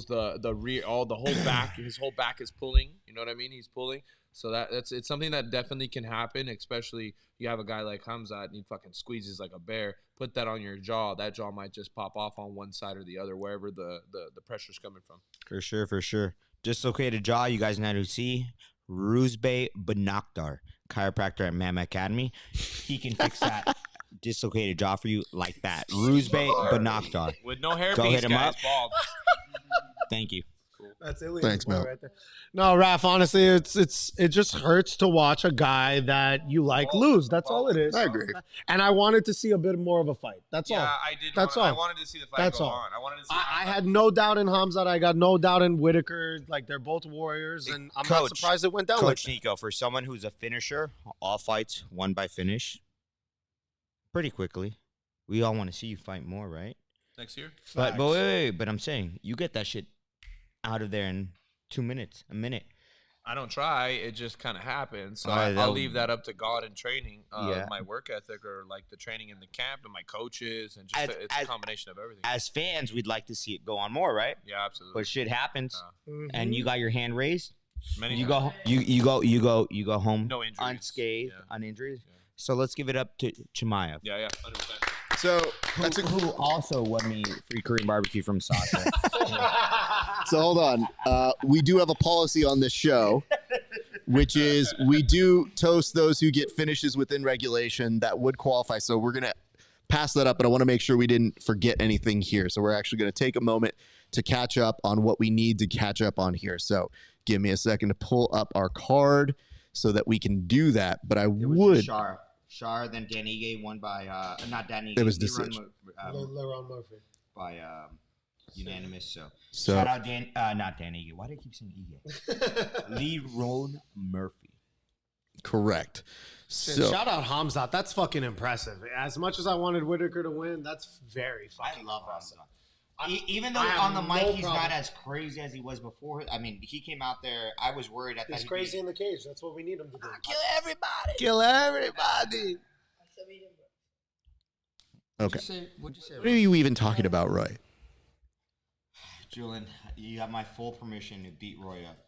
the rear, all the whole back. His whole back is pulling. You know what I mean? He's pulling. So it's something that definitely can happen, especially you have a guy like Khamzat and he fucking squeezes like a bear. Put that on your jaw. That jaw might just pop off on one side or the other, wherever the pressure's coming from. For sure, for sure. Dislocated jaw, you guys know who to see. Ruzbe Banakhdar, chiropractor at Mama Academy. He can fix that dislocated jaw for you like that. Ruzbe Banakhdar. With no hairpiece, Go hit him guys, up. bald. Thank you. That's Ilia's Thanks, boy Mel. right there. No, Raph, honestly, it just hurts to watch a guy that you like lose. That's all it is. I agree. And I wanted to see a bit more of a fight. That's all. I did. That's I all. wanted to see the fight That's go all. on. I wanted to see. I had no doubt in Khamzat. I got no doubt in Whittaker. Like, they're both warriors, and I'm not Coach, surprised it went down like Coach that. Nico, for someone who's a finisher, all fights won by finish pretty quickly. We all want to see you fight more, right? next year. But wait, but I'm saying you get that shit out of there in 2 minutes, a minute. I don't try. It just kind of happens. So All right, I'll that'll- leave that up to God and training, Yeah. my work ethic, or like the training in the camp and my coaches, and just it's a combination of everything. As fans, we'd like to see it go on more, right? Yeah, absolutely. But shit happens, Mhm. and you got your hand raised. Many You times. go, you go home No injuries. unscathed, Yeah. uninjured. Yeah. So let's give it up to Chimaev, Yeah, 100%. So who also won me free Korean barbecue from Sasha. So hold on. We do have a policy on this show, which is we do toast those who get finishes within regulation that would qualify. So we're going to pass that up, but I want to make sure we didn't forget anything here. So we're actually going to take a moment to catch up on what we need to catch up on here. So give me a second to pull up our card so that we can do that. But I would. Shar, then Dan Ige won by not Dan Ige. It was Lerone decision. Lerone Murphy. by unanimous. So So shout out Dan, not Dan Ige. Why do I keep saying Ige? Lerone Murphy. correct. Shit, So shout out Khamzat. That's fucking impressive. As much as I wanted Whittaker to win, that's very I fucking love impressive. Hamza. Even though I have on the mic no he's problem. not as crazy as he was before. I mean, he came out there. I was worried. I thought He's he'd crazy be, in the cage. That's what we need him to do. kill everybody. Kill everybody. okay. What'd you say? What are you even talking about, Roy? Julian, you have my full permission to beat Roy up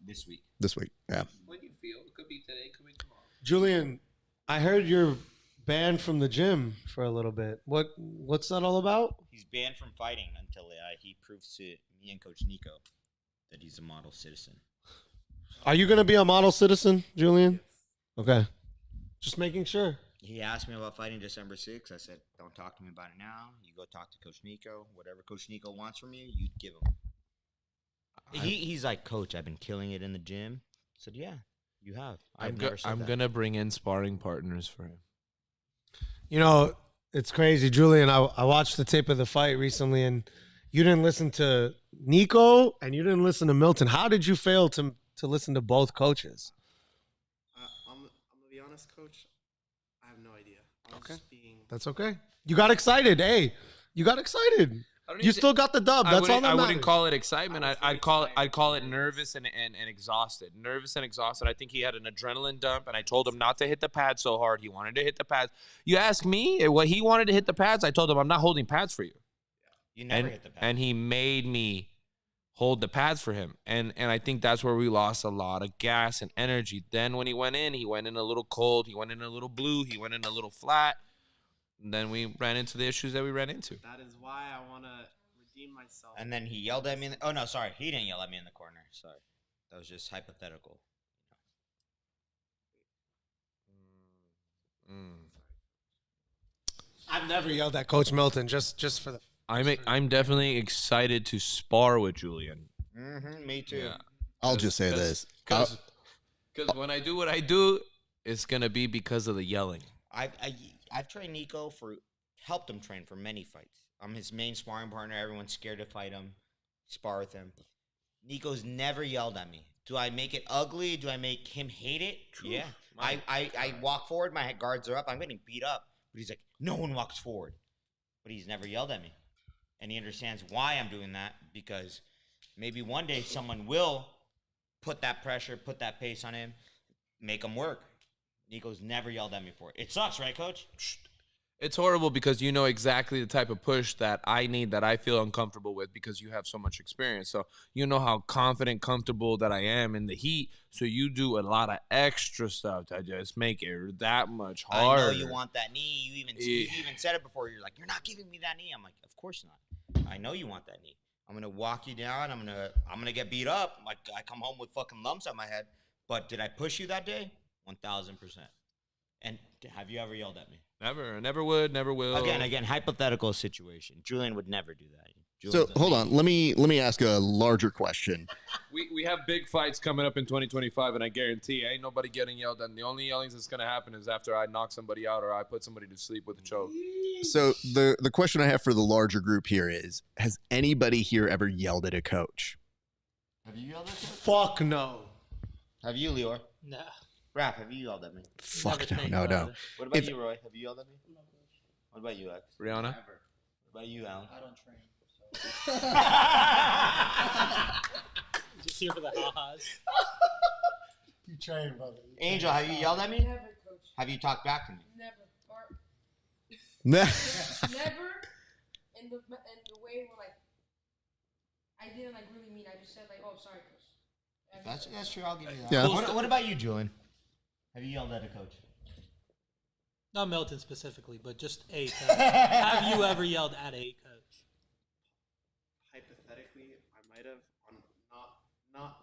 this week. This week, yeah. When you feel it could be today, could be tomorrow. Julian, I heard you're banned from the gym for a little bit. What's that all about? He's banned from fighting until he proves to me and Coach Nico that he's a model citizen. Are you going to be a model citizen, Julian? Okay. Just making sure. He asked me about fighting December 6th. I said, don't talk to me about it now. You go talk to Coach Nico. Whatever Coach Nico wants from you, you give him. He's like, Coach, I've been killing it in the gym. I said, yeah, you have. I've never said I'm that. gonna bring in sparring partners for him. You know, it's crazy, Julian. I watched the tape of the fight recently, and you didn't listen to Nico and you didn't listen to Milton. How did you fail to listen to both coaches? I'm gonna be honest, Coach. I have no idea. I was just being. That's okay. You got excited. Hey, you got excited. You still got the dub. That's all that I matters. wouldn't call it excitement. I'd call it nervous and exhausted. Nervous and exhausted. I think he had an adrenaline dump, and I told him not to hit the pads so hard. He wanted to hit the pads. You ask me what he wanted to hit the pads. I told him I'm not holding pads for you. You never hit the pads. And he made me hold the pads for him. And I think that's where we lost a lot of gas and energy. Then when he went in a little cold. He went in a little blue. He went in a little flat. And then we ran into the issues that we ran into. That is why I want to redeem myself. And then he yelled at me. Oh, no, sorry. He didn't yell at me in the corner. Sorry. That was just hypothetical. I've never yelled at Coach Milton, just for the. I'm definitely excited to spar with Julian. Mm-hmm, me too. Yeah. I'll just say this. Because when I do what I do, it's going to be because of the yelling. I've trained Nico helped him train for many fights. I'm his main sparring partner. Everyone's scared to fight him, spar with him. Nico's never yelled at me. Do I make it ugly? Do I make him hate it? Yeah. I walk forward. My guards are up. I'm getting beat up. But he's like, no one walks forward. But he's never yelled at me. And he understands why I'm doing that, because maybe one day someone will put that pressure, put that pace on him, make him work. Nico's never yelled at me for it. It sucks, right, Coach? It's horrible because you know exactly the type of push that I need, that I feel uncomfortable with, because you have so much experience. So you know how confident, comfortable that I am in the heat. So you do a lot of extra stuff to just make it that much harder. I know you want that knee. You even said it before. You're like, you're not giving me that knee. I'm like, of course not. I know you want that knee. I'm gonna walk you down. I'm gonna get beat up. Like I come home with fucking lumps on my head. But did I push you that day? 1,000%. And have you ever yelled at me? Never would, never will. Again, hypothetical situation. Julian would never do that. So hold on, let me ask a larger question. We have big fights coming up in 2025, and I guarantee ain't nobody getting yelled at. And the only yelling that's gonna happen is after I knock somebody out or I put somebody to sleep with a choke. So the question I have for the larger group here is: has anybody here ever yelled at a coach? Have you yelled at me? Fuck no. Have you, Lior? No. Raph, have you yelled at me? Fuck Never no. What about you, Roy? Have you yelled at me? What about you, X? Rihanna? What about you, Alan? I don't train. Just here for the ha-has. You train, brother. Angel, have you yelled at me? Never, coach. Have you talked back to me? Never. Nah. Never. In the way where like I didn't like really mean. I just said like, oh, sorry, coach. That's true. I'll give you that. Yeah. What about you, Julian? Have you yelled at a coach? Not Milton specifically, but just a coach. Have you ever yelled at a coach? Hypothetically, I might have, on not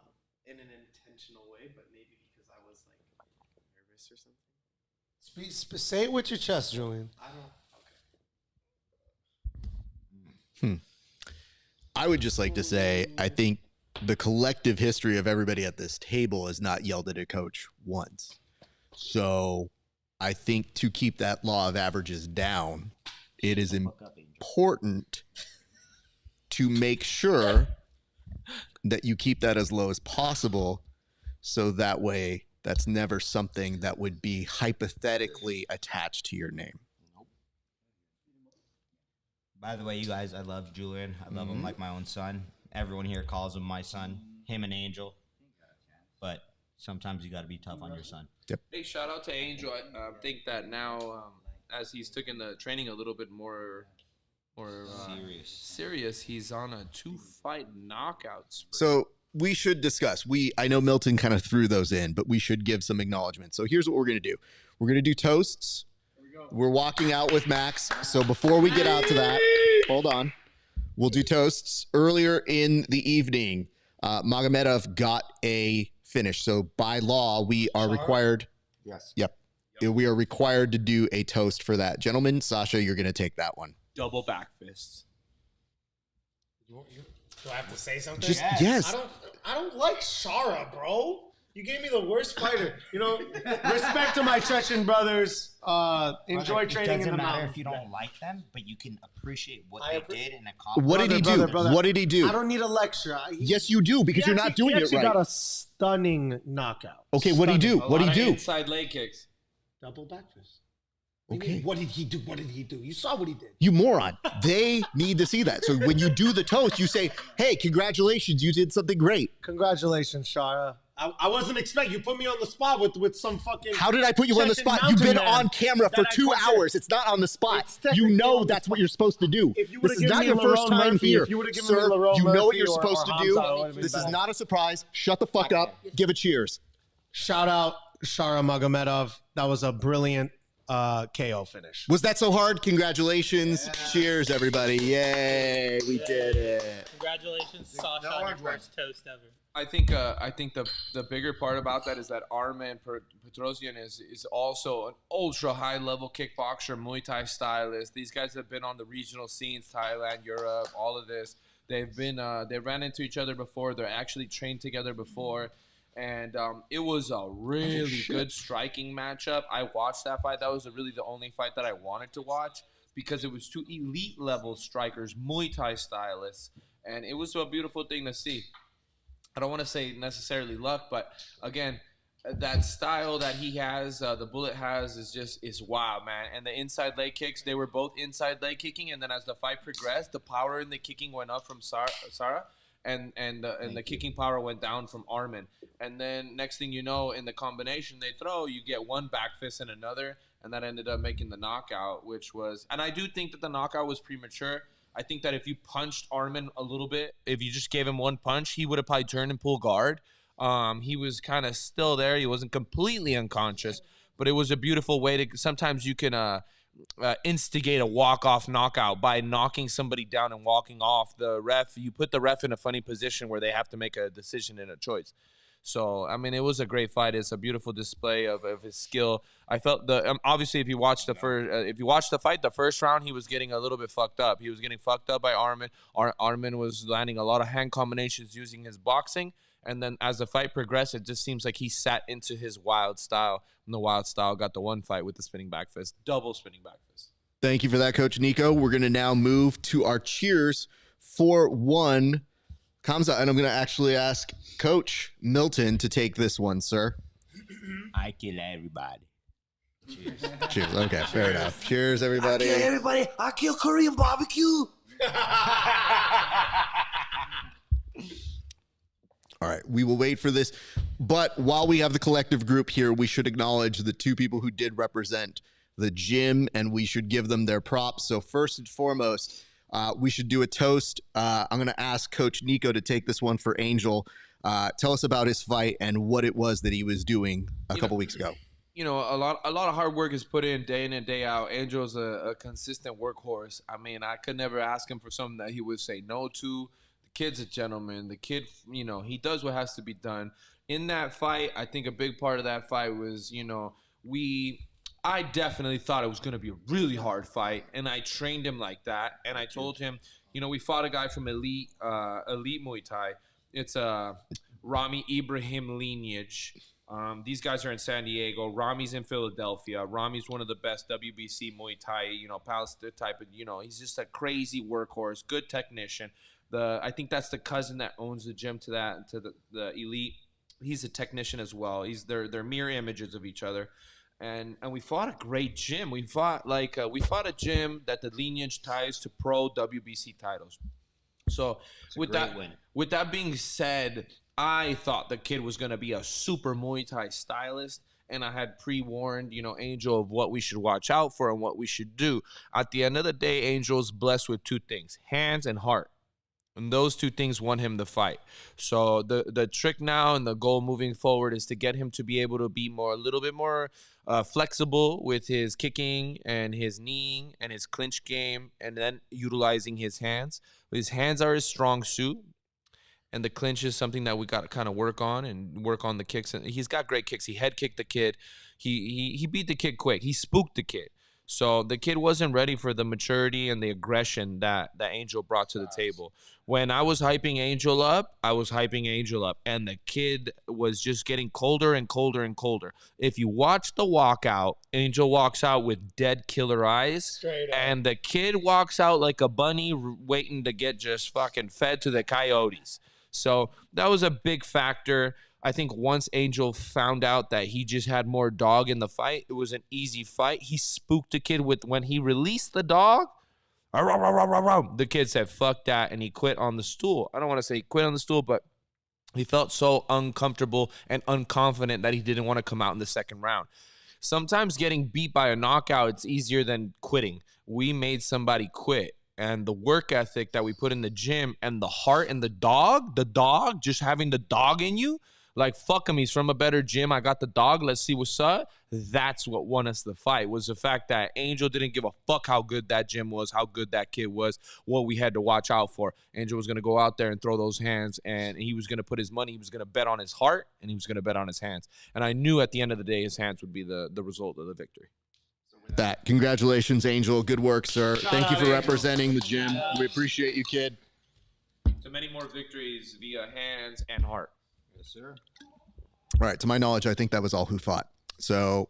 in an intentional way, but maybe because I was like nervous or something. Say it with your chest, Julian. I don't. I would just like to say, I think the collective history of everybody at this table has not yelled at a coach once. So I think to keep that law of averages down, it is important to make sure that you keep that as low as possible. So that way, that's never something that would be hypothetically attached to your name. By the way, you guys, I love Julian. I love him like my own son. Everyone here calls him my son. Him and Angel. But sometimes you got to be tough on your son. Yep. Hey, shout out to Angel. I think that now, as he's taken the training a little bit more serious, he's on a 2-fight knockout spree. So we should discuss. I know Milton kind of threw those in, but we should give some acknowledgement. So here's what we're going to do. We're going to do toasts. We're walking out with Max. So before we get out to that, hold on. We'll do toasts. Earlier in the evening, Magomed got a finish. So by law, we are required. Yes. Yep. We are required to do a toast for that. Gentlemen, Sasha, you're going to take that one. Double back fists. Do I have to say something? Just yes. I don't like Shara, bro. You gave me the worst fighter. You know, respect to my Chechen brothers. Enjoy training in the mountains. It doesn't matter if you don't like them, but you can appreciate what they did and accomplish. What did he do? What did he do? I don't need a lecture. Yes, you do, because you're not doing it right. He got a stunning knockout. Okay, what did he do? What did he do? Inside leg kicks. Double back fist. Okay. What did he do? What did he do? You saw what he did. You moron. They need to see that. So when you do the toast, you say, hey, congratulations, you did something great. Congratulations, Shara. I wasn't expecting you put me on the spot with some fucking. How did I put you on the spot? You've been on camera for 2 hours. It's not on the spot. You know that's what you're supposed to do. This is not your first time here, sir. You know what you're supposed to do. This is not a surprise. Shut the fuck up. Give a cheers. Shout out Shara Magomedov. That was a brilliant KO finish. Was that so hard? Congratulations. Yeah. Cheers, everybody. Yay. We did it. Congratulations, Sasha, on your first toast ever. I think the bigger part about that is that our man Petrosian is also an ultra high level kickboxer, Muay Thai stylist. These guys have been on the regional scenes, Thailand, Europe, all of this. They've been they ran into each other before. They're actually trained together before. And it was a really good striking matchup. I watched that fight. That was really the only fight that I wanted to watch because it was two elite level strikers, Muay Thai stylists, and it was a beautiful thing to see. I don't want to say necessarily luck, but again, that style that he has, the Bullet has, is wild, man. And the inside leg kicks, they were both inside leg kicking, and then as the fight progressed, the power in the kicking went up from Sarah, and the kicking power went down from Arman. And then next thing you know, in the combination they throw, you get one back fist and another, and that ended up making the knockout, which was, and I do think that the knockout was premature. I think that if you punched Arman a little bit, if you just gave him one punch, he would have probably turned and pulled guard. He was kind of still there. He wasn't completely unconscious, but it was a beautiful way to, sometimes you can instigate a walk-off knockout by knocking somebody down and walking off. You put the ref in a funny position where they have to make a decision and a choice. So, I mean, it was a great fight. It's a beautiful display of his skill. I felt obviously if you watch the fight, the first round, he was getting a little bit fucked up. He was getting fucked up by Arman. Arman was landing a lot of hand combinations using his boxing. And then as the fight progressed, it just seems like he sat into his wild style. And the wild style got the one fight with the spinning back fist, double spinning back fist. Thank you for that, Coach Nico. We're going to now move to our cheers for one Khamzat, and I'm going to actually ask Coach Milton to take this one, sir. I kill everybody. Cheers. Cheers. Okay, fair enough. Cheers, everybody. I kill everybody. I kill Korean barbecue. All right, we will wait for this. But while we have the collective group here, we should acknowledge the two people who did represent the gym, and we should give them their props. So first and foremost, we should do a toast. I'm going to ask Coach Nico to take this one for Angel. Tell us about his fight and what it was that he was doing a couple weeks ago. You know, a lot of hard work is put in and day out. Angel's a consistent workhorse. I mean, I could never ask him for something that he would say no to. The kid's a gentleman. The kid, you know, he does what has to be done. In that fight, I think a big part of that fight was, you know, I definitely thought it was going to be a really hard fight, and I trained him like that. And I told him, you know, we fought a guy from elite Muay Thai. It's Rami Ibrahim lineage. These guys are in San Diego. Rami's in Philadelphia. Rami's one of the best WBC Muay Thai, you know, Palestine type of, you know, he's just a crazy workhorse, good technician. I think that's the cousin that owns the gym to the elite. He's a technician as well. They're mirror images of each other. And we fought a great gym. We fought a gym that the lineage ties to pro WBC titles. So with that being said, I thought the kid was going to be a super Muay Thai stylist, and I had pre-warned, you know, Angel of what we should watch out for and what we should do. At the end of the day, Angel's blessed with two things, hands and heart. And those two things won him the fight. So the trick now and the goal moving forward is to get him to be able to be a little bit more flexible with his kicking and his kneeing and his clinch game, and then utilizing his hands. His hands are his strong suit, and the clinch is something that we got to kind of work on the kicks. And he's got great kicks. He head kicked the kid. He beat the kid quick. He spooked the kid. So the kid wasn't ready for the maturity and the aggression that Angel brought to the table. When I was hyping Angel up, and the kid was just getting colder and colder and colder. If you watch the walkout, Angel walks out with dead killer eyes, and the kid walks out like a bunny waiting to get just fucking fed to the coyotes. So that was a big factor. I think once Angel found out that he just had more dog in the fight, it was an easy fight. He spooked the kid when he released the dog. The kid said, fuck that, and he quit on the stool. I don't want to say he quit on the stool, but he felt so uncomfortable and unconfident that he didn't want to come out in the second round. Sometimes getting beat by a knockout, it's easier than quitting. We made somebody quit. And the work ethic that we put in the gym and the heart and the dog, just having the dog in you, like, fuck him, he's from a better gym. I got the dog. Let's see what's up. That's what won us the fight, was the fact that Angel didn't give a fuck how good that gym was, how good that kid was, what we had to watch out for. Angel was going to go out there and throw those hands, and he was going to put his money. He was going to bet on his heart, and he was going to bet on his hands. And I knew at the end of the day his hands would be the result of the victory. That. Congratulations, Angel. Good work, sir. Thank you for representing the gym. We appreciate you, kid. So many more victories via hands and heart. Yes, sir. All right. To my knowledge, I think that was all who fought. So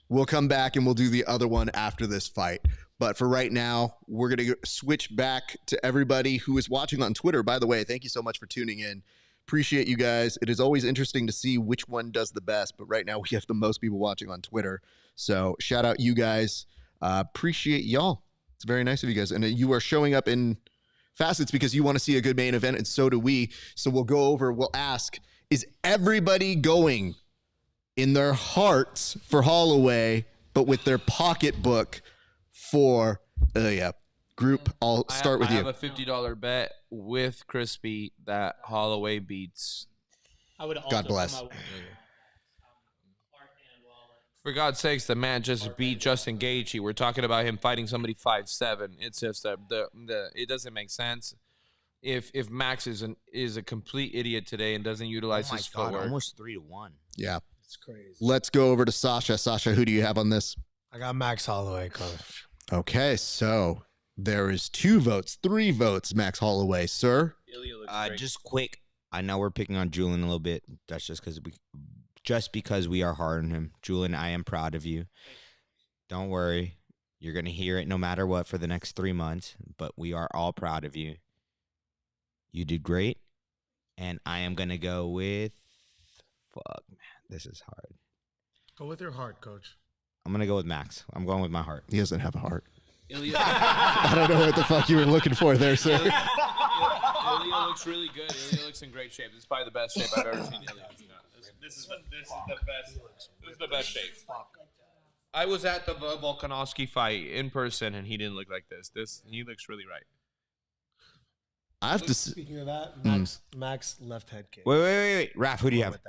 we'll come back and we'll do the other one after this fight. But for right now, we're going to switch back to everybody who is watching on Twitter. By the way, thank you so much for tuning in. Appreciate you guys. It is always interesting to see which one does the best, but right now we have the most people watching on Twitter. So shout out you guys. Appreciate y'all. It's very nice of you guys. And you are showing up in facets because you want to see a good main event, and so do we. So we'll ask, is everybody going in their hearts for Holloway, but with their pocketbook for Ilia? Group, I'll start with you. I have a $50 bet with Crispy that Holloway beats. I would also God bless. come out- For God's sakes, the man just beat Justin Gaethje. We're talking about him fighting somebody 5'7". It's just that it doesn't make sense. If Max is a complete idiot today and doesn't utilize his footwork, almost 3-1. Yeah. It's crazy. Let's go over to Sasha. Sasha, who do you have on this? I got Max Holloway, coach. Okay, so there is 2 votes, 3 votes, Max Holloway. Sir? Just quick. I know we're picking on Julian a little bit. That's just because we are hard on him. Julian, I am proud of you. Don't worry. You're going to hear it no matter what for the next 3 months, but we are all proud of you. You did great. And I am going to go with, this is hard. Go with your heart, coach. I'm going to go with Max. I'm going with my heart. He doesn't have a heart. Ilia, I don't know what the fuck you were looking for there, sir. Ilia looks really good. Ilia looks in great shape. This is probably the best shape I've ever seen Ilia. This is the best. This is the best shape. I was at the Volkanovski fight in person, and he didn't look like this. He looks really right. I have to. Speaking of that, Max left head kick. Wait. Raph, who do you have?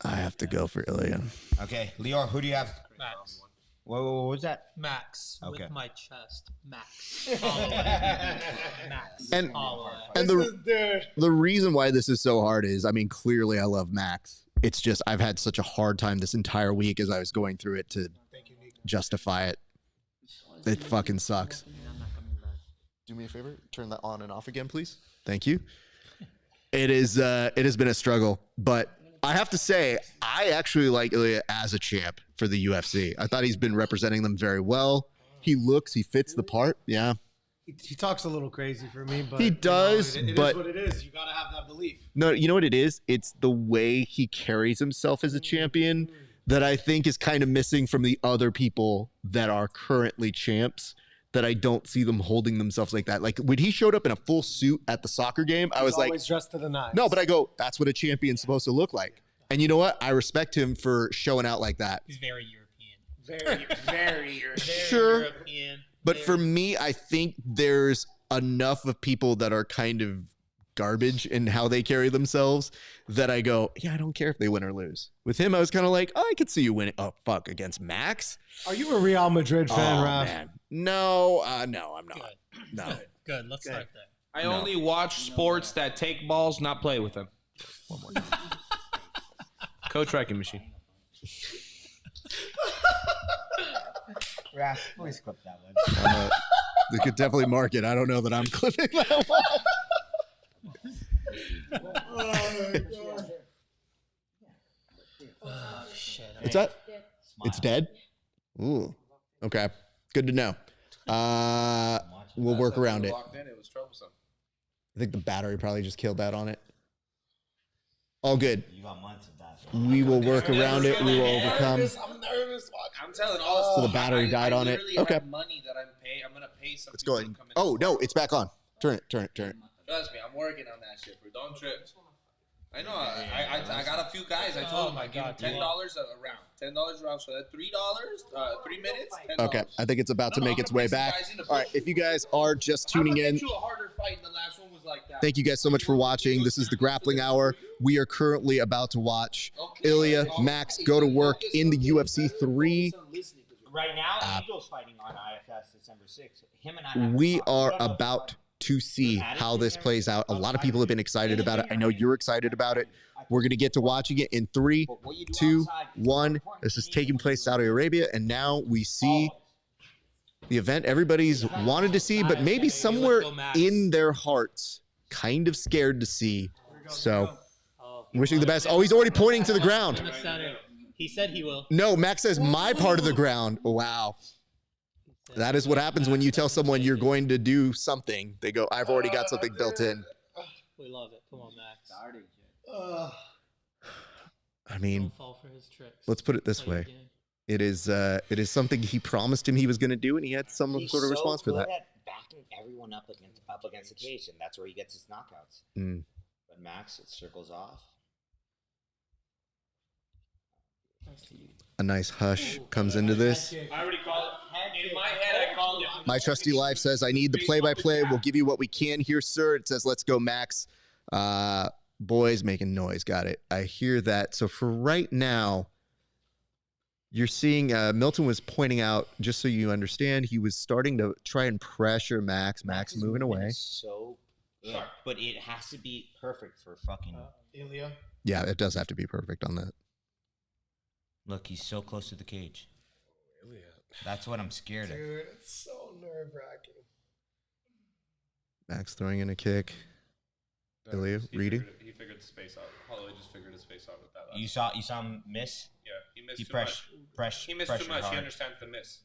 I have to go for Ilia. Okay. Lior, who do you have? Max. What was that? Max. Okay. With my chest. Max. Max. And Holloway. the reason why this is so hard is, I mean, clearly I love Max. It's just I've had such a hard time this entire week as I was going through it to justify it. It fucking sucks. Do me a favor, turn that on and off again, please. Thank you. It has been a struggle, but I have to say, I actually like Ilia as a champ for the UFC. I thought he's been representing them very well. He fits the part. Yeah. He talks a little crazy for me, but he does. It but is what it is. You gotta have that belief. No, you know what it is? It's the way he carries himself as a champion that I think is kind of missing from the other people that are currently champs. That I don't see them holding themselves like that. Like when he showed up in a full suit at the soccer game, I was like, always dressed to the nines. No, but I go, that's what a champion's supposed to look like. And you know what? I respect him for showing out like that. He's very European. Very European. Sure. European. But for me, I think there's enough of people that are kind of garbage in how they carry themselves that I go, yeah, I don't care if they win or lose. With him, I was kind of like, oh, I could see you winning. Oh, fuck, against Max? Are you a Real Madrid fan, Raph? Man. No, no, I'm not. Good. No. Good. Let's start there. I only watch sports that take balls, not play with them. One more time. Coach Wrecking Machine. Raph, please clip that one. They could definitely mark it. I don't know that I'm clipping that one. Oh, shit. What's that? It's dead? Ooh. Okay. Good to know. We'll work around it. It was troublesome. I think the battery probably just killed that on it. All good. You got months of that. We will work around it. We will overcome. I'm nervous. I'm telling all. So the battery died on it. Okay. Have money that I'm gonna pay some. Let's go ahead. Oh, no, it's back on. Turn it. Trust me, I'm working on that shit. For don't trip. I know. I got a few guys. I told them I give them $10 a round. $10 a round. So that $3. 3 minutes. $10. Okay. I think it's about to make its way back. All right. If you guys are just tuning in, thank you guys so much for watching. This is the Grappling Hour. We are currently about to watch Ilia Max go to work in the UFC 3. Right now, Eagles fighting on IFS December 6th. Him and I. We are about to see how this plays out. A lot of people have been excited about it. I know you're excited about it. We're going to get to watching it in 3, 2, 1. This is taking place in Saudi Arabia, and now we see the event everybody's wanted to see, but maybe somewhere in their hearts kind of scared to see. So wishing the best. Oh, he's already pointing to the ground. He said he will. No, Max says my part of the ground. Wow. That is what happens when you tell someone you're going to do something. They go, I've already got something built in. We love it. Come on, Max. I mean, Don't fall for his tricks. let's put it this Play your way. game. It is something he promised him he was going to do, and he had some He's sort of so response for good that. at backing everyone up against the cage, and that's where he gets his knockouts. Mm. But Max, it circles off. A nice hush comes into this. I already called it. In my head, I called it. My trusty life says, I need the play-by-play. We'll give you what we can here, sir. It says, let's go, Max. Boys making noise. Got it. I hear that. So for right now, you're seeing Milton was pointing out, just so you understand, he was starting to try and pressure Max. Max moving away. So, yeah, but it has to be perfect for fucking Ilia. Yeah, it does have to be perfect on that. Look, he's so close to the cage. That's what I'm scared of. Dude, it's so nerve-wracking. Max throwing in a kick. Ilia reading. He figured the space out. Holloway just figured the space out with that. You saw him miss? Yeah, he missed He too much. He missed too much. Hard. He understands the miss.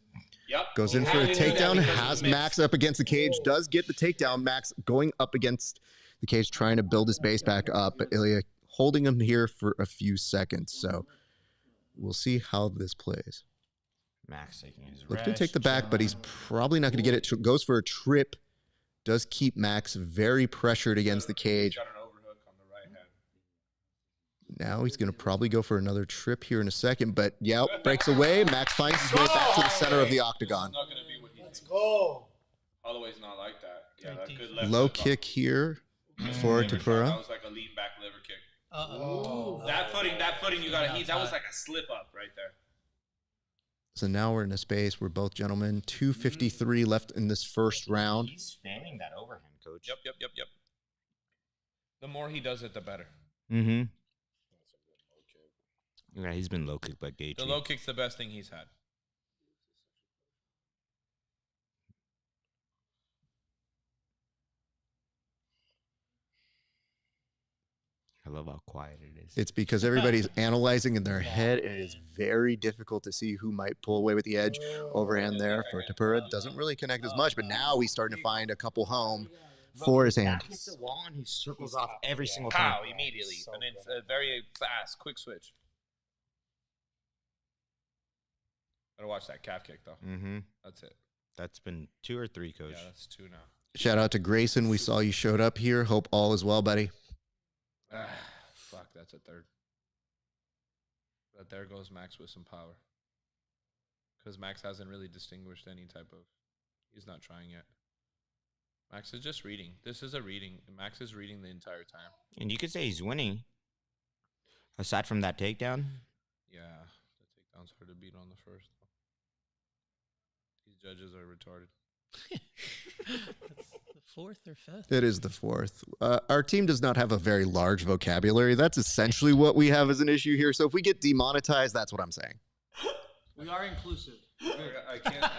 Yep. Goes in for a takedown. Has Max up against the cage. Does get the takedown. Max going up against the cage, trying to build his base back up. But Ilia holding him here for a few seconds. So we'll see how this plays. Max taking his Looks to take the back, but he's probably not going to get it. Goes for a trip. Does keep Max very pressured against the cage. Got an overhook on the right hand. Now he's going to probably go for another trip here in a second. But yeah, breaks away. Max finds his way back to the center of the octagon. It's not going to be what he thinks. Go. Holloway's not like that. Yeah, that good left Low hook. kick here for That Topuria. was like a lean back liver kick. Oh. That footing you got to heat. That was like a slip up right there. So now we're in a space where both gentlemen, 2:53 left in this first round. He's spamming that overhand, coach. Yep. The more he does it, the better. Mm-hmm. Yeah, he's been low kicked by Gage. The low kick's the best thing he's had. I love how quiet it is. It's because everybody's analyzing in their head, and it is very difficult to see who might pull away with the edge. Overhand there for Topuria. Doesn't really connect as much, but now he's starting to find a couple home for his hand. Hits the wall and he circles off every single time. Pow, immediately. And it's a very fast, quick switch. Gotta watch that calf kick, though. Mm-hmm. That's it. That's been 2 or 3, coach. Yeah, that's 2 now. Shout out to Grayson. We saw you showed up here. Hope all is well, buddy. Fuck, that's a third. But there goes Max with some power. Because Max hasn't really distinguished any type of... He's not trying yet. Max is just reading. This is a reading. Max is reading the entire time. And you could say he's winning. Aside from that takedown. Yeah, the takedown's hard to beat on the first. These judges are retarded. The 4th or 5th? It is the 4th. Our team does not have a very large vocabulary. That's essentially what we have as an issue here. So if we get demonetized, that's what I'm saying. We are inclusive. I can't.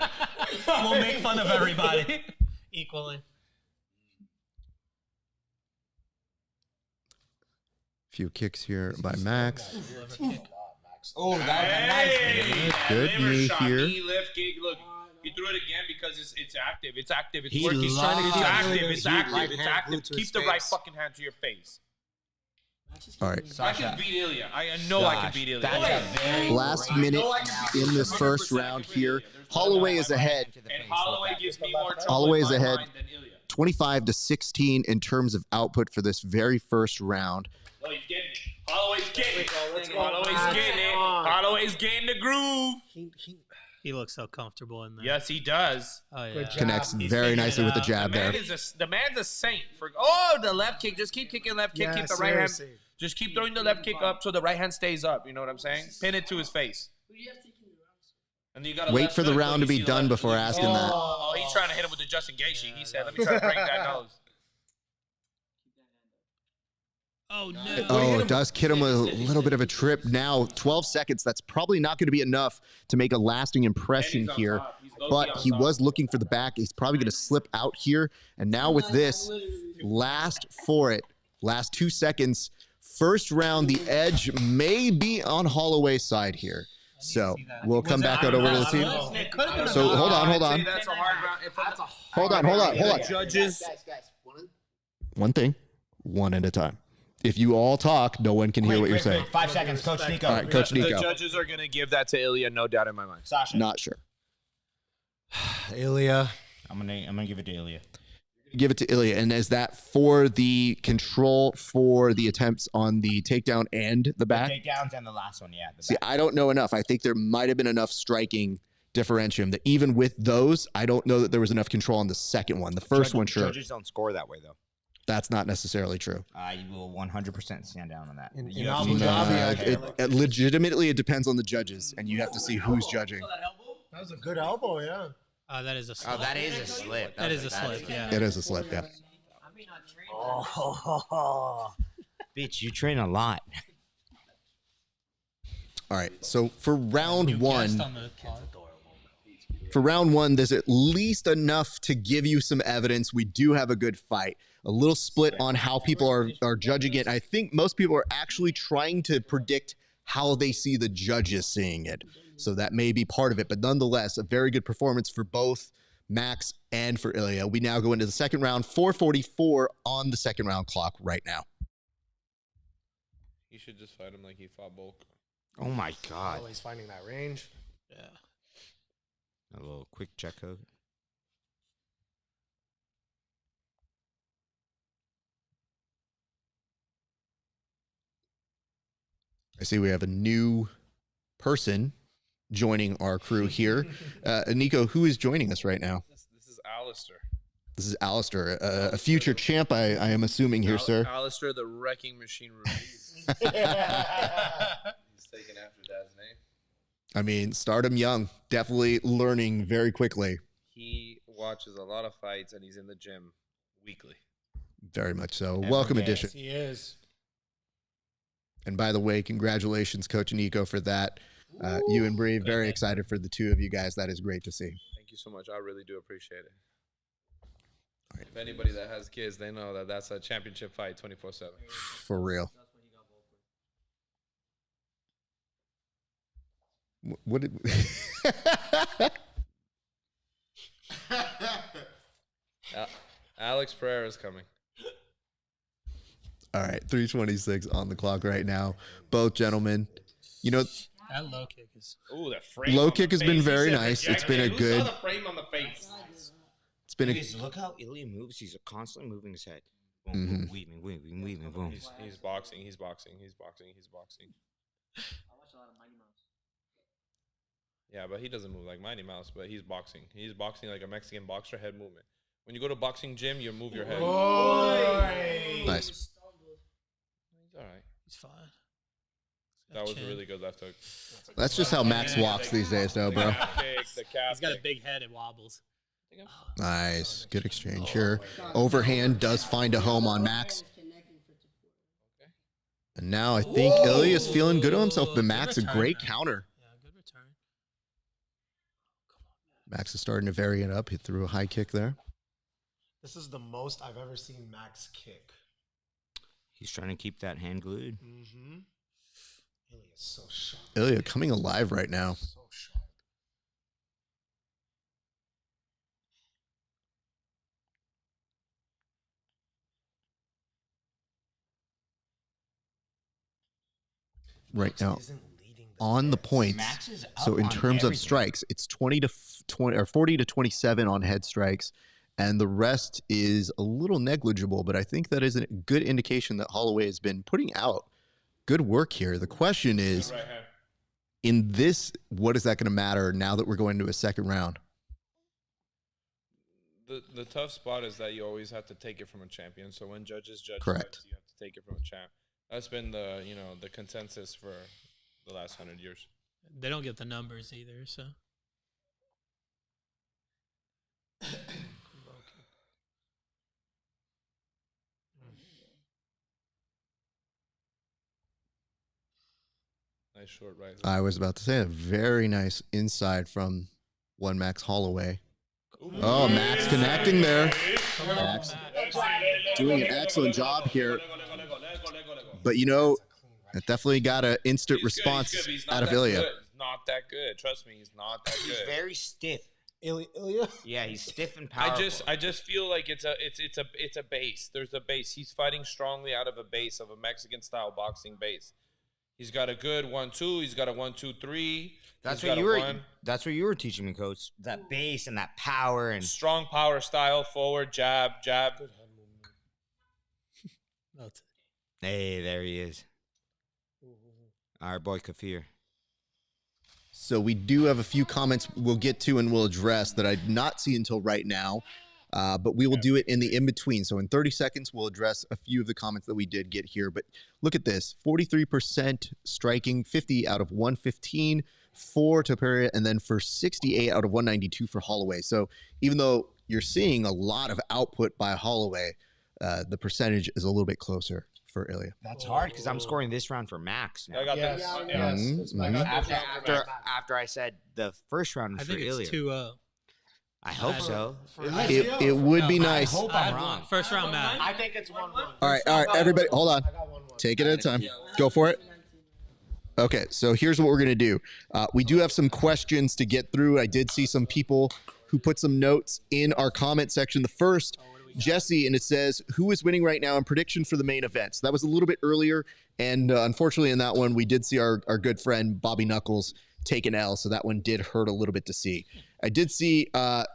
We'll make fun of everybody equally. Few kicks here by Max. Oh, that was a nice Good knee here. Knee lift kick. Look, he threw it again because it's active. It's active. It's He working. He's trying to loves it's active. it. It's He active. right It's hand active. glued to Keep his the right face. fucking hand to your face. All right. I can beat Ilia. I know I can beat Ilia. That's a very Last great- minute in this first round here. Holloway is ahead. And Holloway gives me more trouble Holloway in is my ahead. mind than Ilia. 25-16 in terms of output for this very first round. Oh, he's getting it. Holloway's getting it. Let's go. Holloway's getting it. Holloway's getting the groove. He looks so comfortable in there. Yes, he does. Oh, yeah. Connects He's very figuring nicely it with the out. jab there. The man's a saint. The left kick. Just keep kicking left kick. Yeah, keep the right hand. seriously. Just keep throwing the left kick up so the right hand stays up. You know what I'm saying? Pin it to his face. And you gotta Wait left for the hook, round you to be see done left- before asking that. Oh, he's trying to hit him with the Justin Gaethje. He said, "Let me try to break that nose." Oh, no. Oh, it does hit him with a little bit of a trip. Now, 12 seconds. That's probably not going to be enough to make a lasting impression And he's on here. top. He's low-key But on he top. was looking for the back. He's probably going to slip out here. And now with this, last 2 seconds. First round, the edge may be on Holloway's side here. So we'll come back out over to the team. So hold on. I'd say that's a hard round. Hold on. Judges. One thing. one at a time. If you all talk, no one can hear what you're saying. 5 seconds, Coach Nico. All right, Coach The Nico. judges are gonna give that to Ilia, no doubt in my mind. Sasha. Not sure. Ilia. I'm gonna give it to Ilia. Give it to Ilia. And is that for the control for the attempts on the takedown and the back? The takedowns and the last one, yeah. See, I don't know enough. I think there might have been enough striking differentium that even with those, I don't know that there was enough control on the second one. The first one, sure. Judges don't score that way, though. That's not necessarily true. I will 100% stand down on that. In Abu Dhabi, it legitimately, it depends on the judges, and you have to see who's judging. that was a good elbow, yeah. That is a slip. Oh, that is a slip. That is a slip, yeah. It is a slip, yeah. Oh, bitch, you train a lot. All right, so for round New one, guest on the pod. there's at least enough to give you some evidence. We do have a good fight. A little split on how people are judging it. I think most people are actually trying to predict how they see the judges seeing it. So that may be part of it. But nonetheless, a very good performance for both Max and for Ilia. We now go into the second round, 4:44 on the second round clock right now. You should just fight him like he fought Bulk. Oh, my God. Always finding that range. Yeah. A little quick check hook. I see we have a new person joining our crew here. Nico, who is joining us right now? This is Alistair. This is Alistair, a future champ, I am assuming here, sir. Alistair, the Wrecking Machine Ruiz. He's taken after Dad's name. I mean, stardom young, definitely learning very quickly. He watches a lot of fights, and he's in the gym weekly. Very much so. Welcome addition. He is. And by the way, congratulations, Coach Nico, for that. You and Bree, very excited for the two of you guys. That is great to see. Thank you so much. I really do appreciate it. Right. If anybody that has kids, they know that that's a championship fight 24/7. For real. What did Alex Pereira is coming. All right, 3:26 on the clock right now. Both gentlemen, you know, That low kick is. Ooh, the frame. low on kick the has been face. He very said nice. It's been a Who good. saw the frame on the face? It's been a. Guys, look how Ilia moves. He's constantly moving his head. Boom, Mhm. boom, weaving, boom. He's boxing. He's boxing. He's boxing. He's boxing. I watch a lot of Mighty Mouse. Yeah, but he doesn't move like Mighty Mouse. But he's boxing. He's boxing like a Mexican boxer, head movement. When you go to boxing gym, you move your head. Nice. He's all right. He's fine. That was a really good left hook. That's just how Max walks these days, though, bro. The calf He's got a kick. big head. It wobbles. Nice, good exchange here. Overhand does find a home on Max. And now I think Ilia is feeling good to himself, but Max a great counter. Yeah, good return. Max is starting to vary it up. He threw a high kick there. This is the most I've ever seen Max kick. He's trying to keep that hand glued. Mm-hmm. Ilia is so sharp. Ilia coming alive right now. So sharp. Right now Isn't leading the on the hits. points. Max is up So in on terms of everything. strikes, it's 20 to 20 or 40 to 27 on head strikes, and the rest is a little negligible. But I think that is a good indication that Holloway has been putting out good work here. The question is, Right hand. in this, what is that going to matter now that we're going to a second round? The tough spot is that you always have to take it from a champion. So when judges judge Correct. fights, you have to take it from a champ. That's been the the consensus for the last 100 years. They don't get the numbers either, so. Nice short right. hook. I was about to say a very nice inside from one Max Holloway. Oh, Max connecting there. Max doing an excellent job here. But it definitely got an instant He's good, response he's good, but he's not out of that Ilia. good. He's not that good. Trust me, he's not that He's good. very stiff. Ilia? Yeah, he's stiff and powerful. I just feel like it's a base. There's a base. He's fighting strongly out of a base of a Mexican style boxing base. He's got a good 1-2. He's got a 1-2-3. That's what you were. That's what you were teaching me, coach. That base and that power and strong power style, forward jab. Hey, there he is. Our boy Kafir. So we do have a few comments we'll get to and we'll address that I did not see until right now, but we will do it in the in-between. So in 30 seconds, we'll address a few of the comments that we did get here. But look at this, 43% striking, 50 out of 115 for Topuria, and then for 68 out of 192 for Holloway. So even though you're seeing a lot of output by Holloway, the percentage is a little bit closer for Ilia. That's hard because I'm scoring this round for Max now. I got this. After I said the first round I for think Ilia. it's 2-0. I hope so. It would be nice. I hope I'm wrong. First round, Matt. I think it's 1-1. All right, everybody, hold on. Take it at a time. Go for it. Okay, so here's what we're going to do. We do have some questions to get through. I did see some people who put some notes in our comment section. The first, Jesse, and it says, who is winning right now in prediction for the main event? So that was a little bit earlier, and unfortunately in that one, we did see our good friend Bobby Knuckles take an L, so that one did hurt a little bit to see. I did see the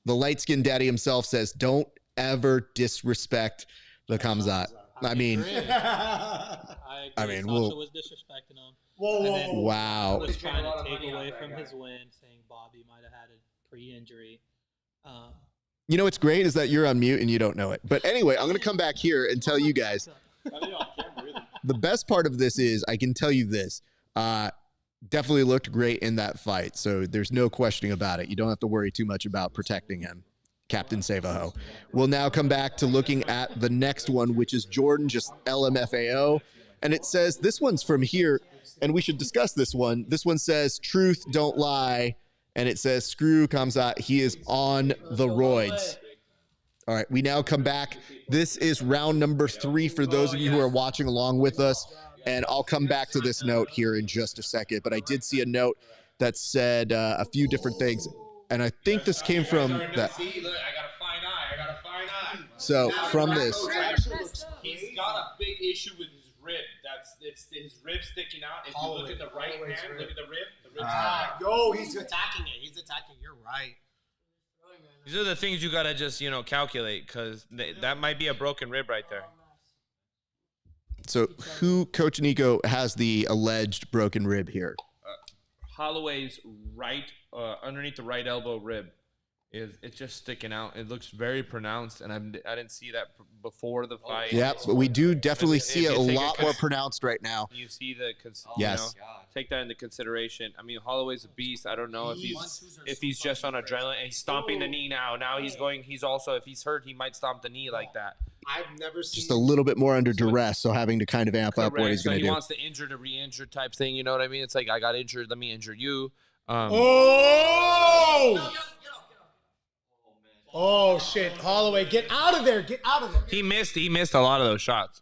light-skinned daddy himself says, don't ever disrespect the Khamzat. I mean, I mean, Sasha was disrespecting him. Whoa. Wow. Was trying to take away from his win, saying Bobby might have had a pre-injury. You know what's great is that you're on mute and you don't know it. But anyway, I'm going to come back here and tell you guys. The best part of this is I can tell you this. Definitely looked great in that fight. So there's no questioning about it. You don't have to worry too much about protecting him. Captain Savaho. We'll now come back to looking at the next one, which is Jordan, just LMFAO. And it says, this one's from here, and we should discuss this one. This one says, truth, don't lie. And it says, screw Khamzat, he is on the roids. All right, we now come back. This is round number 3 for those of you who are watching along with us. And I'll come back to this note here in just a second. But I did see a note that said a few different things. And I think this came from that. See, look, I got a fine eye. So from this. He's got a big issue with his rib. It's his rib sticking out. If you look at the right hand, look at the rib. The rib's Yo, he's attacking it. He's attacking. You're right. These are the things you gotta just calculate, because that might be a broken rib right there. So who, Coach Nico, has the alleged broken rib here? Holloway's right, underneath the right elbow rib, it's just sticking out. It looks very pronounced, and I didn't see that before the fight. Yeah, but we do definitely see it a lot more pronounced right now. You see the, yes. Take that into consideration. I mean, Holloway's a beast. I don't know if he's just on adrenaline and he's stomping the knee now. Now he's also, if he's hurt, he might stomp the knee like that. I've never seen just a little bit more under duress, so having to kind of amp up what he's going to do. He wants to injure to re-injure type thing. You know what I mean? It's like, I got injured, let me injure you. Oh shit! Holloway, get out of there! Get out of there! He missed a lot of those shots.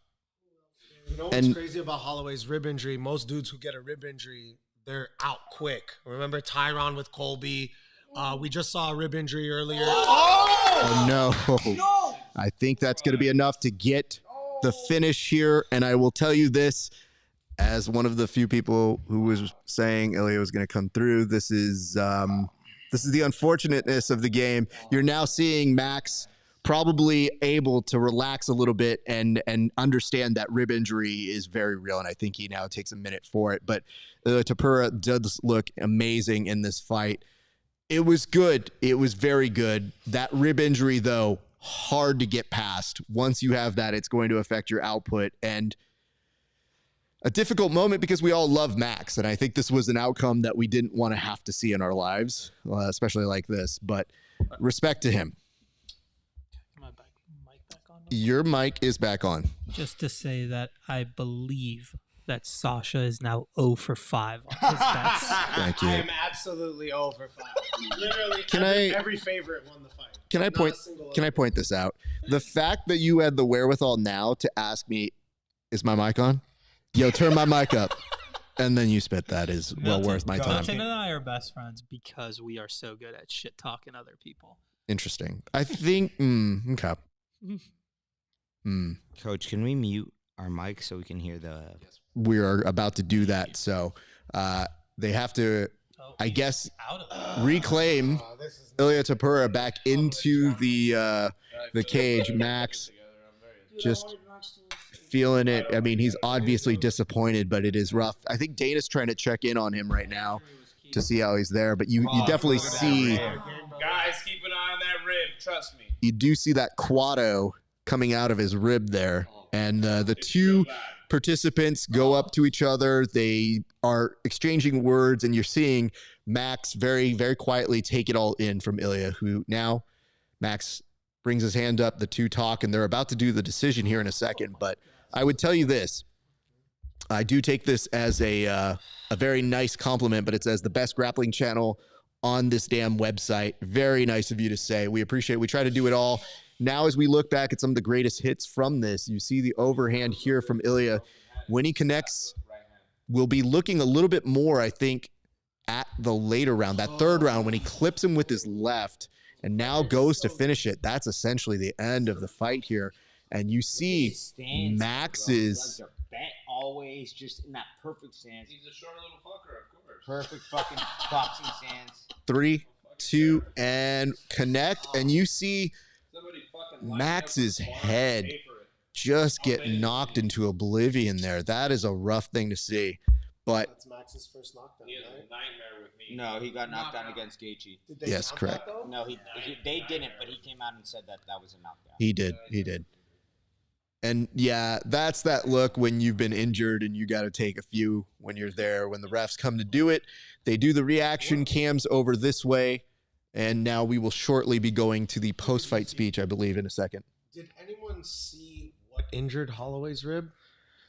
You know what's crazy about Holloway's rib injury? Most dudes who get a rib injury, they're out quick. Remember Tyron with Colby? We just saw a rib injury earlier. Oh no! I think that's going to be enough to get the finish here. And I will tell you this, as one of the few people who was saying Ilia was going to come through, this is the unfortunateness of the game. You're now seeing Max probably able to relax a little bit and understand that rib injury is very real, and I think he now takes a minute for it. But Topuria does look amazing in this fight. It was good. It was very good. That rib injury, though, hard to get past. Once you have that, it's going to affect your output, and a difficult moment because we all love Max, and I think this was an outcome that we didn't want to have to see in our lives, especially like this, but respect to him. My mic back on? Your mic is back on. Just to say that I believe that Sasha is now 0 for 5 on his bets. Thank you. I am absolutely 0 for 5. Literally, every favorite won the fight. Can I point this out? The fact that you had the wherewithal now to ask me, is my mic on? Yo, turn my mic up. And then you spit that is well worth my time. Milton and I are best friends because we are so good at shit talking other people. Interesting. I think. Okay. Coach, can we mute our mic so we can hear the? We are about to do that, so they have to, I guess, reclaim Ilia Topuria back into the cage. Max just feeling it. I mean, he's obviously disappointed, but it is rough. I think Dana's trying to check in on him right now to see how he's there, but you definitely see. Guys, keep an eye on that rib. Trust me. You do see that quado coming out of his rib there, and the two participants go up to each other. They are exchanging words, and you're seeing Max very, very quietly take it all in from Ilia, who now Max brings his hand up. The two talk, and they're about to do the decision here in a second. But I would tell you this. I do take this as a very nice compliment, but it's as the best grappling channel on this damn website. Very nice of you to say. We appreciate it. We try to do it all. Now, as we look back at some of the greatest hits from this, you see the overhand here from Ilia. When he connects, we'll be looking a little bit more, I think, at the later round, that third round, when he clips him with his left and now goes to finish it. That's essentially the end of the fight here. And you see Max's always just in that perfect stance. He's a short little fucker, of course. Perfect fucking boxing stance. 3, 2, and connect. And you see Max's head just get knocked into oblivion there. That is a rough thing to see. But That's Max's first knockdown. He has a nightmare with me. No, he got knocked down against Gaethje. yes, correct. No, they didn't, but he came out and said that was a knockdown. He did. He did. And yeah, that's that look when you've been injured and you got to take a few when you're there. When the refs come to do it, they do the reaction cams over this way. And now we will shortly be going to the post-fight speech, I believe, in a second. Did anyone see what injured Holloway's rib?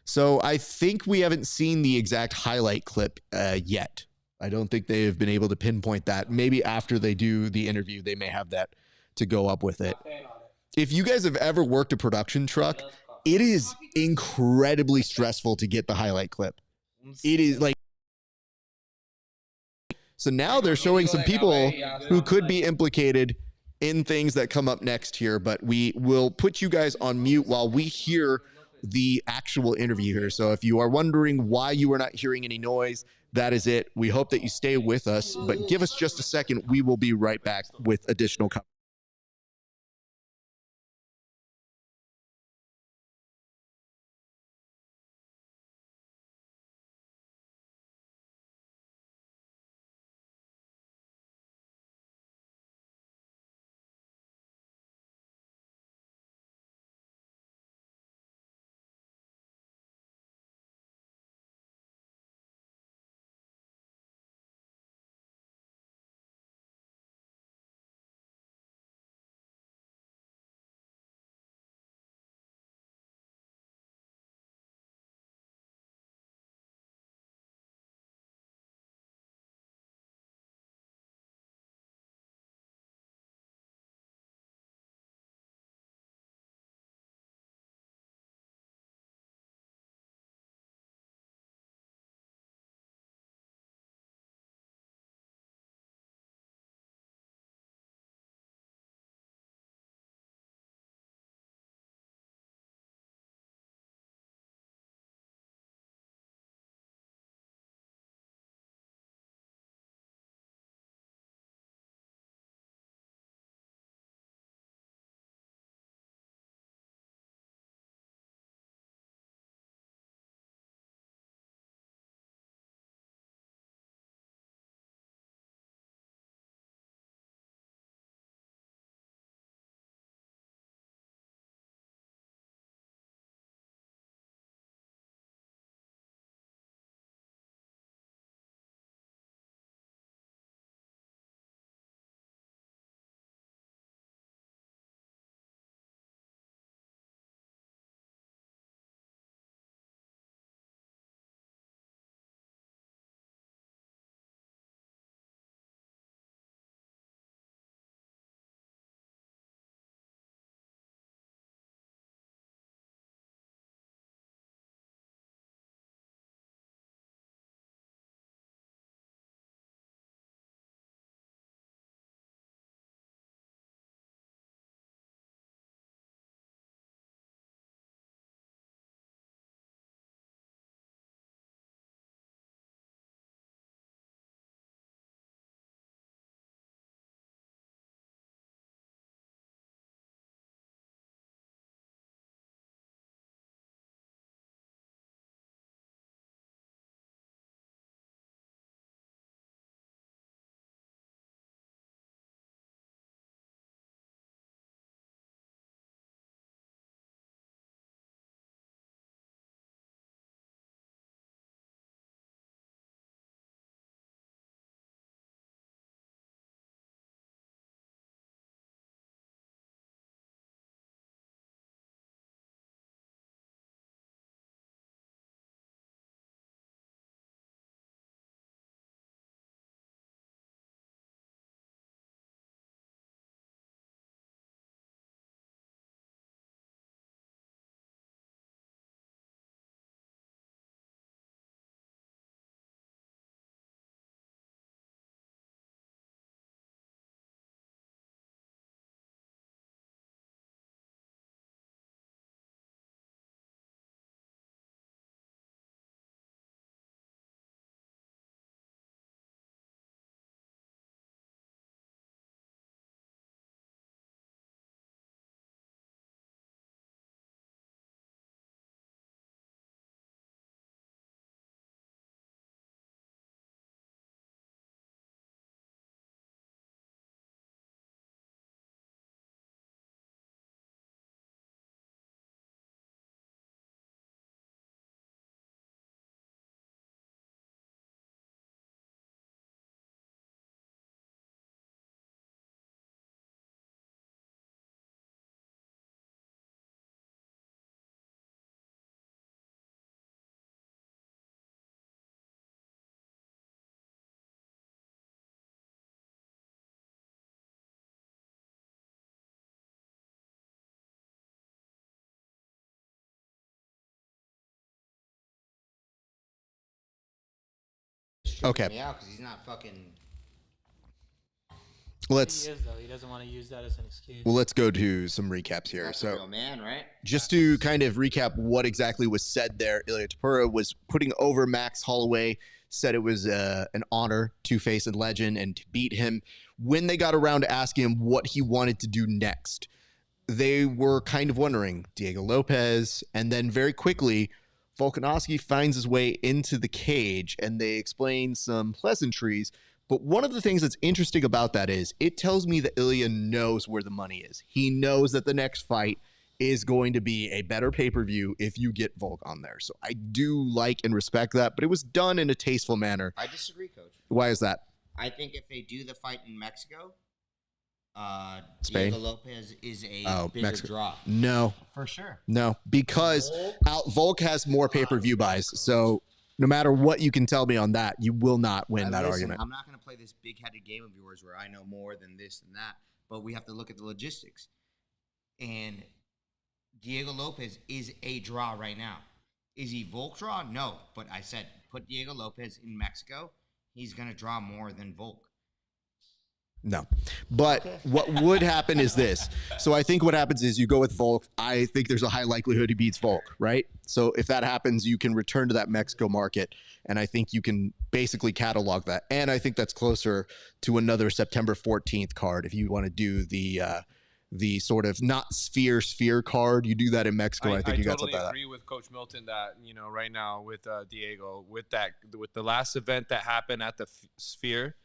So I think we haven't seen the exact highlight clip yet. I don't think they have been able to pinpoint that. Maybe after they do the interview, they may have that to go up with it. If you guys have ever worked a production truck, it is incredibly stressful to get the highlight clip. It is like, so now they're showing some people who could be implicated in things that come up next here, but we will put you guys on mute while we hear the actual interview here. So if you are wondering why you are not hearing any noise, that is it. We hope that you stay with us, but give us just a second. We will be right back with additional coverage. Okay. me out because he's not fucking. Let's. He is though. He doesn't want to use that as an excuse. Well, let's go to some recaps here. That's a So, real man, right? just to kind of recap what exactly was said there, Ilia Topuria was putting over Max Holloway, said it was an honor to face a legend and to beat him. When they got around to asking him what he wanted to do next, they were kind of wondering Diego Lopez, and then very quickly, Volkanovski finds his way into the cage, and they explain some pleasantries. But one of the things that's interesting about that is it tells me that Ilia knows where the money is. He knows that the next fight is going to be a better pay-per-view if you get Volk on there. So I do like and respect that, but it was done in a tasteful manner. I disagree, Coach. Why is that? I think if they do the fight in Mexico, Spain? Diego Lopez is a bigger draw. No. For sure. No, because Volk has more pay-per-view buys. So no matter what you can tell me on that, you will not win that argument. I'm not going to play this big-headed game of yours where I know more than this and that, but we have to look at the logistics. And Diego Lopez is a draw right now. Is he Volk draw? No, but I said put Diego Lopez in Mexico. He's going to draw more than Volk. No. But what would happen is this. So I think what happens is you go with Volk. I think there's a high likelihood he beats Volk, right? So if that happens, you can return to that Mexico market, and I think you can basically catalog that. And I think that's closer to another September 14th card if you want to do the sort of not sphere card. You do that in Mexico. I think you got something like that. I totally agree with Coach Milton that, you know, right now with Diego, with the last event that happened at the Sphere,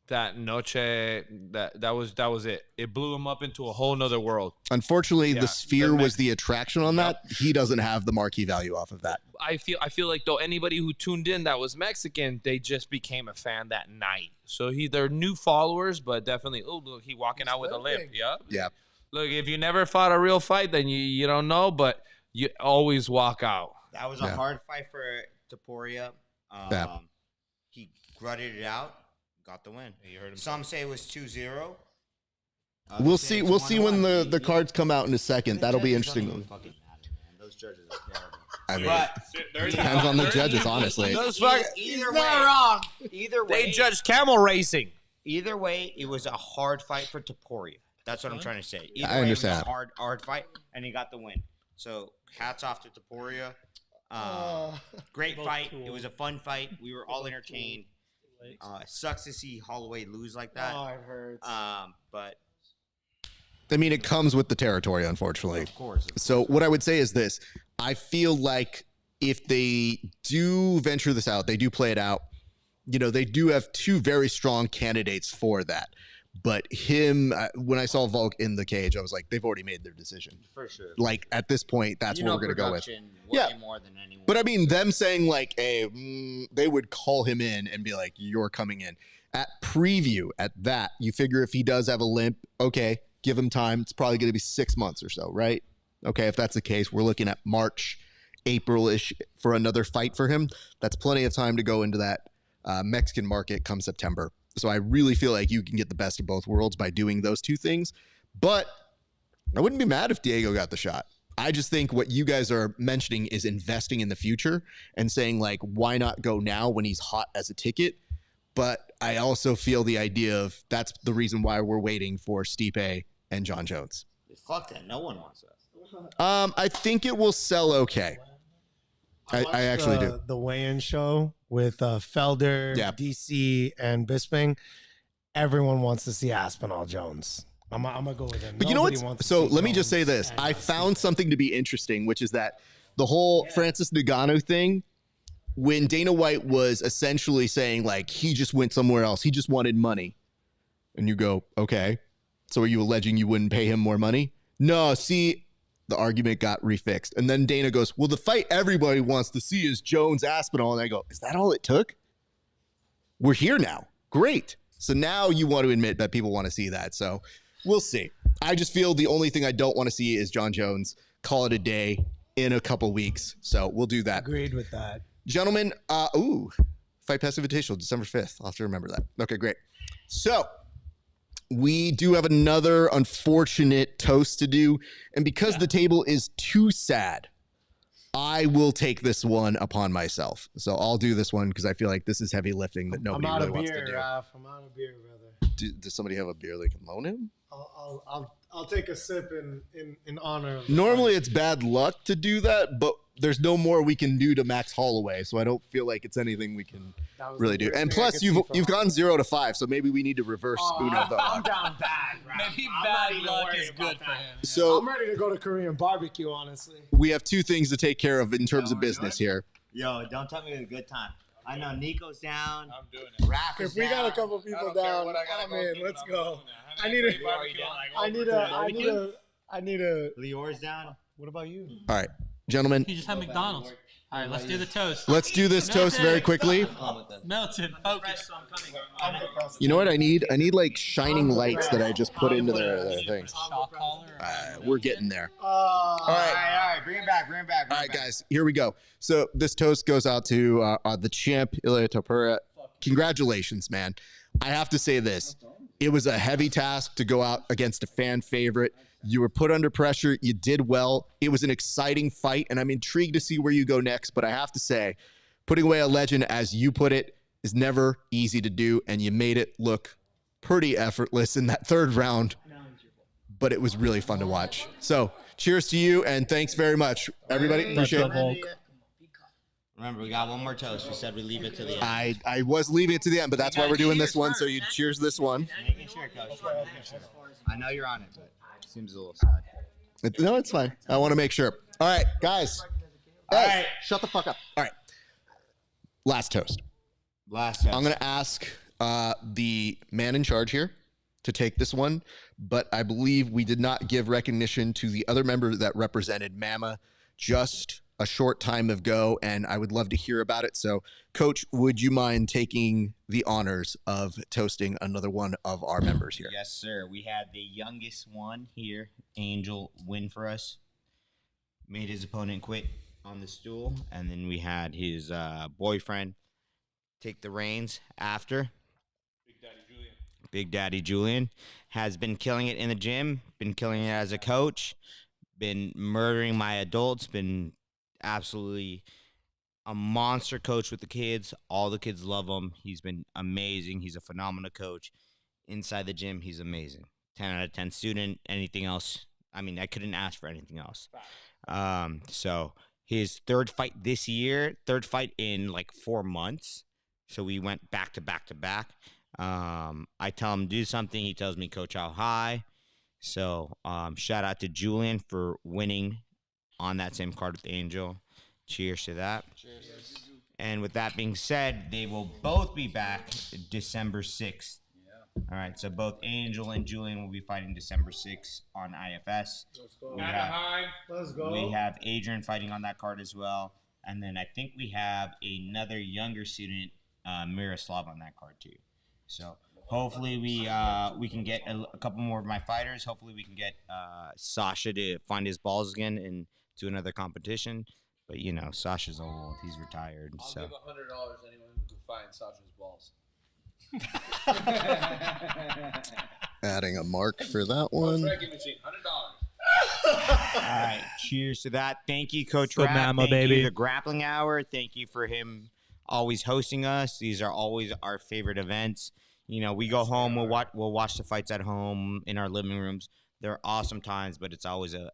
that noche, that was it. It blew him up into a whole nother world. Unfortunately, the Sphere was the attraction on that. He doesn't have the marquee value off of that. I feel like though anybody who tuned in that was Mexican, they just became a fan that night. So they're new followers, but definitely, oh look, he walking out with a limp. Yep. Yeah. Look, if you never fought a real fight, then you don't know, but you always walk out. That was a hard fight for Topuria. He grutted it out, got the win. You heard him. Some say it was 2-0. We'll see. We'll see when the cards come out in a second. That'll be interesting. Fucking matter, man. Those judges are terrible. I mean, depends on the judges, honestly. Either way, either way, they judged camel racing. Either way, it was a hard fight for Topuria. That's what I'm trying to say. Either I understand. It was a hard fight, and he got the win. So hats off to Topuria. Great fight. It was a fun fight. We were all entertained. Sucks to see Holloway lose like that. Oh, it hurts. But I mean, it comes with the territory, unfortunately. Of course. So what I would say is this. I feel like if they do venture this out, they do play it out, you know, they do have two very strong candidates for that. But him, when I saw Volk in the cage, I was like, they've already made their decision. For sure. Like, at this point, that's what we're going to go with. Yeah. More than anyone. But I mean, them saying like, hey, they would call him in and be like, you're coming in. At preview, at that, you figure if he does have a limp, okay, give him time. It's probably going to be 6 months or so, right? Okay, if that's the case, we're looking at March, April-ish for another fight for him. That's plenty of time to go into that Mexican market come September. So I really feel like you can get the best of both worlds by doing those two things. But I wouldn't be mad if Diego got the shot. I just think what you guys are mentioning is investing in the future and saying, like, why not go now when he's hot as a ticket? But I also feel the idea of that's the reason why we're waiting for Stipe and John Jones. Fuck that. No one wants us. I think it will sell okay. I actually do. The weigh-in show with Felder, DC, and Bisping. Everyone wants to see Aspinall Jones. I'm gonna go with him. But you know what? So let me just say this. I found something to be interesting, which is that the whole Francis Ngannou thing, when Dana White was essentially saying, like, he just went somewhere else. He just wanted money. And you go, okay. So are you alleging you wouldn't pay him more money? No, see, the argument got refixed. And then Dana goes, well, the fight everybody wants to see is Jones Aspinall. And I go, is that all it took? We're here now. Great. So now you want to admit that people want to see that. So we'll see. I just feel the only thing I don't want to see is John Jones. Call it a day in a couple weeks. So we'll do that. Agreed with that. Gentlemen, Fight Pass Invitational, December 5th. I'll have to remember that. Okay, great. So we do have another unfortunate toast to do. And because the table is too sad, I will take this one upon myself. So I'll do this one because I feel like this is heavy lifting that nobody really wants to do. Raph. I'm out of beer, brother. Does somebody have a beer they can loan him? I'll take a sip in honor of Normally it's bad luck to do that, but there's no more we can do to Max Holloway, so I don't feel like it's anything we can really do. And plus, you've gone 0 to 5, so maybe we need to reverse Uno the I'm down bad, Raph. Maybe bad luck is good for him. So I'm ready to go to Korean barbecue, honestly. we have 2 things to take care of in terms of business here. Yo, don't tell me it's a good time. I know Nico's down. I'm doing it. Raph is If we got a down. couple people down, I'm in. Let's go. I need a. Lior's down. What about you? All right, gentlemen, He just had McDonald's. All right, let's do the toast. let's do this toast very quickly. Milton, focus. You know what I need? I need like shining lights that I just put into their things. We're getting there. All right. Bring it back. All right, guys, here we go. So this toast goes out to the champ, Ilia Topuria. Congratulations, man. I have to say this. It was a heavy task to go out against a fan favorite. You were put under pressure. You did well. It was an exciting fight, and I'm intrigued to see where you go next. But I have to say, putting away a legend, as you put it, is never easy to do, and you made it look pretty effortless in that 3rd round. But it was really fun to watch. So cheers to you, and thanks very much, everybody. Appreciate it. Remember, we got one more toast. We said we leave it to the end. I was leaving it to the end, but that's why we're doing this one. So you cheers this one. Making sure, Coach. I know you're on it, but it seems a little sad. No, it's fine. I want to make sure. All right, guys. All Hey, right. shut the fuck up. All right. Last toast. Last toast. I'm going to ask the man in charge here to take this one, but I believe we did not give recognition to the other member that represented Mama just a short time ago, and I would love to hear about it. So, Coach, would you mind taking the honors of toasting another one of our members here? Yes, sir. We had the youngest one here, Angel, win for us. Made his opponent quit on the stool, and then we had his boyfriend take the reins after. Big Daddy Julian has been killing it in the gym, been killing it as a coach, been murdering my adults, been absolutely a monster coach with the kids. All the kids love him. He's been amazing. He's a phenomenal coach. Inside the gym, he's amazing. 10 out of 10 student. Anything else? I mean, I couldn't ask for anything else. So his 3rd fight this year, 3rd fight in like 4 months. So we went back to back to back. I tell him to do something. He tells me, Coach, how high. So shout out to Julian for winning on that same card with Angel. Cheers to that. Cheers. And with that being said, they will both be back December 6th. Yeah. All right, so both Angel and Julian will be fighting December 6th on IFS. Let's go. Let's go. We have Adrian fighting on that card as well. And then I think we have another younger student, Miroslav, on that card too. So hopefully we can get a couple more of my fighters. Hopefully we can get Sasha to find his balls again and do another competition. But you know, Sasha's old; he's retired. I'll so give $100 anyone who can find Sasha's balls. Adding a mark for that one. Tracking machine, $100. all right, cheers to that. Thank you, Coach Good Rapp. mama, Thank baby. you, the Grappling Hour. Thank you for him always hosting us. These are always our favorite events. You know, we go home, we'll watch the fights at home in our living rooms. They're awesome times, but it's always a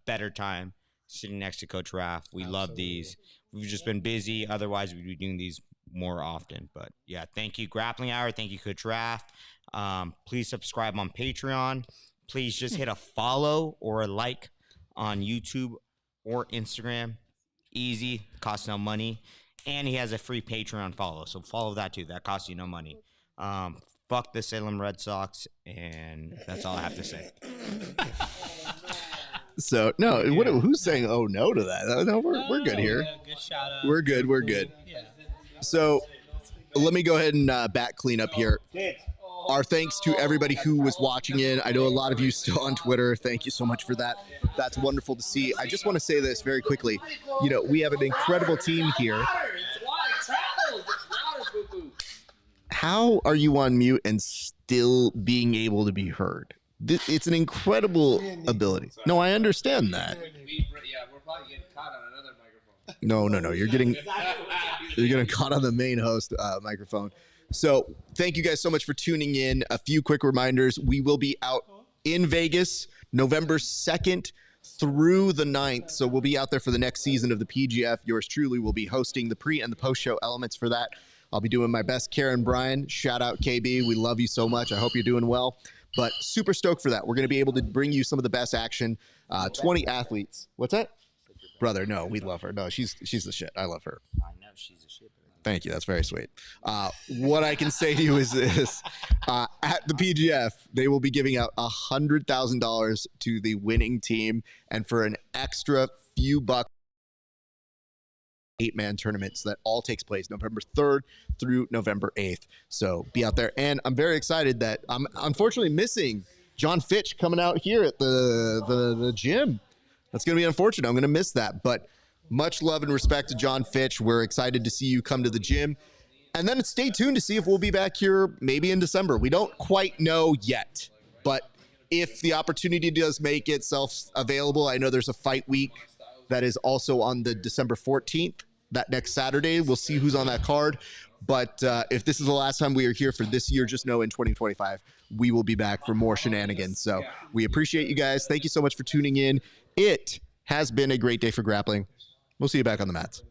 better time sitting next to Coach Raff. We love these. We've just been busy. Otherwise, we'd be doing these more often. But, yeah, thank you, Grappling Hour. Thank you, Coach Raff. Please subscribe on Patreon. Please just hit a follow or a like on YouTube or Instagram. Easy. Costs no money. And he has a free Patreon follow. So follow that, too. That costs you no money. Fuck the Salem Red Sox, and that's all I have to say. So no, who's saying oh no to that? No, we're good here. Yeah, good shout out. We're good. Yeah. So let me go ahead and back clean up here. Our thanks to everybody who was watching in. I know a lot of you still on Twitter. Thank you so much for that. That's wonderful to see. I just want to say this very quickly. You know, we have an incredible team here. How are you on mute and still being able to be heard? It's an incredible ability. No, I understand that. Yeah, we're probably getting caught on another microphone. No. You're getting caught on the main host microphone. So thank you guys so much for tuning in. A few quick reminders. We will be out in Vegas November 2nd through the 9th. So we'll be out there for the next season of the PGF. Yours truly will be hosting the pre and the post show elements for that. I'll be doing my best. Karen, Brian, shout out KB. We love you so much. I hope you're doing well. But super stoked for that. We're going to be able to bring you some of the best action. 20 athletes. What's that? Brother, no, we love her. No, she's the shit. I love her. I know she's a shit. Thank you. That's very sweet. What I can say to you is this. At the PGF, they will be giving out $100,000 to the winning team. And for an extra few bucks, 8-man tournaments that all takes place November 3rd through November 8th. So be out there. And I'm very excited that I'm unfortunately missing John Fitch coming out here at the gym. That's going to be unfortunate. I'm going to miss that. But much love and respect to John Fitch. We're excited to see you come to the gym. And then stay tuned to see if we'll be back here maybe in December. We don't quite know yet. But if the opportunity does make itself available, I know there's a fight week that is also on the December 14th. That next Saturday, we'll see who's on that card. But if this is the last time we are here for this year, just know in 2025, we will be back for more shenanigans. So we appreciate you guys. Thank you so much for tuning in. It has been a great day for grappling. We'll see you back on the mats.